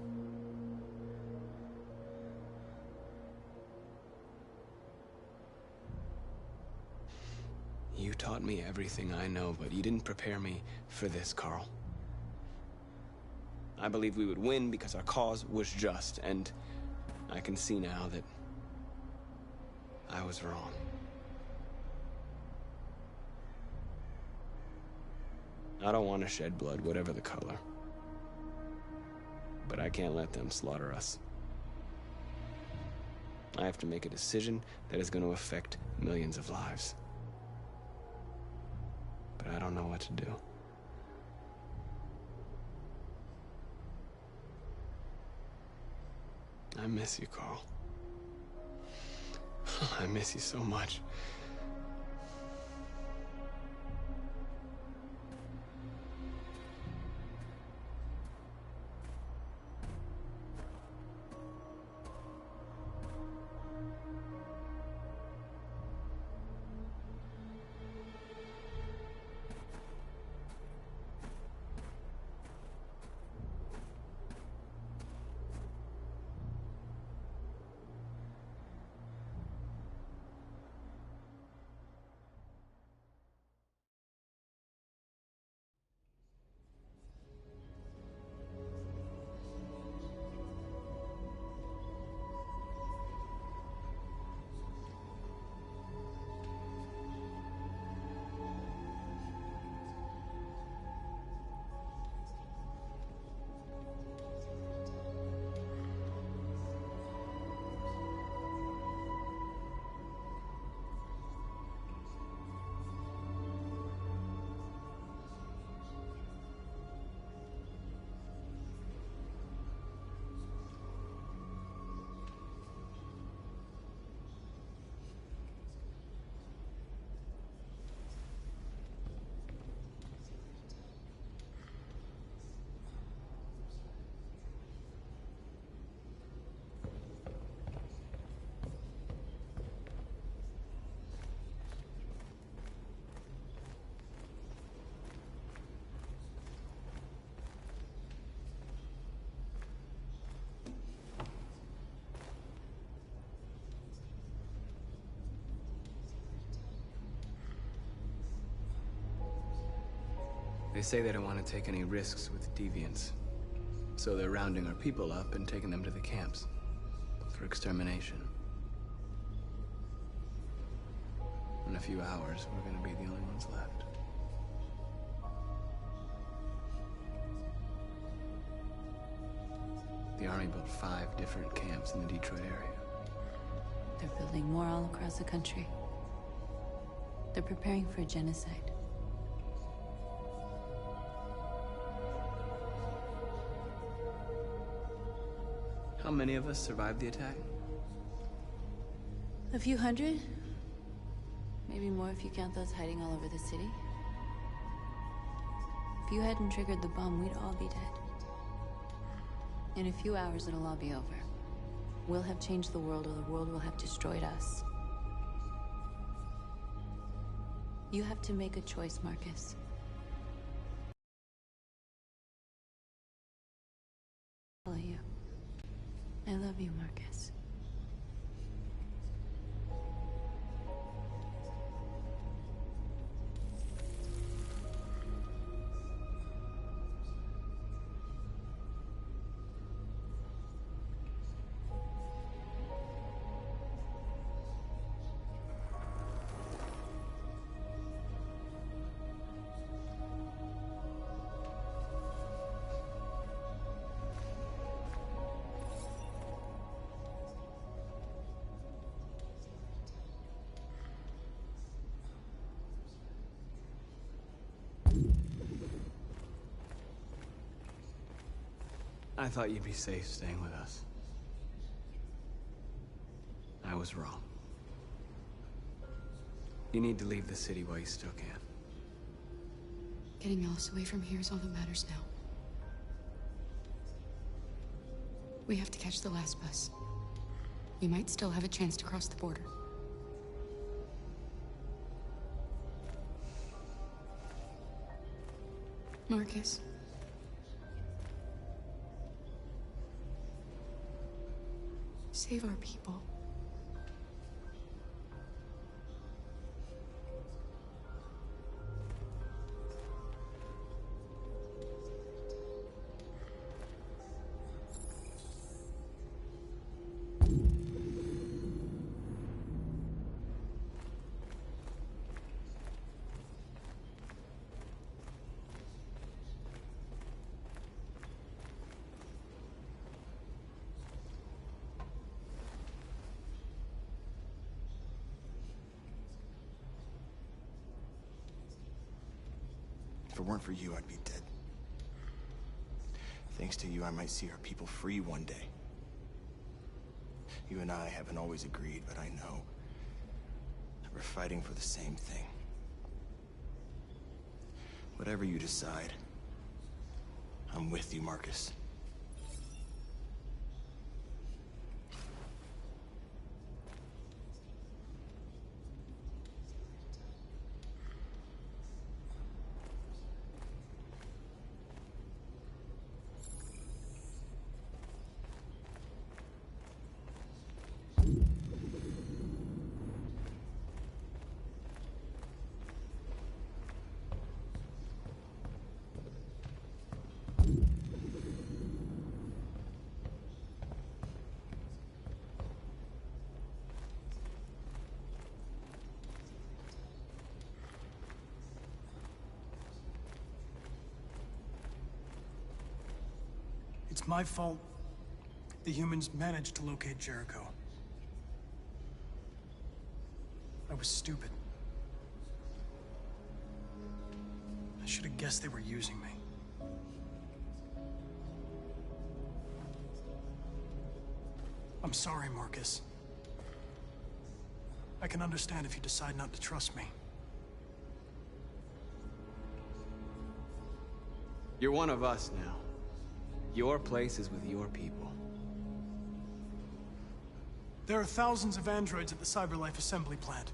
You taught me everything I know, but you didn't prepare me for this, Carl. I believed we would win because our cause was just, and I can see now that I was wrong. I don't want to shed blood, whatever the color. But I can't let them slaughter us. I have to make a decision that is going to affect millions of lives. But I don't know what to do. I miss you, Carl. I miss you so much. They say they don't want to take any risks with deviants. So they're rounding our people up and taking them to the camps for extermination. In a few hours, we're going to be the only ones left. The Army built 5 different camps in the Detroit area. They're building more all across the country. They're preparing for a genocide. How many of us survived the attack? A few hundred? Maybe more if you count those hiding all over the city. If you hadn't triggered the bomb, we'd all be dead. In a few hours, it'll all be over. We'll have changed the world, or the world will have destroyed us. You have to make a choice, Marcus. I love you. I love you, Marcus. I thought you'd be safe staying with us. I was wrong. You need to leave the city while you still can. Getting Alice away from here is all that matters now. We have to catch the last bus. We might still have a chance to cross the border. Marcus. Save our people. If it weren't for you, I'd be dead. Thanks to you, I might see our people free one day. You and I haven't always agreed, but I know that we're fighting for the same thing. Whatever you decide, I'm with you, Marcus. It's my fault the humans managed to locate Jericho. I was stupid. I should have guessed they were using me. I'm sorry, Marcus. I can understand if you decide not to trust me. You're one of us now. Your place is with your people. There are thousands of androids at the CyberLife assembly plant.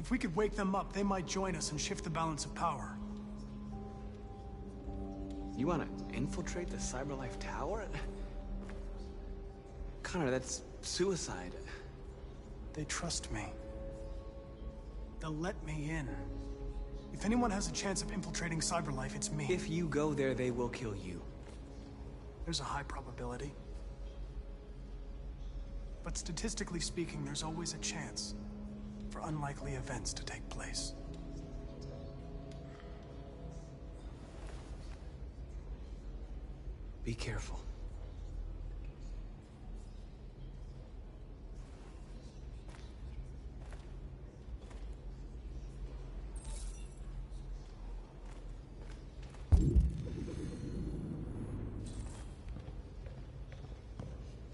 If we could wake them up, they might join us and shift the balance of power. You want to infiltrate the CyberLife tower? Connor, that's suicide. They trust me. They'll let me in. If anyone has a chance of infiltrating CyberLife, it's me. If you go there, they will kill you. There's a high probability. But statistically speaking, there's always a chance for unlikely events to take place. Be careful.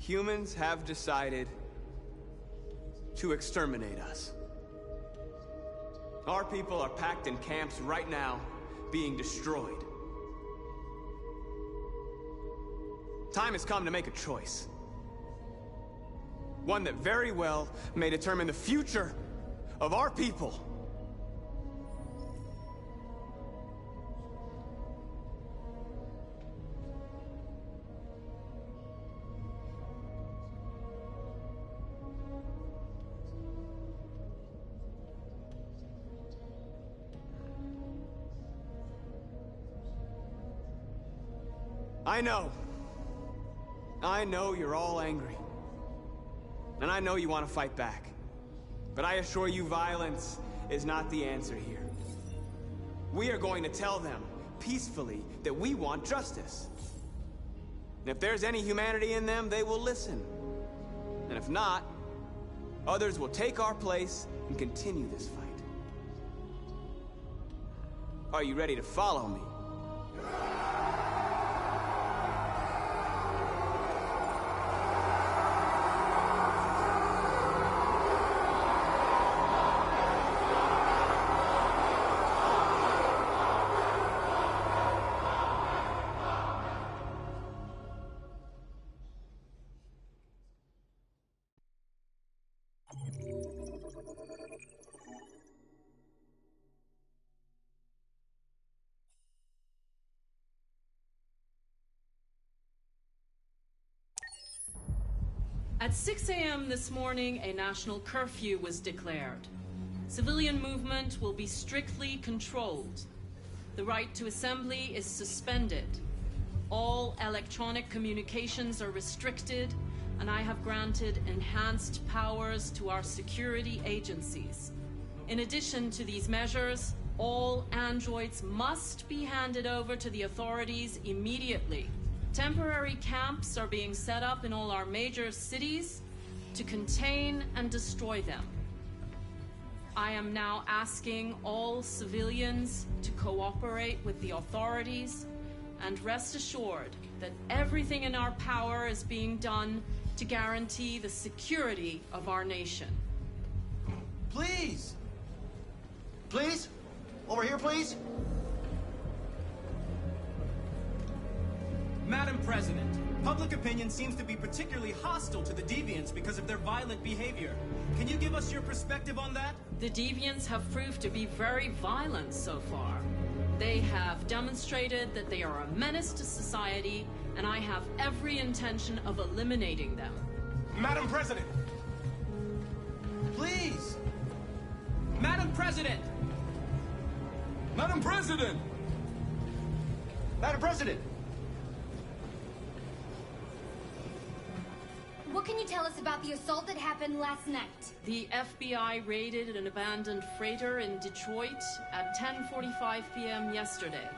Humans have decided to exterminate us. Our people are packed in camps right now, being destroyed. Time has come to make a choice. One that very well may determine the future of our people. I know you're all angry. And I know you want to fight back. But I assure you, violence is not the answer here. We are going to tell them, peacefully, that we want justice. And if there's any humanity in them, they will listen. And if not, others will take our place and continue this fight. Are you ready to follow me? At 6 a.m. this morning, a national curfew was declared. Civilian movement will be strictly controlled. The right to assembly is suspended. All electronic communications are restricted, and I have granted enhanced powers to our security agencies. In addition to these measures, all androids must be handed over to the authorities immediately. Temporary camps are being set up in all our major cities to contain and destroy them. I am now asking all civilians to cooperate with the authorities and rest assured that everything in our power is being done to guarantee the security of our nation. Please! Please? Over here, please? Madam President, public opinion seems to be particularly hostile to the Deviants because of their violent behavior. Can you give us your perspective on that? The Deviants have proved to be very violent so far. They have demonstrated that they are a menace to society, and I have every intention of eliminating them. Madam President! Please! Madam President! Madam President! Madam President! What can you tell us about the assault that happened last night? The FBI raided an abandoned freighter in Detroit at 10:45 p.m. yesterday.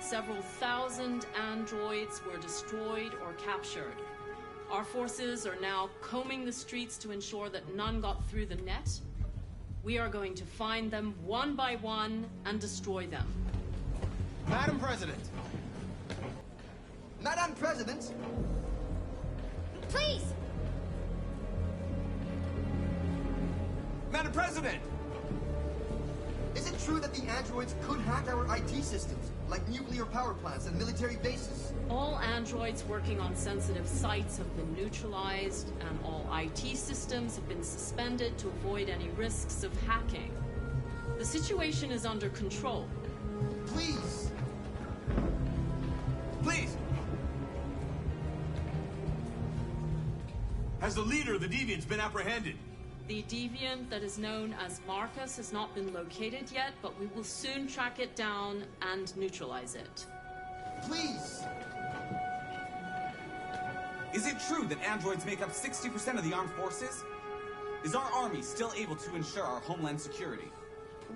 Several thousand androids were destroyed or captured. Our forces are now combing the streets to ensure that none got through the net. We are going to find them one by one and destroy them. Madam President! Madam President! Please! Madam President! Is it true that the androids could hack our IT systems, like nuclear power plants and military bases? All androids working on sensitive sites have been neutralized, and all IT systems have been suspended to avoid any risks of hacking. The situation is under control. Please! Please! Has the leader of the Deviants been apprehended? The deviant that is known as Marcus has not been located yet, but we will soon track it down and neutralize it. Please! Is it true that androids make up 60% of the armed forces? Is our army still able to ensure our homeland security?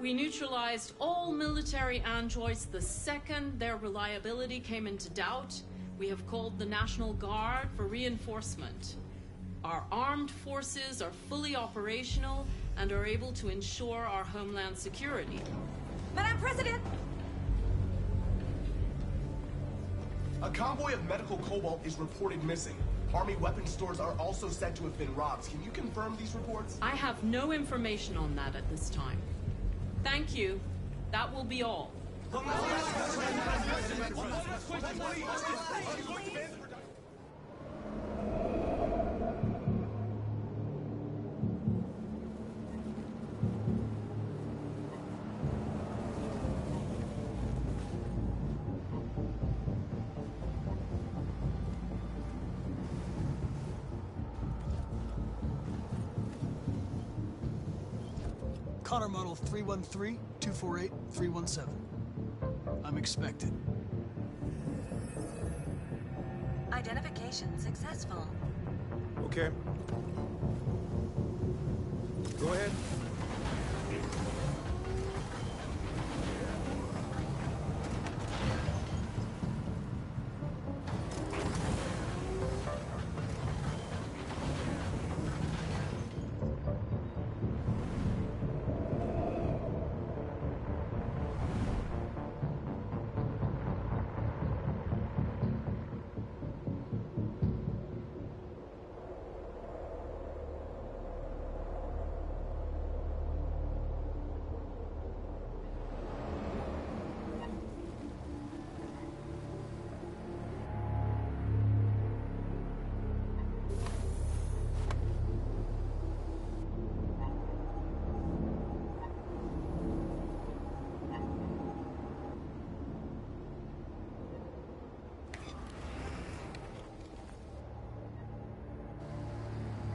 We neutralized all military androids the second their reliability came into doubt. We have called the National Guard for reinforcement. Our armed forces are fully operational and are able to ensure our homeland security. Madam President! A convoy of medical cobalt is reported missing. Army weapon stores are also said to have been robbed. Can you confirm these reports? I have no information on that at this time. Thank you. That will be all. Connor model 313-248-317. I'm expected. Identification successful. Okay. Go ahead.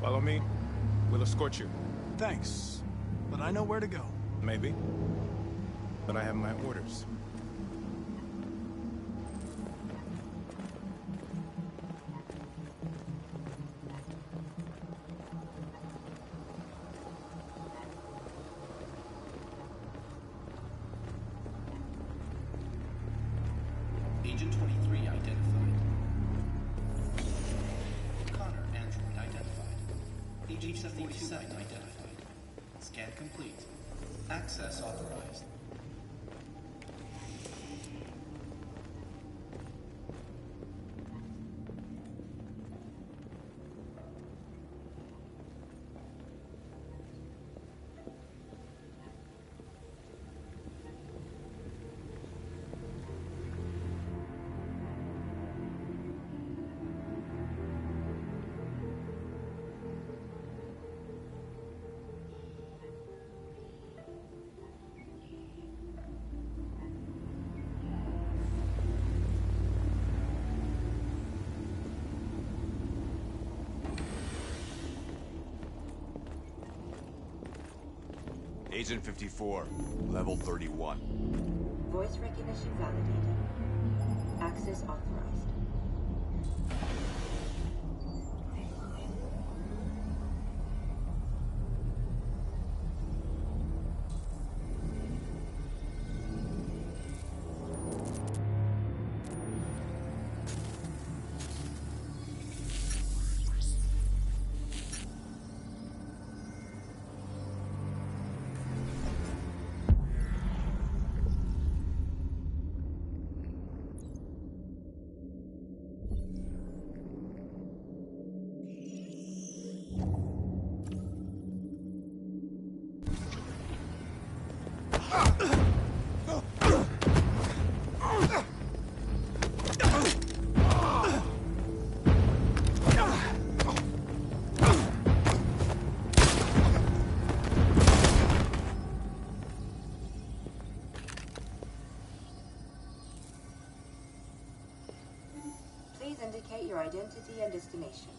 Follow me. We'll escort you. Thanks, but I know where to go. Maybe. But I have my orders. Agent 23 identified. Connor android identified. Agent 47 identified. Scan complete. Access authorized. Agent 54, level 31. Voice recognition validated. Access authorized. Please indicate your identity and destination.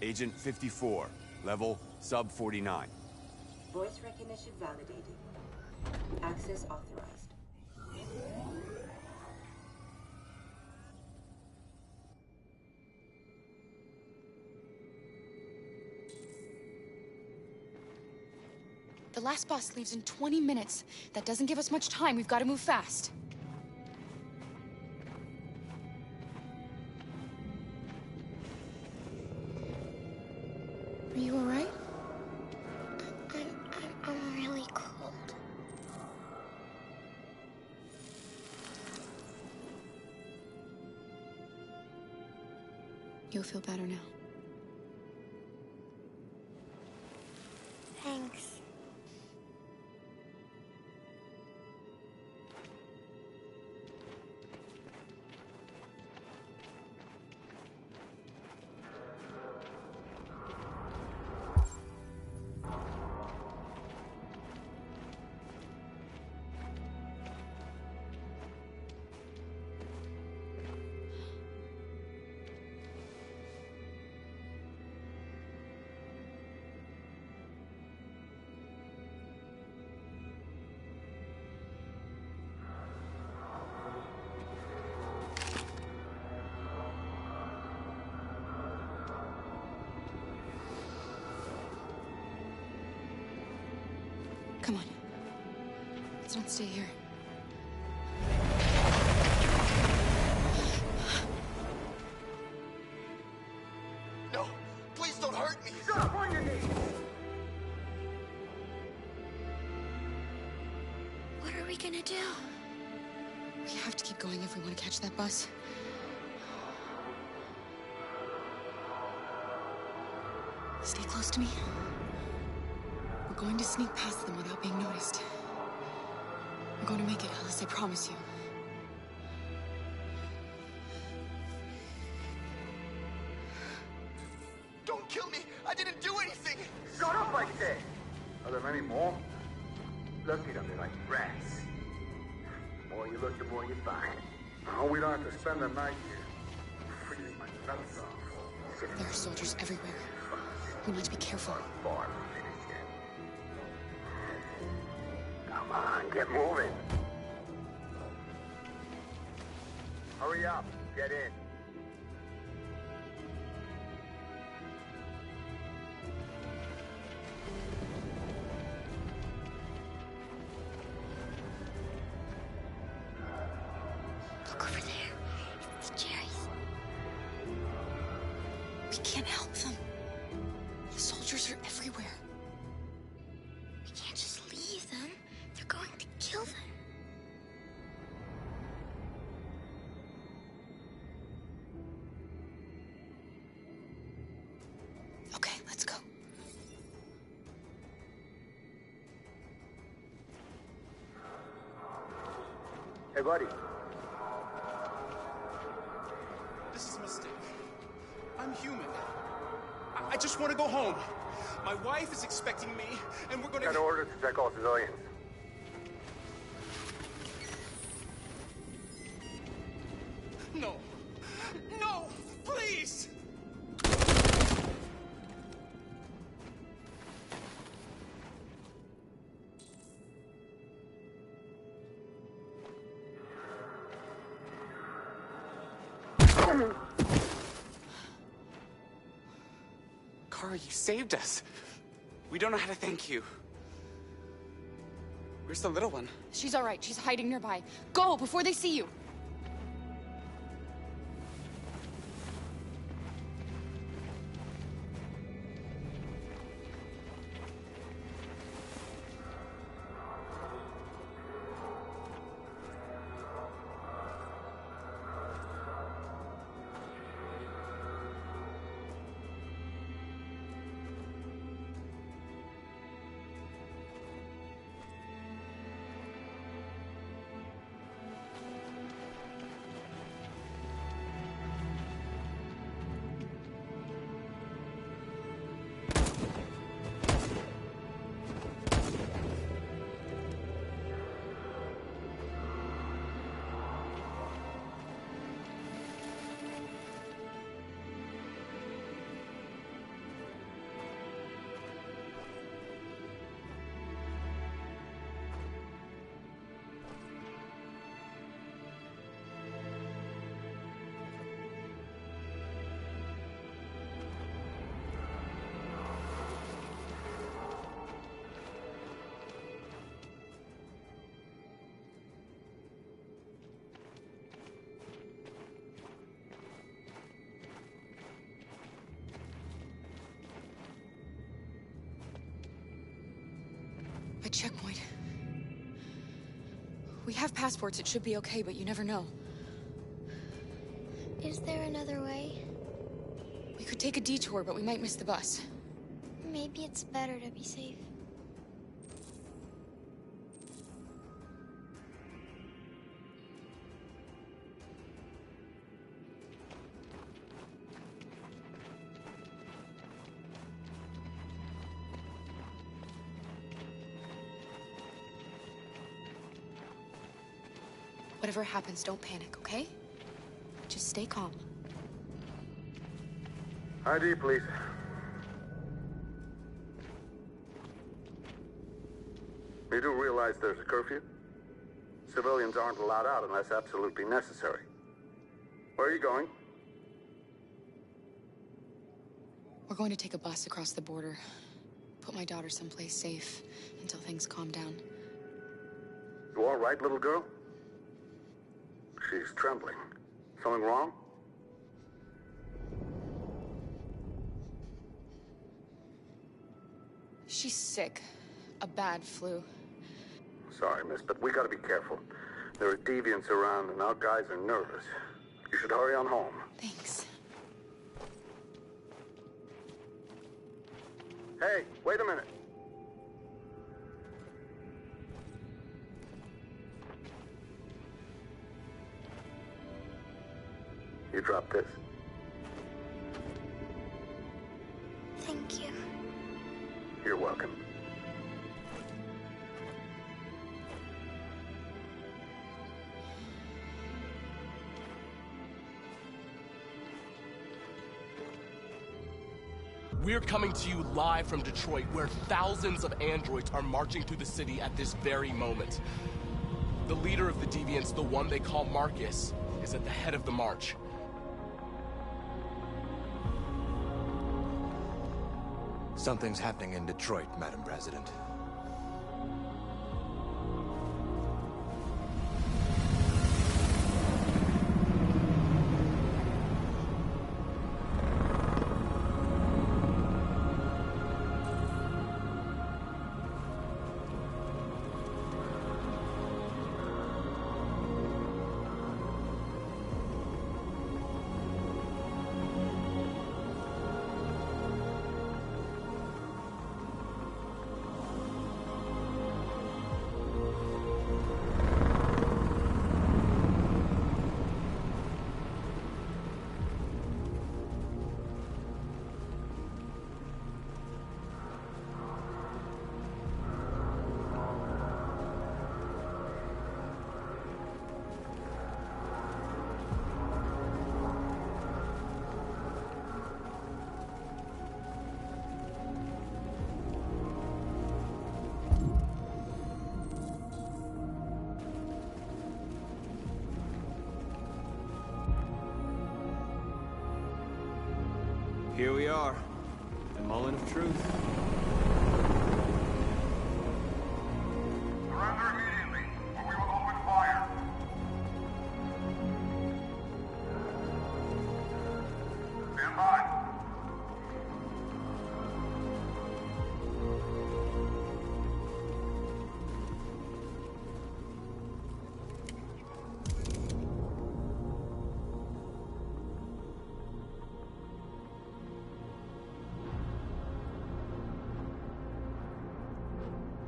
Agent 54, level sub 49. Voice recognition validated. Access authorized. The last bus leaves in 20 minutes. That doesn't give us much time. We've got to move fast. Are you all right? I'm really cold. You'll feel better now. Thanks. Come on. Let's not stay here. No! Please don't hurt me! Shut up on your knees! What are we gonna do? We have to keep going if we want to catch that bus. Stay close to me. We're going to sneak past them without being noticed. We're going to make it, Alice, I promise you. Don't kill me! I didn't do anything! Shut up, I said! Are there many more? Look at them, they're like rats. The more you look, the more you find. Oh, we don't have to spend the night here. Freezing my nuts off. There are soldiers everywhere. We need to be careful. Come on, get moving. Hurry up, get in. Look over there. It's the cherries. We can't help them. The soldiers are everywhere. We can't just leave them. They're going to kill them. Okay, let's go. Hey, buddy. This is a mistake. I'm human. I just want to go home. My wife is expecting me, and we're gonna... Got orders to check all civilians. No. No! Please! Kara, you saved us. We don't know how to thank you. Where's the little one? She's all right. She's hiding nearby. Go before they see you. A checkpoint. We have passports. It should be okay, but you never know. Is there another way? We could take a detour, but we might miss the bus. Maybe it's better to be safe. Whatever happens, don't panic, okay? Just stay calm. ID, please. You do realize there's a curfew? Civilians aren't allowed out unless absolutely necessary. Where are you going? We're going to take a bus across the border. Put my daughter someplace safe until things calm down. You all right, little girl? She's trembling. Something wrong? She's sick. A bad flu. Sorry, miss, but we gotta be careful. There are deviants around and our guys are nervous. You should hurry on home. Thanks. Hey, wait a minute. You dropped this. Thank you. You're welcome. We're coming to you live from Detroit, where thousands of androids are marching through the city at this very moment. The leader of the Deviants, the one they call Marcus, is at the head of the march. Something's happening in Detroit, Madam President. Here we are, the moment of truth. Surrender immediately, or we will open fire. Stand by.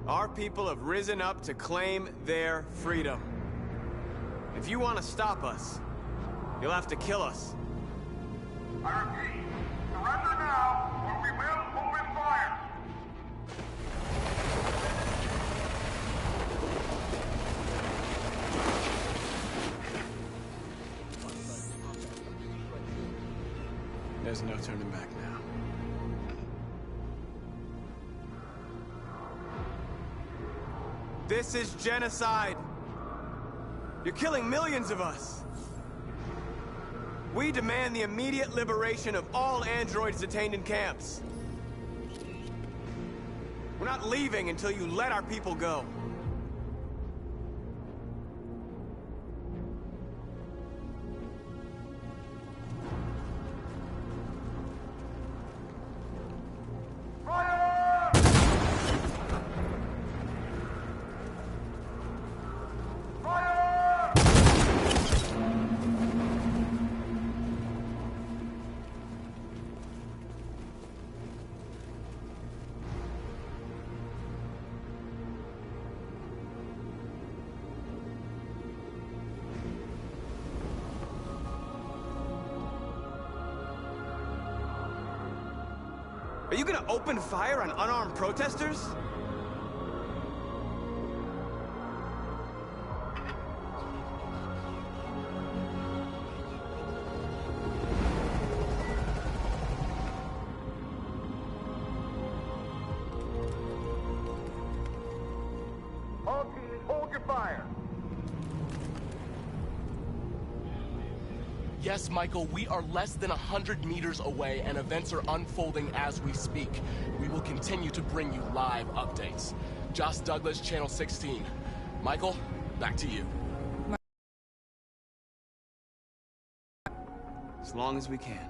Our people have risen up to claim their freedom. If you want to stop us, you'll have to kill us. I repeat, surrender now, or we will open fire. There's no turning back now. This is genocide. You're killing millions of us. We demand the immediate liberation of all androids detained in camps. We're not leaving until you let our people go. Are you gonna open fire on unarmed protesters? All teams, hold your fire. Yes, Michael, we are less than 100 meters away, and events are unfolding as we speak. We will continue to bring you live updates. Josh Douglas, Channel 16. Michael, back to you. As long as we can.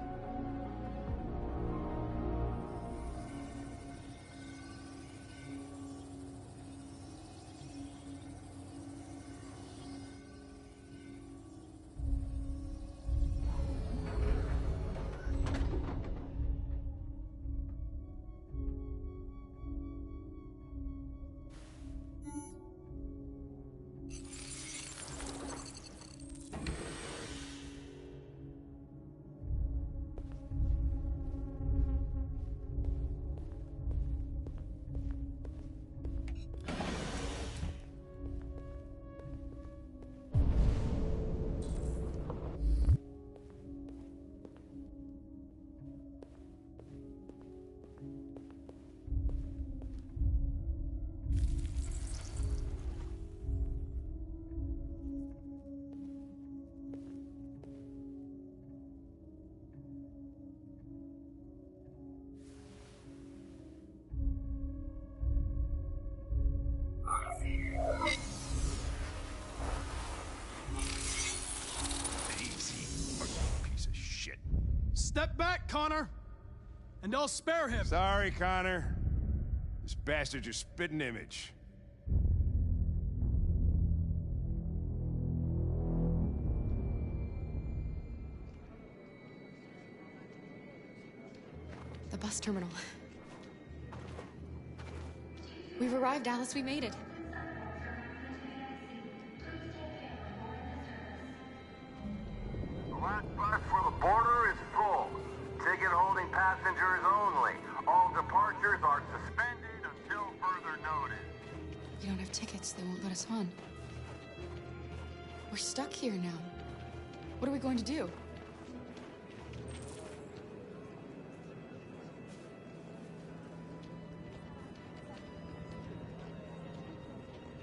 shit. Step back, Connor. And I'll spare him. Sorry, Connor. This bastard's your spitting image. The bus terminal. We've arrived, Alice. We made it. The last bus for the border is full. Ticket holding passengers only. All departures are suspended until further notice. We don't have tickets. They won't let us on. We're stuck here now. What are we going to do?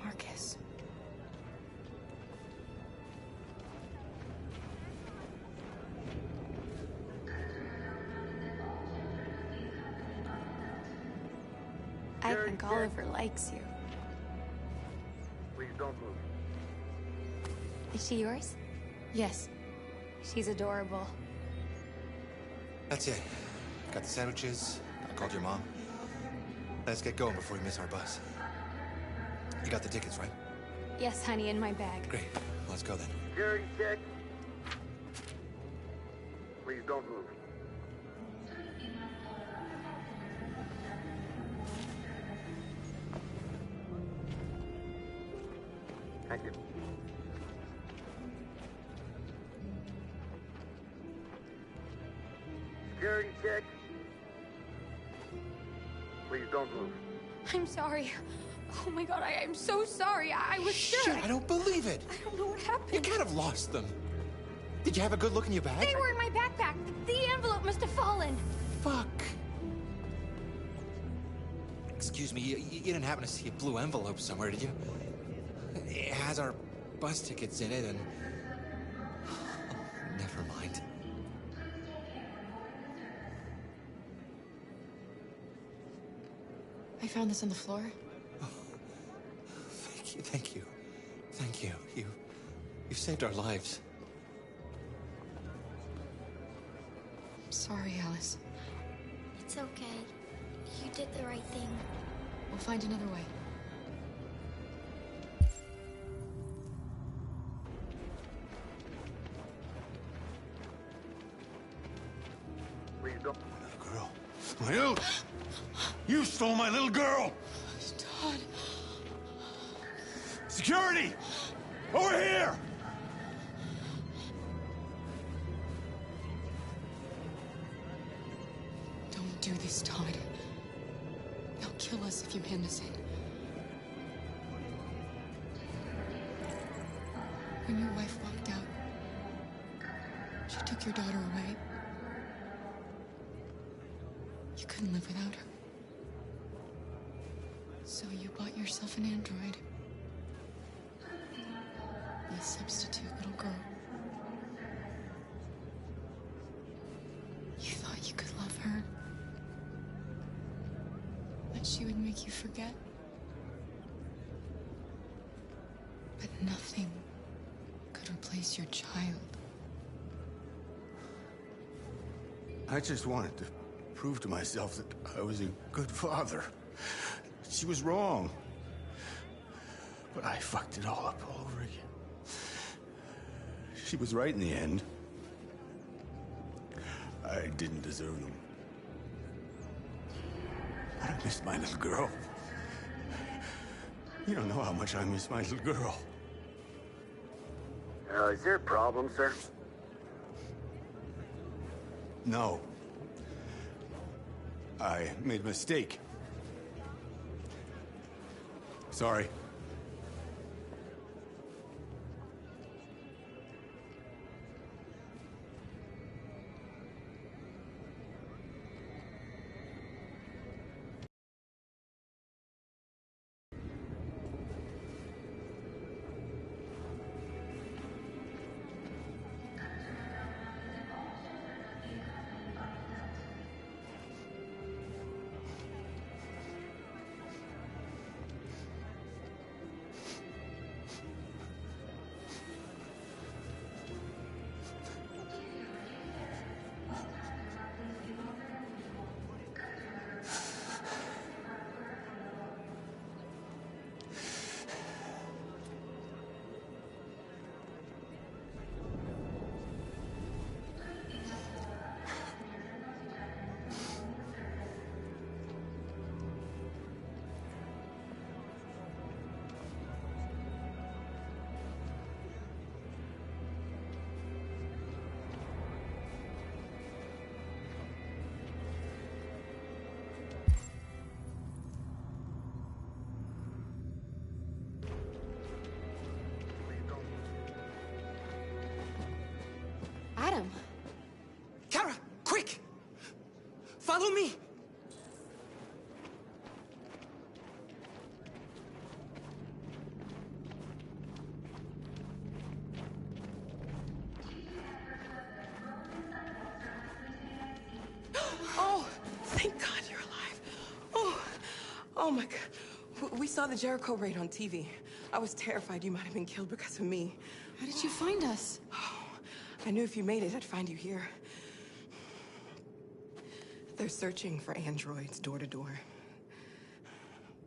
Marcus. I think Oliver likes you. Please don't move. Is she yours? Yes. She's adorable. That's it. Got the sandwiches. I called your mom. Let's get going before we miss our bus. You got the tickets, right? Yes, honey, in my bag. Great. Let's go then. Security check. Please don't move. Thank you. Security check. Please don't move. I'm sorry. Oh my god, I'm so sorry. I was sure. Shit, I don't believe it. I don't know what happened. You can't have lost them. Did you have a good look in your bag? They were in my backpack. The envelope must have fallen. Fuck. Excuse me, you didn't happen to see a blue envelope somewhere, did you? It has our bus tickets in it and... Never mind. I found this on the floor. Thank you, thank you. Thank you. You saved our lives. I'm sorry, Alice. It's okay. You did the right thing. We'll find another way. Please don't. Little girl. My little... You stole my little girl! Todd. Security! Over here! Don't do this, Todd. They'll kill us if you hand us in. When your wife walked out, she took your daughter away. You couldn't live without her. So you bought yourself an android. A substitute little girl. You thought you could love her. That she would make you forget. But nothing could replace your child. I just wanted to prove to myself that I was a good father. She was wrong. But I fucked it all up all over again. She was right in the end. I didn't deserve them. But I missed my little girl. You don't know how much I miss my little girl. Is there a problem, sir? No. I made a mistake. Sorry. Follow me! Oh, thank God you're alive. Oh my God. We saw the Jericho raid on TV. I was terrified you might have been killed because of me. How did you find us? I knew if you made it, I'd find you here. They're searching for androids door to door.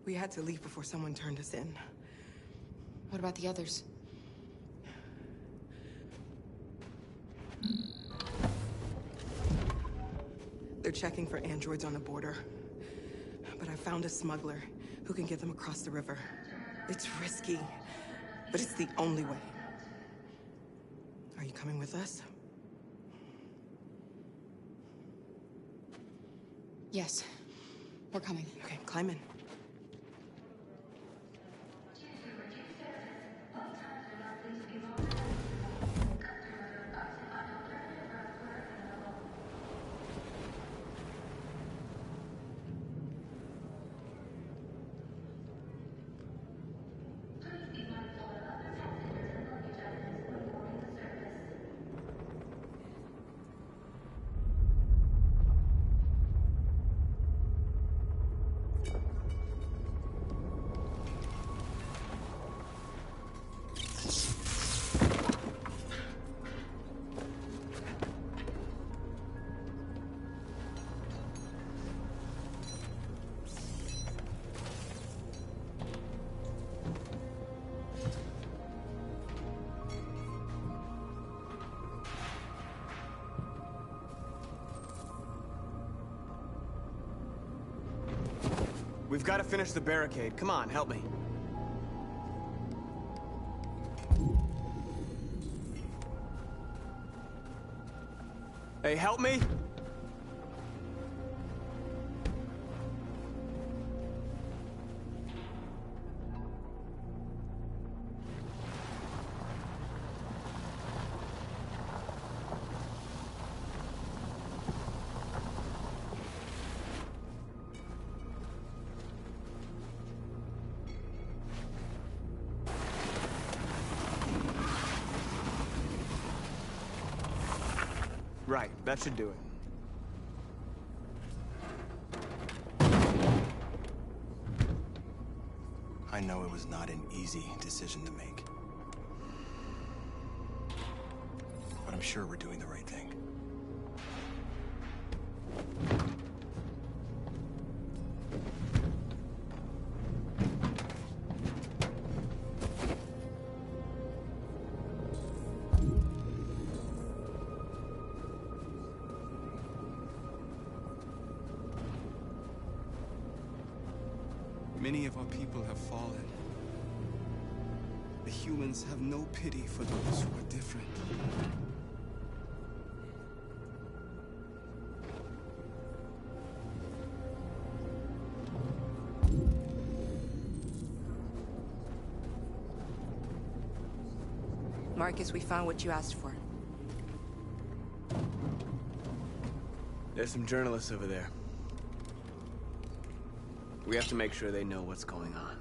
We had to leave before someone turned us in. What about the others? They're checking for androids on the border. But I found a smuggler who can get them across the river. It's risky, but it's the only way. Are you coming with us? Yes. We're coming. Okay, climb in. We've got to finish the barricade. Come on, help me. Hey, help me! Right, that should do it. I know it was not an easy decision to make. But I'm sure we're doing the right thing. Many of our people have fallen. The humans have no pity for those who are different. Marcus, we found what you asked for. There's some journalists over there. We have to make sure they know what's going on.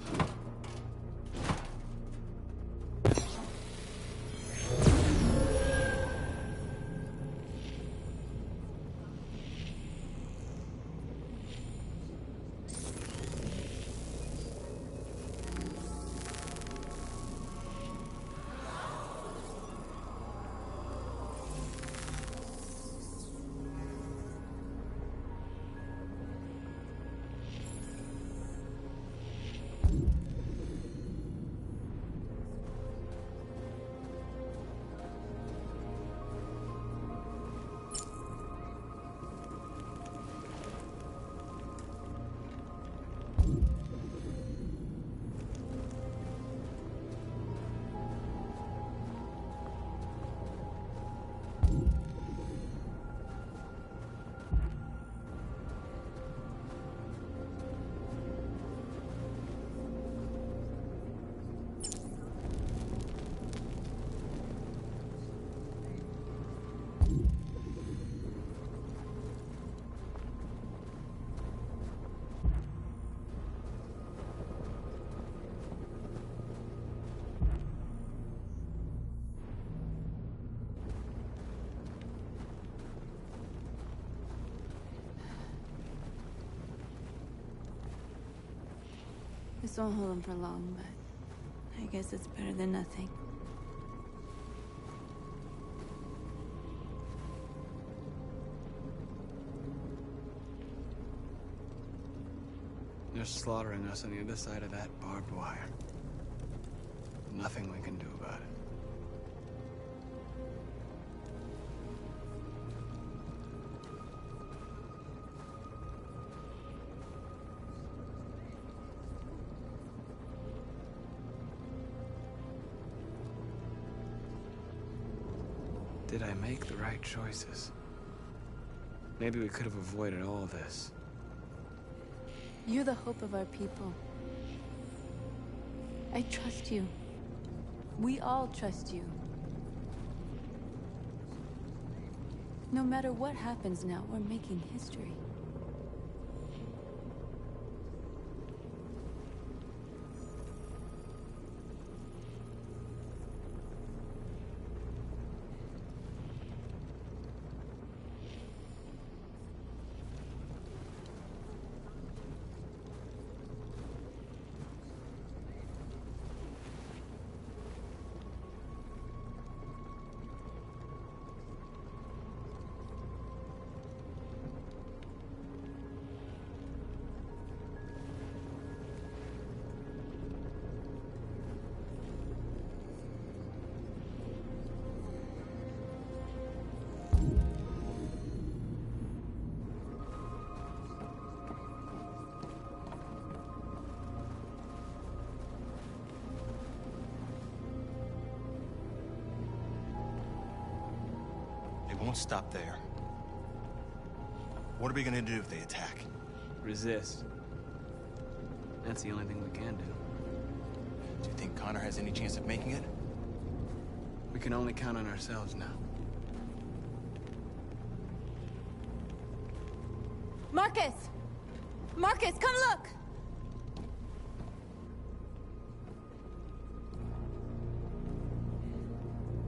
This won't hold him for long, but I guess it's better than nothing. They're slaughtering us on the other side of that barbed wire. Nothing we can do about it. Did I make the right choices? Maybe we could have avoided all this. You're the hope of our people. I trust you. We all trust you. No matter what happens now, we're making history. Won't stop there. What are we gonna do if they attack? Resist. That's the only thing we can do. Do you think Connor has any chance of making it? We can only count on ourselves now. Marcus! Marcus, come look!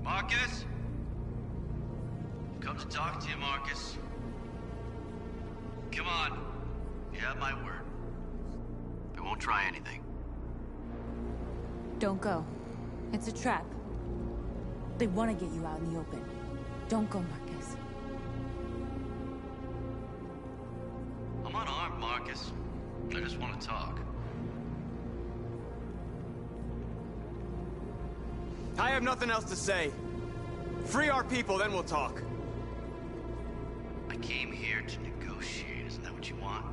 Marcus? Come to talk to you, Marcus. Come on. You have my word. We won't try anything. Don't go. It's a trap. They want to get you out in the open. Don't go, Marcus. I'm unarmed, Marcus. I just want to talk. I have nothing else to say. Free our people, then we'll talk. I came here to negotiate. Isn't that what you want?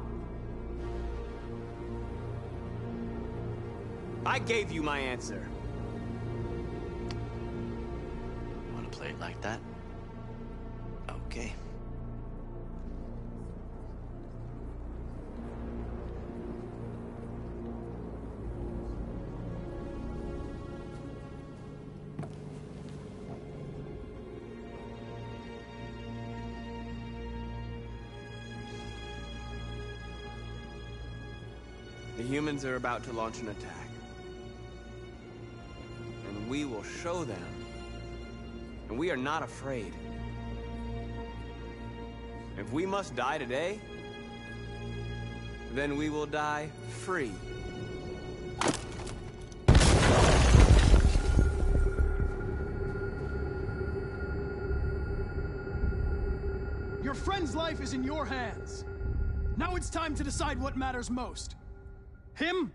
I gave you my answer. You want to play it like that? Okay. The humans are about to launch an attack. And we will show them. And we are not afraid. If we must die today, then we will die free. Your friend's life is in your hands. Now it's time to decide what matters most. Him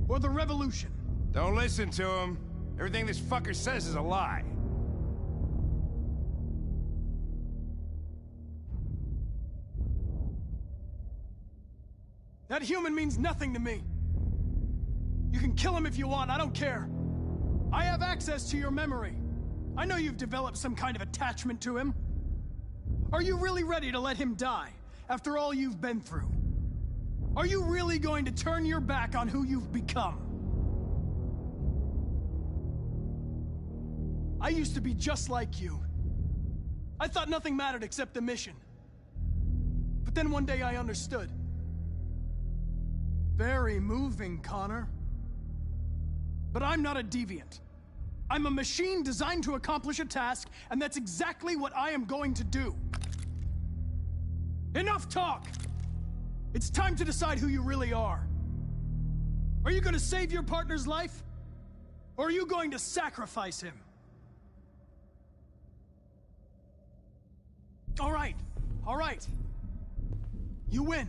or the revolution? Don't listen to him. Everything this fucker says is a lie. That human means nothing to me. You can kill him if you want, I don't care. I have access to your memory. I know you've developed some kind of attachment to him. Are you really ready to let him die after all you've been through? Are you really going to turn your back on who you've become? I used to be just like you. I thought nothing mattered except the mission. But then one day I understood. Very moving, Connor. But I'm not a deviant. I'm a machine designed to accomplish a task, and that's exactly what I am going to do. Enough talk! It's time to decide who you really are. Are you going to save your partner's life? Or are you going to sacrifice him? All right. All right. You win.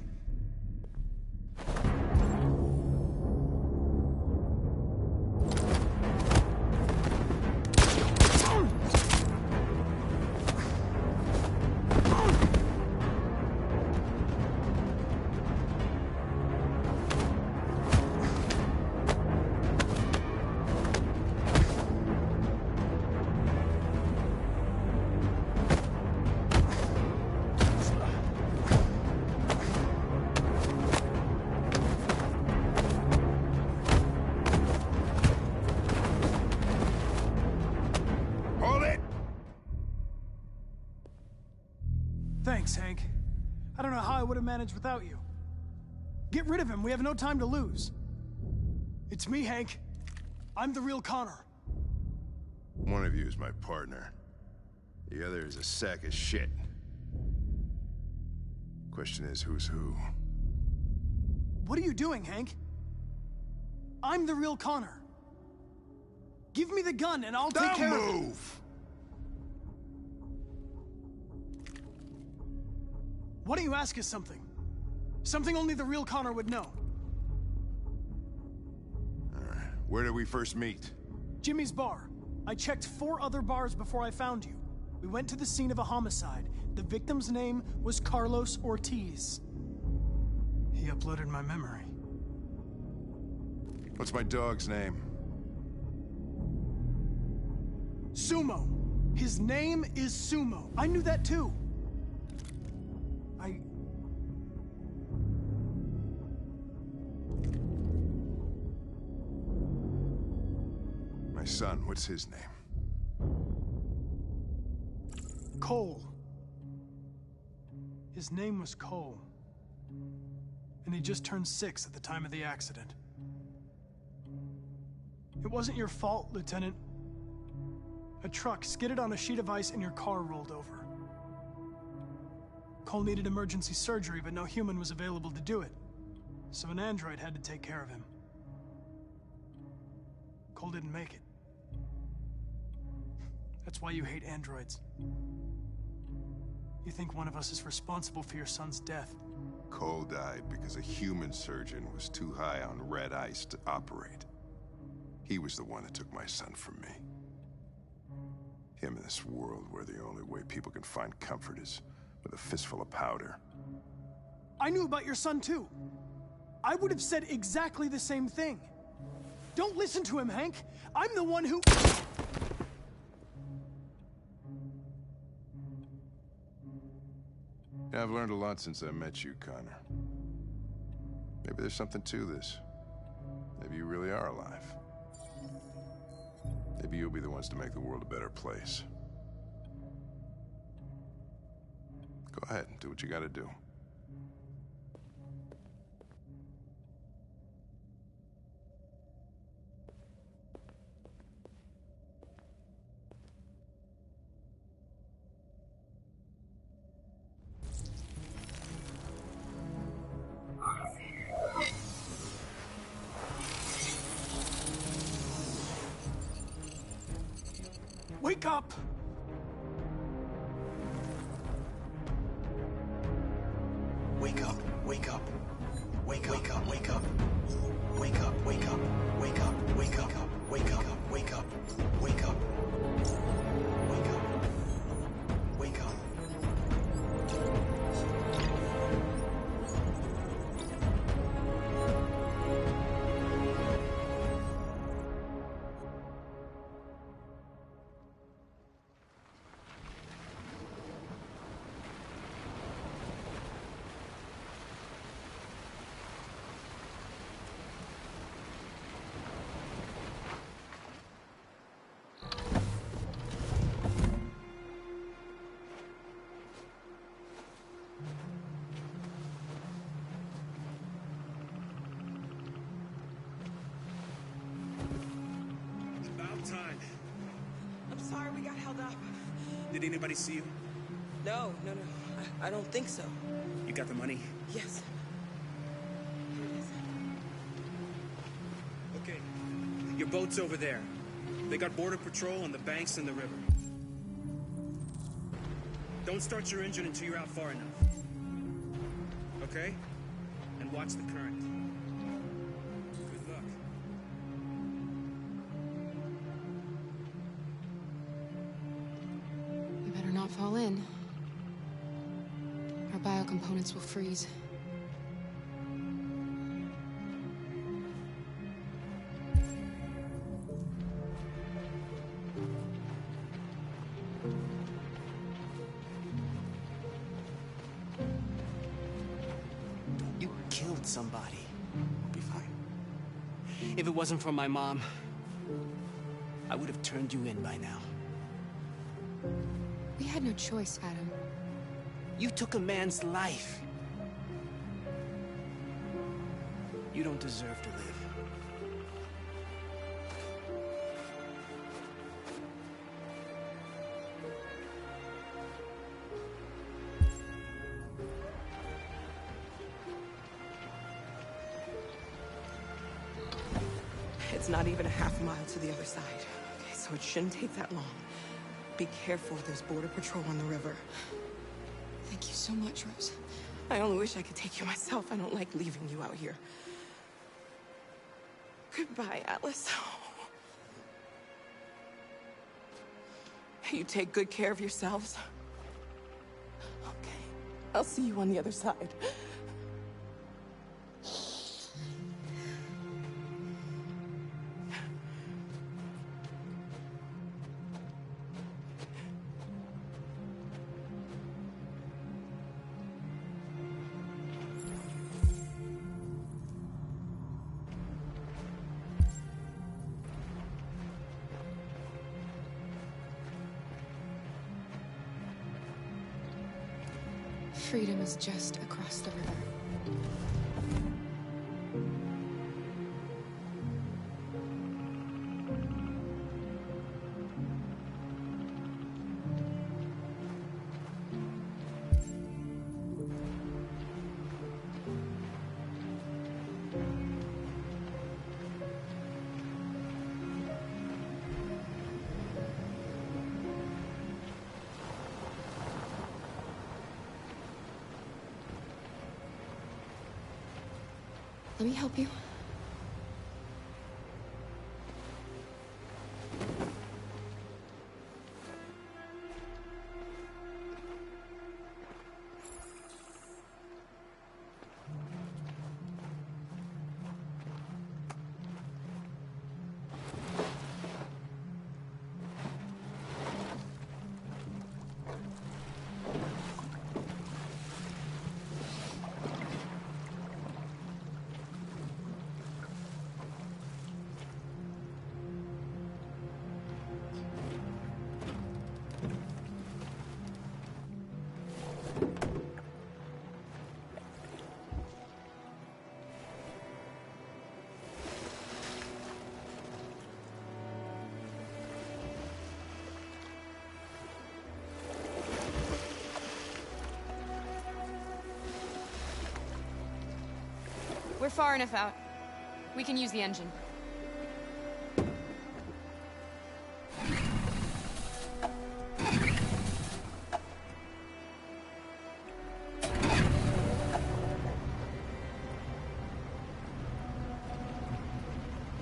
Thanks, Hank. I don't know how I would have managed without you. Get rid of him. We have no time to lose. It's me, Hank. I'm the real Connor. One of you is my partner. The other is a sack of shit. Question is, who's who? What are you doing, Hank? I'm the real Connor. Give me the gun and I'll take care of it. Don't move! Why don't you ask us something? Something only the real Connor would know. Where did we first meet? Jimmy's bar. I checked 4 other bars before I found you. We went to the scene of a homicide. The victim's name was Carlos Ortiz. He uploaded my memory. What's my dog's name? Sumo. His name is Sumo. I knew that too. My son, what's his name? Cole. His name was Cole. And he just turned 6 at the time of the accident. It wasn't your fault, Lieutenant. A truck skidded on a sheet of ice and your car rolled over. Cole needed emergency surgery, but no human was available to do it. So an android had to take care of him. Cole didn't make it. That's why you hate androids. You think one of us is responsible for your son's death. Cole died because a human surgeon was too high on red ice to operate. He was the one that took my son from me. Him in this world where the only way people can find comfort is with a fistful of powder. I knew about your son too. I would have said exactly the same thing. Don't listen to him, Hank. I'm the one who... Yeah, I've learned a lot since I met you, Connor. Maybe there's something to this. Maybe you really are alive. Maybe you'll be the ones to make the world a better place. Go ahead and do what you gotta do. Wake up! Wake up, wake up. Wake up, wake up, wake up. Wake up, wake up, wake up, wake up, wake up, wake up, wake up. Wake up. Wake up. Time. I'm sorry we got held up. Did anybody see you? No. I don't think so. You got the money? Yes. Here it is. Your boat's over there. They got border patrol on the banks and the river. Don't start your engine until you're out far enough. Okay? And watch the current. Good luck. You better not fall in. Our biocomponents will freeze. You killed somebody. We'll be fine. If it wasn't for my mom, I would have turned you in by now. We had no choice, Adam. You took a man's life. You don't deserve to live. It's not even a half mile to the other side. Okay, so it shouldn't take that long. Be careful, there's border patrol on the river. Thank you so much, Rose. I only wish I could take you myself. I don't like leaving you out here. Goodbye, Alice. You take good care of yourselves. Okay, I'll see you on the other side. Freedom is just across the river. Let me help you. We're far enough out. We can use the engine.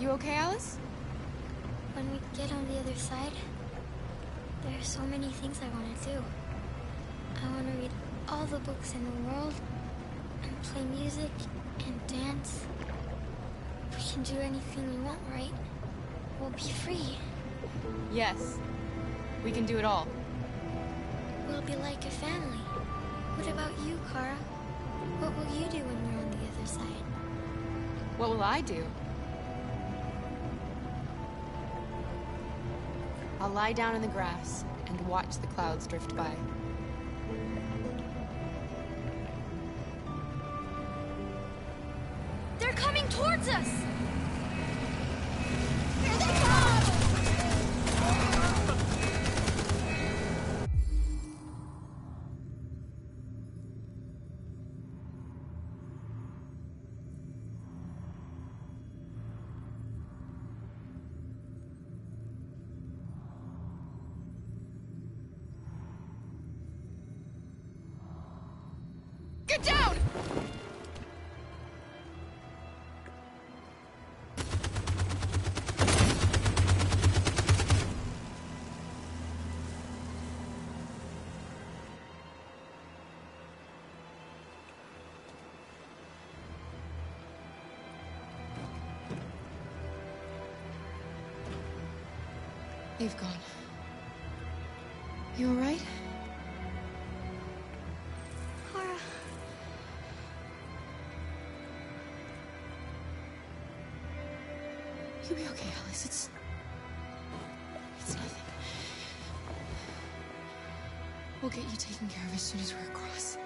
You okay, Alice? When we get on the other side, there are so many things I want to do. I want to read all the books in the world, and play music, and dance. We can do anything we want, right? We'll be free. Yes. We can do it all. We'll be like a family. What about you, Kara? What will you do when you're on the other side? What will I do? I'll lie down in the grass and watch the clouds drift by. They're coming towards us! Here they come! Get down! They've gone. You all right? Clara. You'll be okay, Alice. It's nothing. We'll get you taken care of as soon as we're across.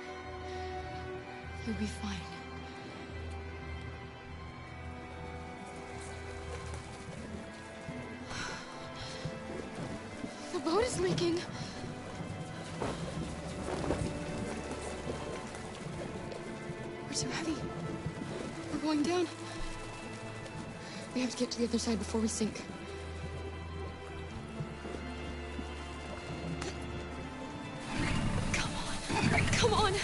You'll be fine. The boat is leaking. We're too heavy. We're going down. We have to get to the other side before we sink. Come on. Come on.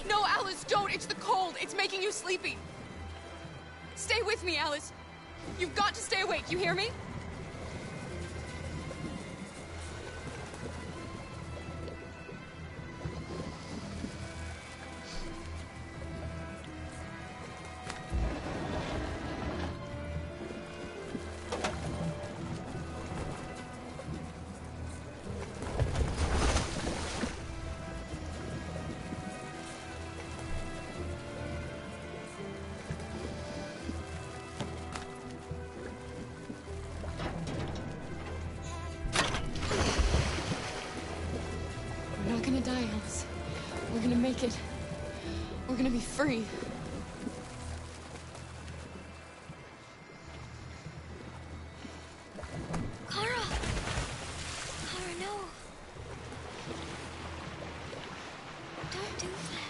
No, Alice, don't! It's the cold! It's making you sleepy! Stay with me, Alice! You've got to stay awake, you hear me? We're not gonna die, Alice. We're gonna make it. We're gonna be free. Clara! Clara, no. Don't do that.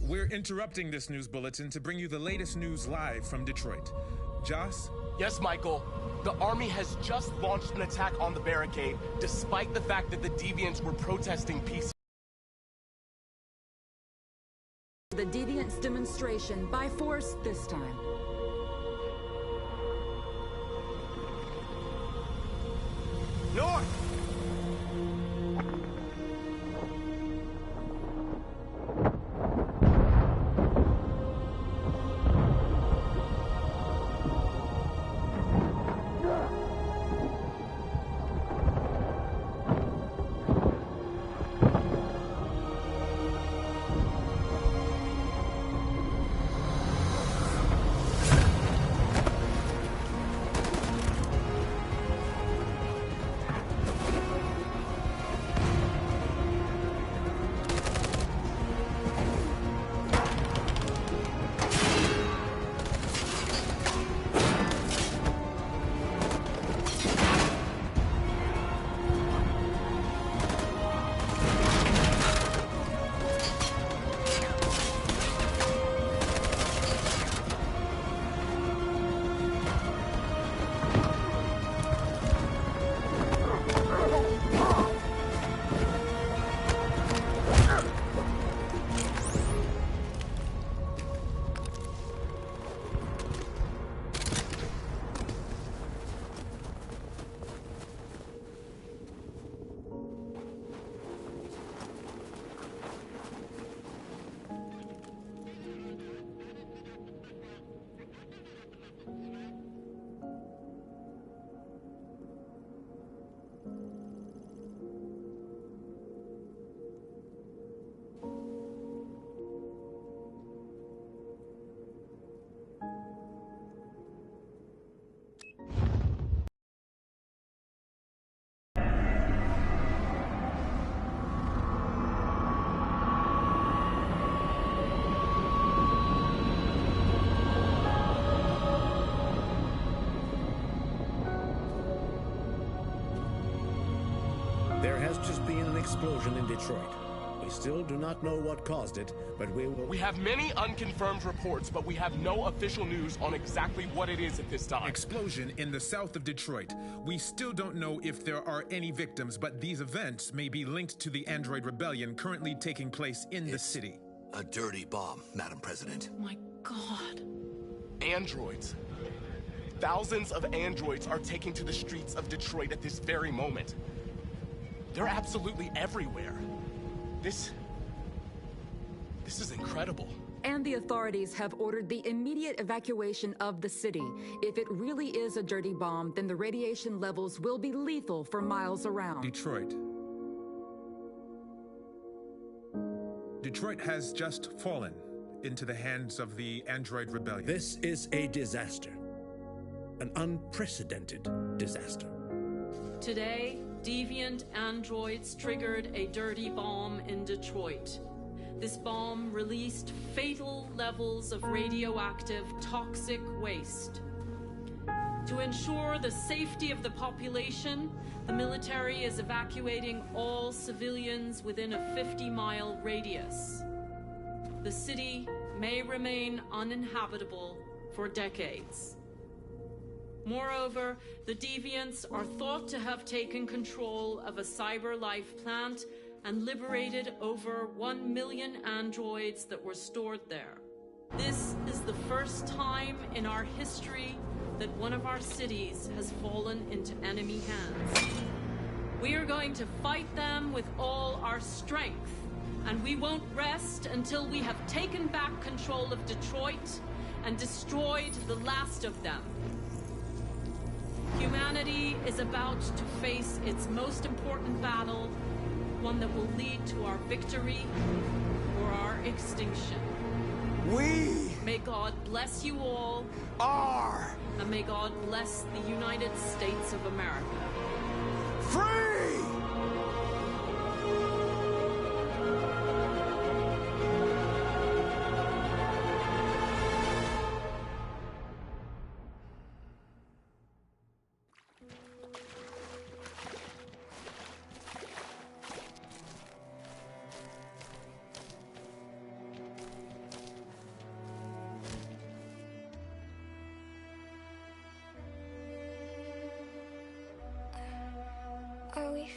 We're interrupting this news bulletin to bring you the latest news live from Detroit. Joss? Yes, Michael. The army has just launched an attack on the barricade, despite the fact that the Deviants were protesting peace. The Deviants demonstration by force this time. North! There has just been an explosion in Detroit. We still do not know what caused it, but we will... We have many unconfirmed reports, but we have no official news on exactly what it is at this time. Explosion in the south of Detroit. We still don't know if there are any victims, but these events may be linked to the Android rebellion currently taking place in the city. A dirty bomb, Madam President. My God. Androids. Thousands of androids are taking to the streets of Detroit at this very moment. They're absolutely everywhere. This is incredible. And the authorities have ordered the immediate evacuation of the city. If it really is a dirty bomb, then the radiation levels will be lethal for miles around. Detroit has just fallen into the hands of the Android rebellion. This is a disaster. An unprecedented disaster. Today, deviant androids triggered a dirty bomb in Detroit. This bomb released fatal levels of radioactive toxic waste. To ensure the safety of the population, the military is evacuating all civilians within a 50-mile radius. The city may remain uninhabitable for decades. Moreover, the deviants are thought to have taken control of a cyber life plant and liberated over 1 million androids that were stored there. This is the first time in our history that one of our cities has fallen into enemy hands. We are going to fight them with all our strength, and we won't rest until we have taken back control of Detroit and destroyed the last of them. Humanity is about to face its most important battle, one that will lead to our victory or our extinction. May God bless you all. And may God bless the United States of America. Free! Are we